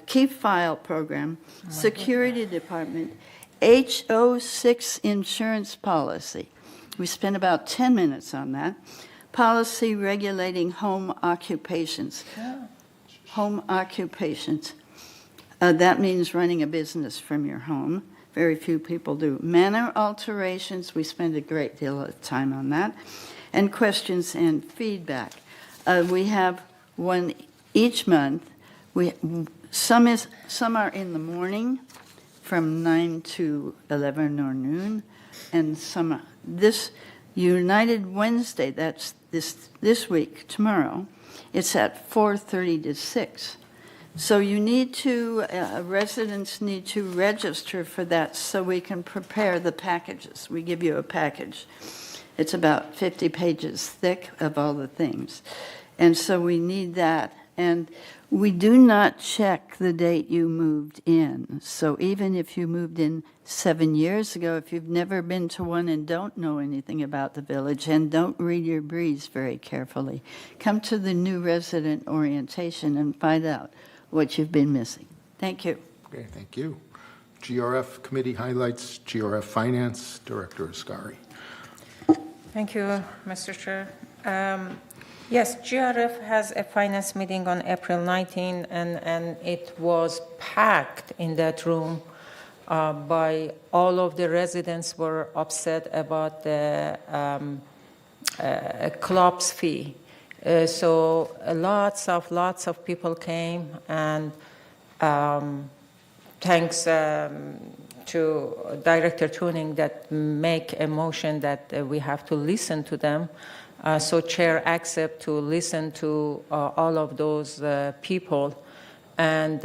Keep File Program, Security Department, HO6 Insurance Policy. We spent about 10 minutes on that. Policy regulating home occupations. Home occupations. That means running a business from your home. Very few people do. Manor alterations, we spend a great deal of time on that. And questions and feedback. We have one each month. Some are in the morning from 9 to 11 or noon, and some this United Wednesday, that's this week, tomorrow, it's at 4:30 to 6. So you need to, residents need to register for that so we can prepare the packages. We give you a package. It's about 50 pages thick of all the things. And so we need that. And we do not check the date you moved in. So even if you moved in 7 years ago, if you've never been to one and don't know anything about the village and don't read your briefs very carefully, come to the new resident orientation and find out what you've been missing. Thank you. Okay, thank you. GRF Committee highlights, GRF Finance, Director Ascari. Thank you, Mr. Chair. Yes, GRF has a finance meeting on April 19, and it was packed in that room by all of the residents were upset about the club's fee. So lots of people came, and thanks to Director Tuning that make a motion that we have to listen to them. So Chair accept to listen to all of those people, and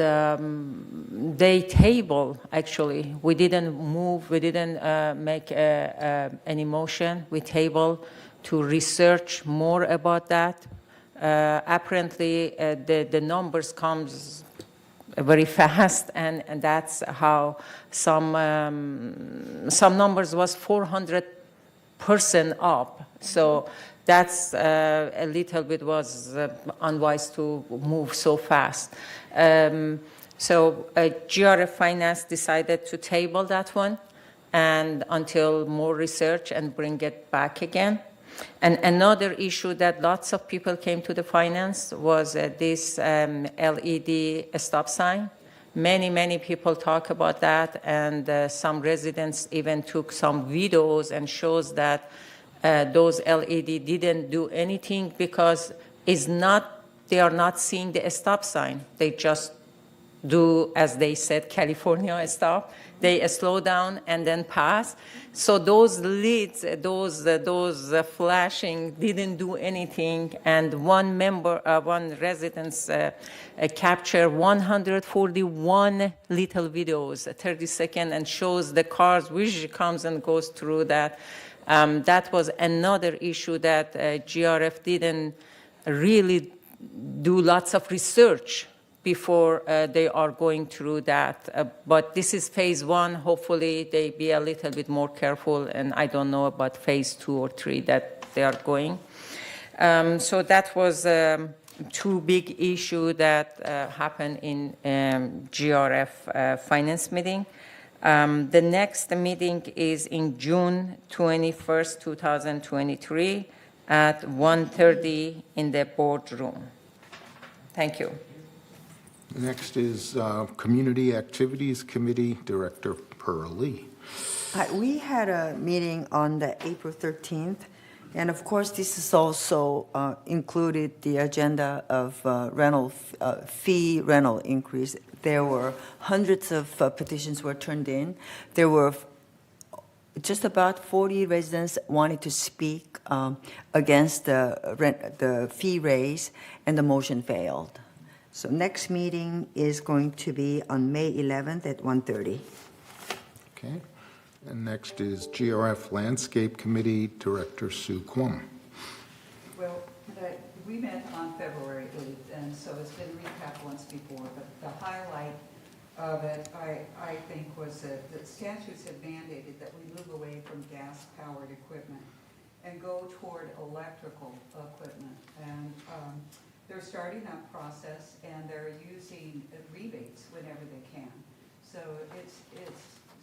they table, actually. We didn't move, we didn't make any motion. We table to research more about that. Apparently, the numbers comes very fast, and that's how some numbers was 400% up. So that's a little bit was unwise to move so fast. So GRF Finance decided to table that one and until more research and bring it back again. And another issue that lots of people came to the finance was this LED stop sign. Many people talk about that, and some residents even took some videos and shows that those LED didn't do anything because they are not seeing the stop sign. They just do, as they said, California stop. They slow down and then pass. So those lights, those flashing didn't do anything. And one resident captured 141 little videos, 30 seconds, and shows the cars which comes and goes through that. That was another issue that GRF didn't really do lots of research before they are going through that. But this is phase one. Hopefully they be a little bit more careful, and I don't know about phase 2 or 3 that they are going. So that was two big issues that happened in GRF finance meeting. The next meeting is in June 21st, 2023 at 1:30 in the boardroom. Thank you. Next is Community Activities Committee, Director Pearl Lee. We had a meeting on the April 13th, and of course, this is also included the agenda of fee rental increase. There were hundreds of petitions were turned in. There were just about 40 residents wanted to speak against the fee raise, and the motion failed. So next meeting is going to be on May 11th at 1:30. Okay. And next is GRF Landscape Committee, Director Sue Kwum. Well, we met on February 8th, and so it's been recapped once before, but the highlight of it, I think, was that the statutes have mandated that we move away from gas-powered equipment and go toward electrical equipment. And they're starting that process, and they're using rebates whenever they can. So it's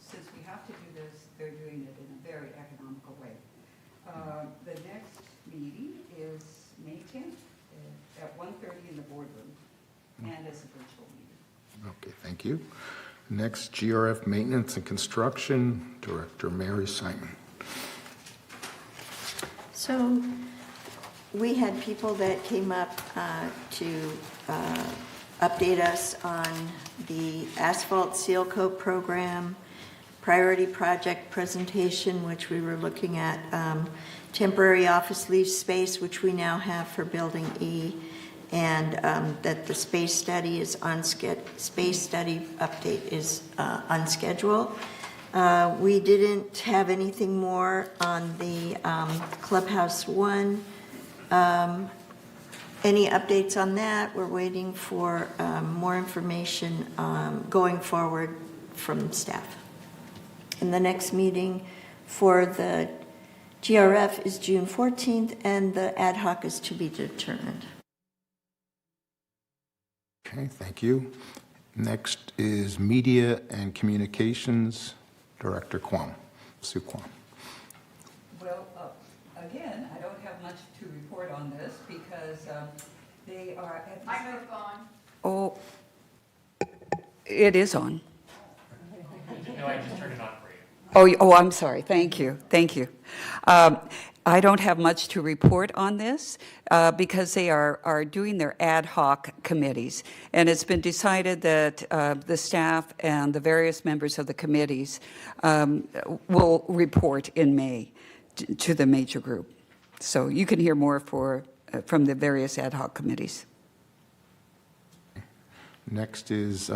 since we have to do this, they're doing it in a very economical way. The next meeting is May 10th at 1:30 in the boardroom, and it's a virtual meeting. Okay, thank you. Next, GRF Maintenance and Construction, Director Mary Simon. So we had people that came up to update us on the asphalt seal coat program, priority project presentation, which we were looking at, temporary office lease space, which we now have for Building E, and that the space study is space study update is on schedule. We didn't have anything more on the Clubhouse 1. Any updates on that? We're waiting for more information going forward from staff. And the next meeting for the GRF is June 14th, and the ad hoc is to be determined. Okay, thank you. Next is Media and Communications, Director Kwam, Sue Kwam. Well, again, I don't have much to report on this because they are at microphone. Oh, it is on. No, I just turned it on for you. Oh, I'm sorry. Thank you. Thank you. I don't have much to report on this because they are doing their ad hoc committees. And it's been decided that the staff and the various members of the committees will report in May to the major group. So you can hear more from the various ad hoc committees. Next is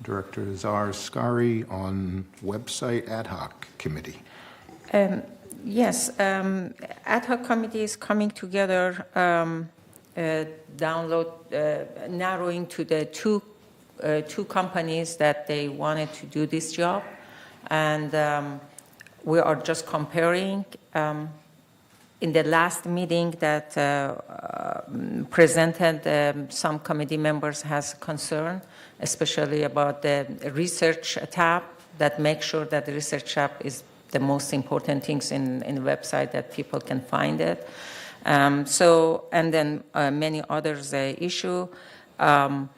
Director Azar Skari on Website Ad Hoc Committee. Yes, ad hoc committee is coming together, narrowing to the two companies that they wanted to do this job, and we are just comparing. In the last meeting that presented, some committee members has concern, especially about the research tab, that make sure that the research tab is the most important things in the website that people can find it. And then many others issue. The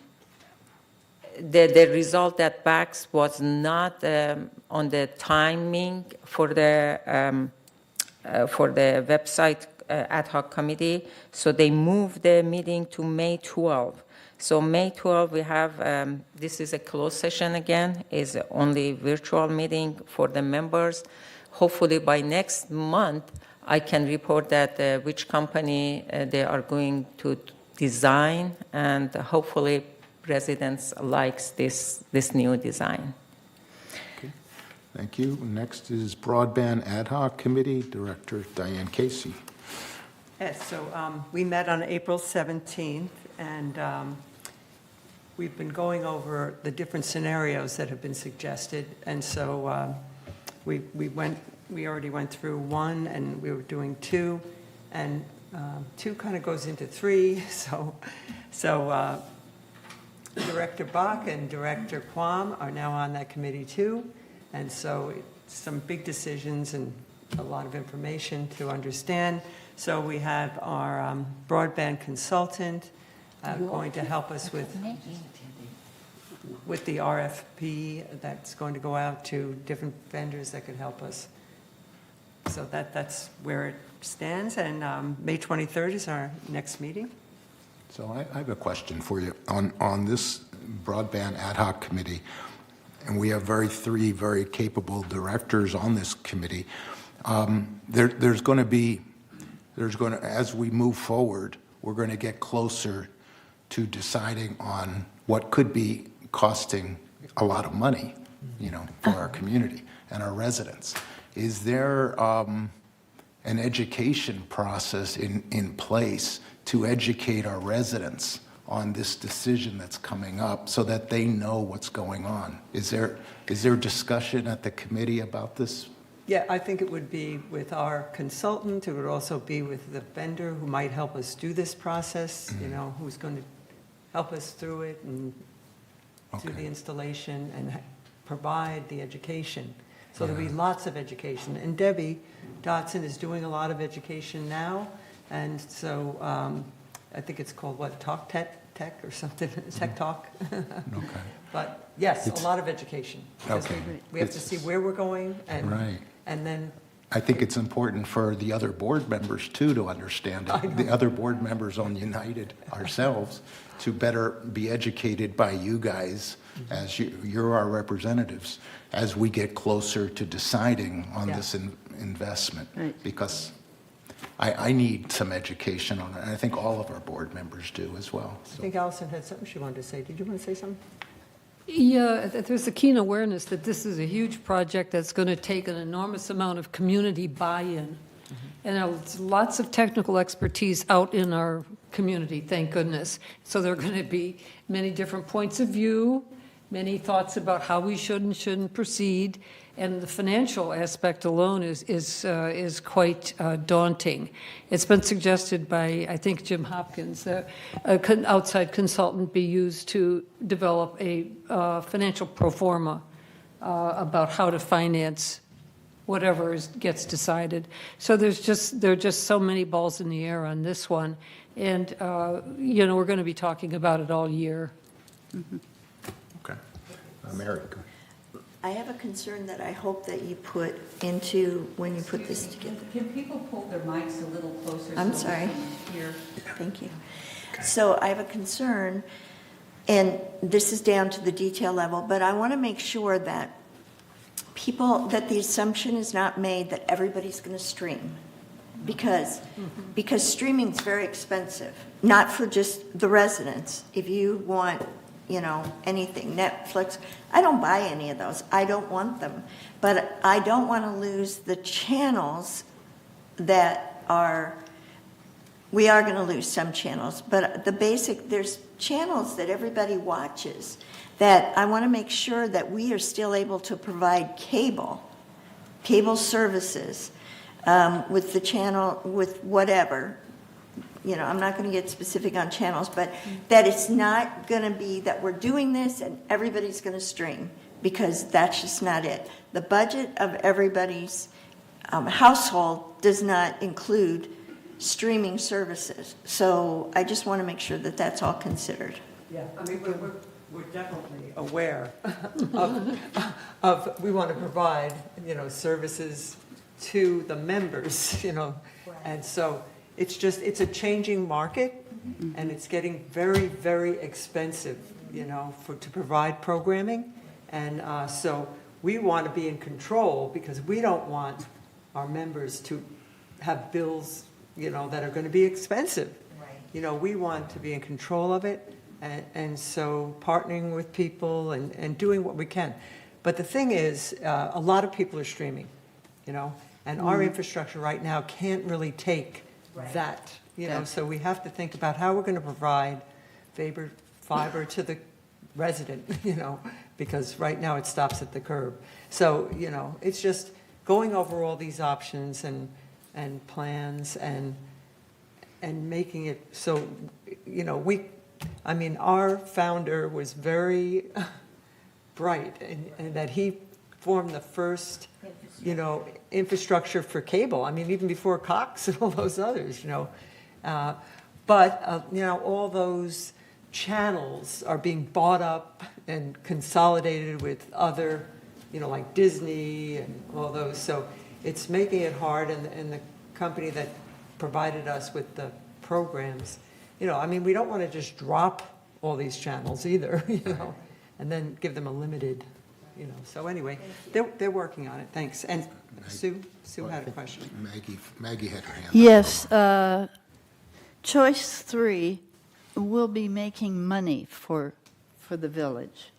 result that backs was not on the timing for the website ad hoc committee, so they moved the meeting to May 12. So May 12, we have, this is a closed session again, is only virtual meeting for the members. Hopefully by next month, I can report that which company they are going to design, and hopefully residents likes this new design. Okay, thank you. Next is Broadband Ad Hoc Committee, Director Diane Casey. Yes, so we met on April 17th, and we've been going over the different scenarios that have been suggested, and so we already went through one, and we were doing two, and two kind of goes into three, so Director Bach and Director Kwam are now on that committee too, and so some big decisions and a lot of information to understand. So we have our broadband consultant going to help us with the RFP that's going to go out to different vendors that could help us. So that's where it stands, and May 23rd is our next meeting. So I have a question for you on this Broadband Ad Hoc Committee, and we have three very capable directors on this committee. There's going to, as we move forward, we're going to get closer to deciding on what could be costing a lot of money, for our community and our residents. Is there an education process in place to educate our residents on this decision that's coming up so that they know what's going on? Is there discussion at the committee about this Yeah, I think it would be with our consultant. It would also be with the vendor who might help us do this process, you know, who's going to help us through it and do the installation and provide the education. So there'll be lots of education. And Debbie Dotson is doing a lot of education now. And so I think it's called, what, Talk Tech or something, Tech Talk? Okay. But yes, It's- a lot of education. Because Okay. We have to see where we're going Right. and then I think it's important for the other board members, too, to understand it. The other board members on United, ourselves, to better be educated by you guys, as you're our representatives, as we get closer to deciding on this investment. Right. Because I need some education on it, and I think all of our board members do as well. I think Allison had something she wanted to say. Did you want to say something? Yeah, there's a keen awareness that this is a huge project that's going to take an enormous amount of community buy-in. And there's lots of technical expertise out in our community, thank goodness. So there are going to be many different points of view, many thoughts about how we should and shouldn't proceed. And the financial aspect alone is quite daunting. It's been suggested by, I think, Jim Hopkins, that an outside consultant be used to develop a financial pro forma about how to finance whatever gets decided. So there are just so many balls in the air on this one. And, you know, we're going to be talking about it all year. Okay. Mary. I have a concern that I hope that you put into when you put this together. Can people pull their mics a little closer? I'm so we sorry. can hear? Thank you. So I have a concern, and this is down to the detail level, but I want to make sure that that the assumption is not made that everybody's going to stream. Because streaming is very expensive, not for just the residents. If you want, you know, anything, Netflix, I don't buy any of those. I don't want them. But I don't want to lose the channels that are, we are going to lose some channels, but there's channels that everybody watches that I want to make sure that we are still able to provide cable services with the channel, with whatever. You know, I'm not going to get specific on channels, but that it's not going to be that we're doing this and everybody's going to stream, because that's just not it. The budget of everybody's household does not include streaming services. So I just want to make sure that that's all considered. Yeah, I mean, we're definitely aware of, we want to provide, you know, services to the members, you know, and so it's a changing market, and it's getting very, very expensive, you know, to provide programming, and so we want to be in control, because we don't want our members to have bills, you know, that are going to be expensive. Right. You know, we want to be in control of it, and so partnering with people and doing what we can. But the thing is, a lot of people are streaming, you know, and our infrastructure right now can't really take that, you know, so we have to think about how we're going to provide fiber to the resident, you know, because right now it stops at the curb. So, you know, it's just going over all these options and plans and making it so, you know, our founder was very bright, and that he formed the first, you know, infrastructure for cable. I mean, even before Cox and all those others, you know. But you know, all those channels are being bought up and consolidated with other, you know, like Disney and all those. So it's making it hard, and the company that provided us with the programs, you know, I mean, we don't want to just drop all these channels either, you know, and then give them a limited, you know. So anyway, they're working on it. Thanks. And Sue had a question. Maggie had her hand up. Yes, choice 3 will be making money for the village.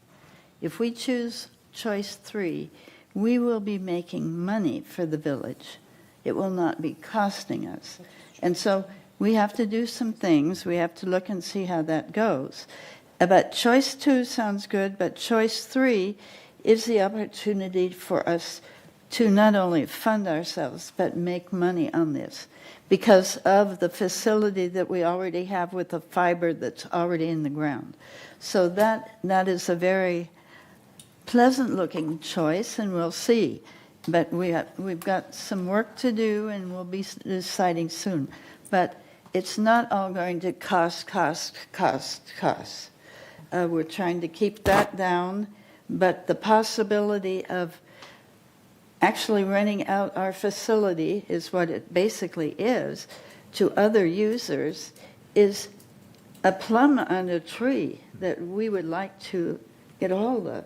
If we choose choice 3, we will be making money for the village. It will not be costing us. And so we have to do some things. We have to look and see how that goes. But choice 2 sounds good, but choice 3 is the opportunity for us to not only fund ourselves, but make money on this because of the facility that we already have with the fiber that's already in the ground. So that is a very pleasant-looking choice, and we'll see. But we've got some work to do, and we'll be deciding soon. But it's not all going to cost. We're trying to keep that down, but the possibility of actually renting out our facility is what it basically is to other users is a plum on a tree that we would like to get a hold of.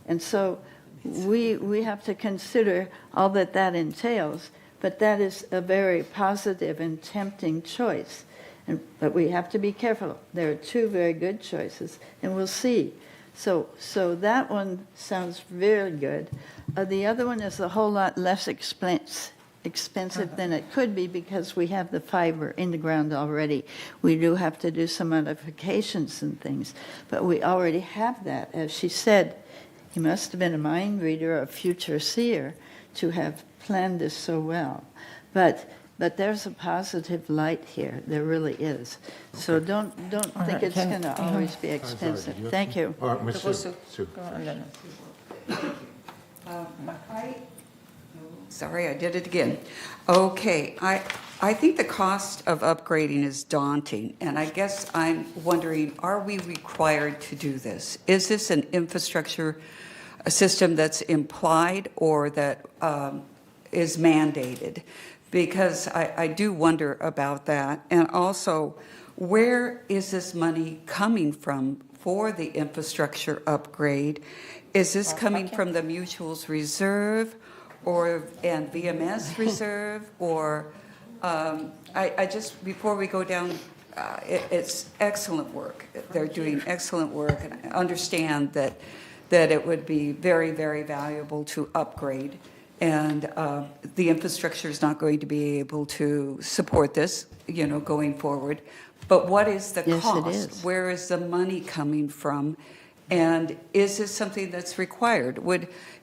And so we have to consider all that entails, but that is a very positive and tempting choice. But we have to be careful. There are two very good choices, and we'll see. So that one sounds very good. The other one is a whole lot less expensive than it could be because we have the fiber in the ground already. We do have to do some modifications and things, but we already have that. As she said, he must have been a mind reader or a future seer to have planned this so well. But there's a positive light here. There really is. So don't think it's going to always be expensive. Thank you. Sorry, I did it again. Okay, I think the cost of upgrading is daunting, and I guess I'm wondering, are we required to do this? Is this an infrastructure system that's implied or that is mandated? Because I do wonder about that. And also, where is this money coming from for the infrastructure upgrade? Is this coming from the Mutuals Reserve and VMS Reserve? Or I just, before we go down, it's excellent work. They're doing excellent work, and I understand that it would be very, very valuable to upgrade. And the infrastructure is not going to be able to support this, going forward. But what is the cost? Yes, it is. Where is the money coming from? And is this something that's required?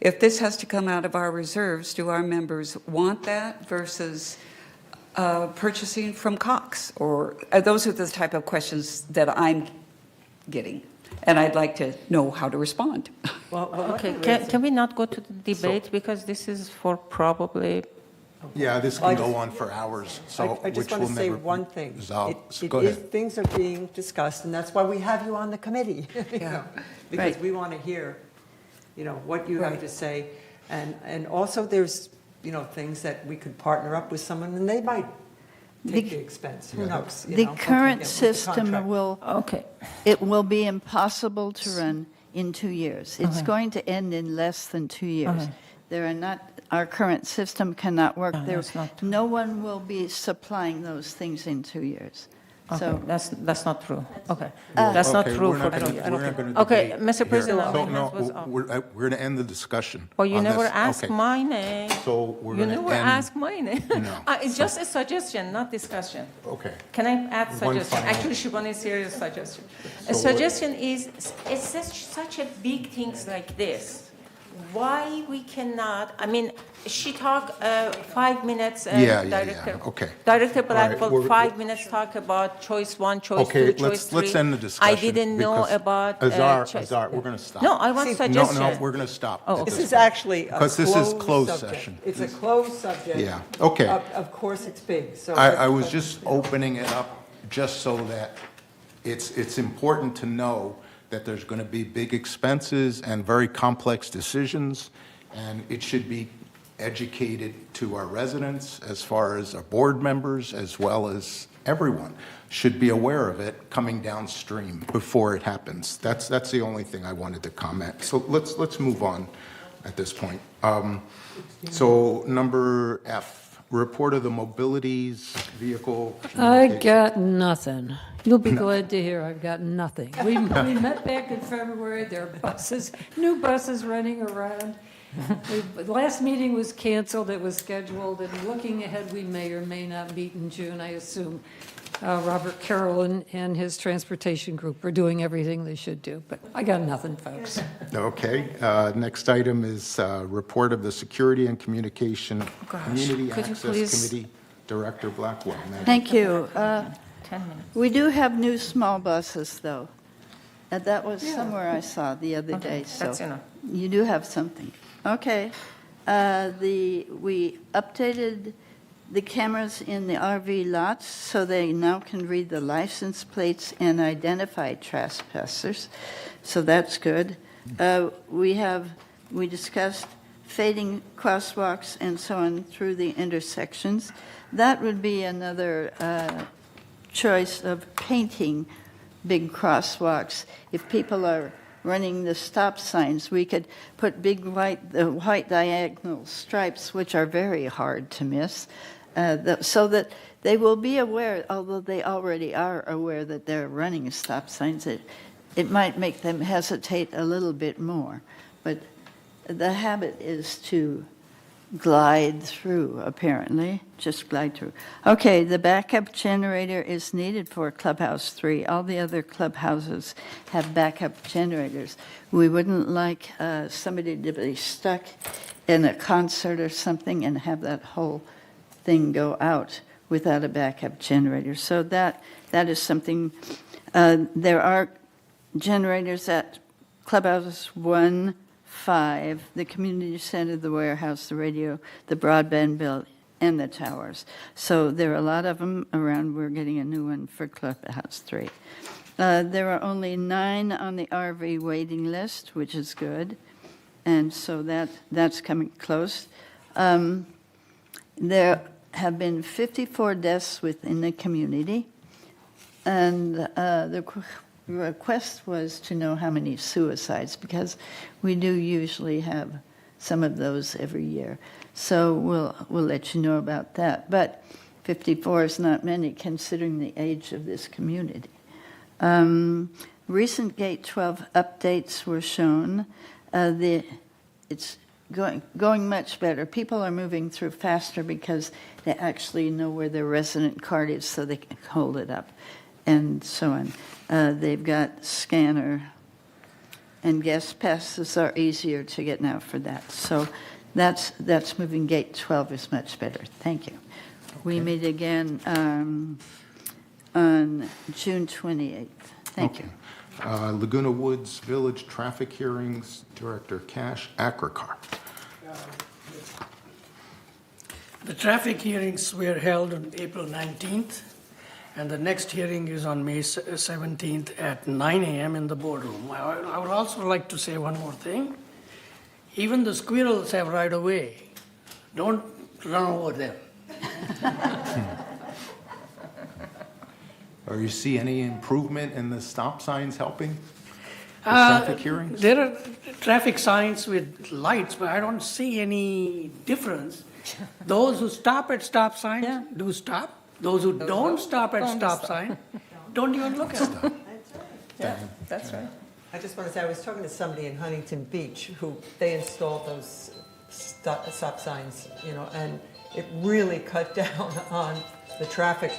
If this has to come out of our reserves, do our members want that versus purchasing from Cox? Or those are the type of questions that I'm getting. And I'd like to know how to respond. Okay, can we not go to the debate because this is for probably... Yeah, this can go on for hours, so I just which want will to say never one thing. resolve. Go It is, ahead. things are being discussed, and that's why we have you on the committee. Because we want to hear, what you have to say. And also there's, things that we could partner up with someone, and they might take the expense. Who knows? The current system it will be impossible to run in 2 years. It's going to end in less than 2 years. Our current system cannot work. No one will be supplying those things in 2 years. Okay, So that's not true. Okay, that's not true for 2 years. Okay, Mr. President, my hand was up. We're going to end the discussion. Oh, you on never this. asked Okay. my name. So we're You going to never end. asked my name. No. It's just a suggestion, not discussion. Okay. Can I add One suggestion? final- Actually, Shivani, serious suggestion. A So suggestion is, it's such a big things like this. Why we cannot, she talked 5 minutes, Director. Okay. Director All right, Blackwell, we're- 5 minutes talk about choice 1, choice 2, Okay, choice 3. let's end the discussion. I didn't know because about choice. Azar, we're going to stop. No, I want suggestion. No, we're going to stop. Oh, at This this is point. actually a Because this is closed subject. session. It's a closed subject. Yeah, okay. Of course, it's big, so. I was just opening it up just so that it's important to know that there's going to be big expenses and very complex decisions, and it should be educated to our residents as far as our board members as well as everyone should be aware of it coming downstream before it happens. That's the only thing I wanted to comment. So let's move on at this point. So number F, report of the mobilities vehicle. I got nothing. You'll be glad to hear I've got nothing. We met back in February. There are buses, new buses running around. The last meeting was canceled. It was scheduled, and looking ahead, we may or may not meet in June, I assume. Robert Carroll and his transportation group are doing everything they should do. But I got nothing, folks. Okay, next item is report of the Security and Communication Community could you Access please- Committee Director Blackwell. Maggie. Thank you. 10 minutes. We do have new small buses, though. And that was somewhere I saw the other Okay, day, so. that's enough. You do have something. Okay. We updated the cameras in the RV lots so they now can read the license plates and identify trespassers. So that's good. We discussed fading crosswalks and so on through the intersections. That would be another choice of painting big crosswalks. If people are running the stop signs, we could put big white diagonal stripes, which are very hard to miss, so that they will be aware, although they already are aware that they're running stop signs, it might make them hesitate a little bit more. But the habit is to glide through, apparently, just glide through. Okay, the backup generator is needed for Clubhouse 3. All the other clubhouses have backup generators. We wouldn't like somebody to be stuck in a concert or something and have that whole thing go out without a backup generator. So that is something. There are generators at Clubhouse 1, 5, the community center, the warehouse, the radio, the broadband bill, and the towers. So there are a lot of them around. We're getting a new one for Clubhouse 3. There are only 9 on the RV waiting list, which is good. And so that's coming close. There have been 54 deaths within the community. And the request was to know how many suicides, because we do usually have some of those every year. So we'll let you know about that. But 54 is not many considering the age of this community. Recent Gate 12 updates were shown. It's going much better. People are moving through faster because they actually know where their resident card is, so they can hold it up, and so on. They've got scanner, and guest passes are easier to get now for that. So that's moving. Gate 12 is much better. Thank you. We meet again on June 28th. Thank you. Laguna Woods Village Traffic Hearings, Director Cash Akrakar. The traffic hearings were held on April 19th, and the next hearing is on May 17th at 9 a.m. in the boardroom. I would also like to say one more thing. Even the squirrels have right of way. Don't run over them. Are you see any improvement in the stop signs helping the traffic hearings? There are traffic signs with lights, but I don't see any difference. Those who stop at stop signs do stop. Those who don't stop at stop sign don't even look at them. That's right. I just want to say, I was talking to somebody in Huntington Beach who, they installed those stop signs, and it really cut down on the traffic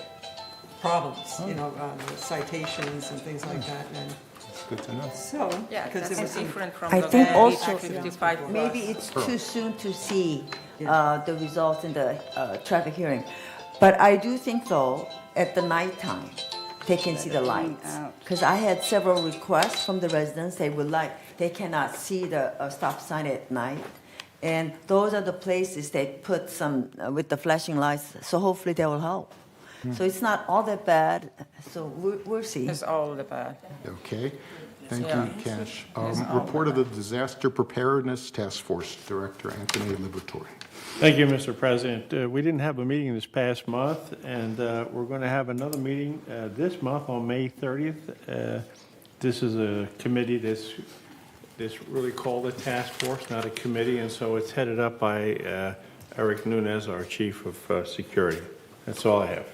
problems, the citations and things like that. And It's good to know. so, Yeah, because that's it was different from I the think bad also 55 maybe it's too soon to see the results in the traffic hearing. But I do think, though, at the nighttime, they can see the lights. Because I had several requests from the residents. They cannot see the stop sign at night. And those are the places they put some with the flashing lights. So hopefully they will help. So it's not all that bad. So we'll see. It's all the bad. Okay. Thank Yeah. you, Cash. It's all Report of the Disaster Preparedness Task Force, Director Anthony Liberatore. Thank you, Mr. President. We didn't have a meeting this past month, and we're going to have another meeting this month on May 30th. This is a committee that's really called a task force, not a committee, and so it's headed up by Eric Nunez, our Chief of Security. That's all I have.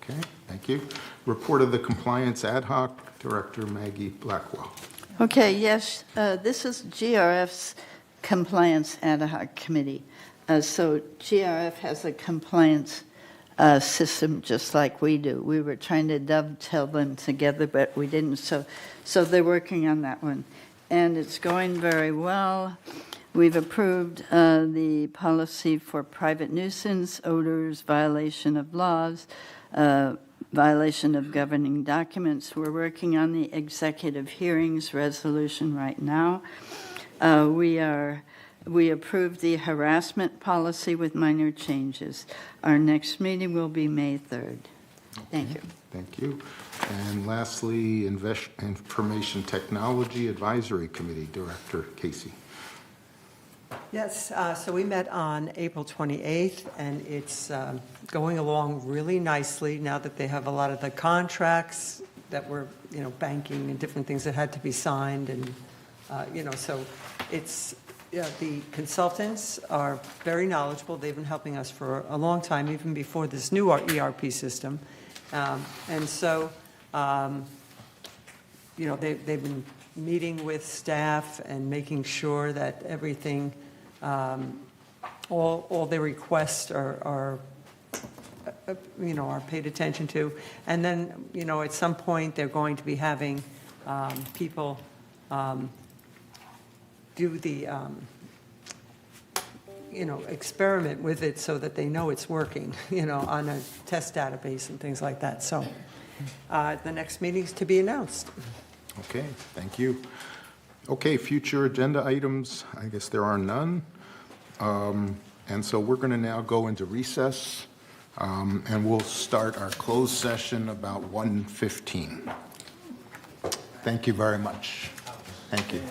Okay, thank you. Report of the Compliance Ad Hoc, Director Maggie Blackwell. Okay, yes, this is GRF's Compliance Ad Hoc Committee. So GRF has a compliance system just like we do. We were trying to dovetail them together, but we didn't. So they're working on that one. And it's going very well. We've approved the policy for private nuisance, odors, violation of laws, violation of governing documents. We're working on the executive hearings resolution right now. We approved the harassment policy with minor changes. Our next meeting will be May 3rd. Thank you. Thank you. And lastly, Information Technology Advisory Committee, Director Casey. Yes, so we met on April 28th, and it's going along really nicely now that they have a lot of the contracts that were, banking and different things that had to be signed, and, so it's, the consultants are very knowledgeable. They've been helping us for a long time, even before this new ERP system. And so, they've been meeting with staff and making sure that everything, all their requests are paid attention to. And then, at some point, they're going to be having people do the, experiment with it so that they know it's working, on a test database and things like that. So the next meeting's to be announced. Okay, thank you. Okay, future agenda items, I guess there are none. And so we're going to now go into recess, and we'll start our closed session about 1:15. Thank you very much. Thank you.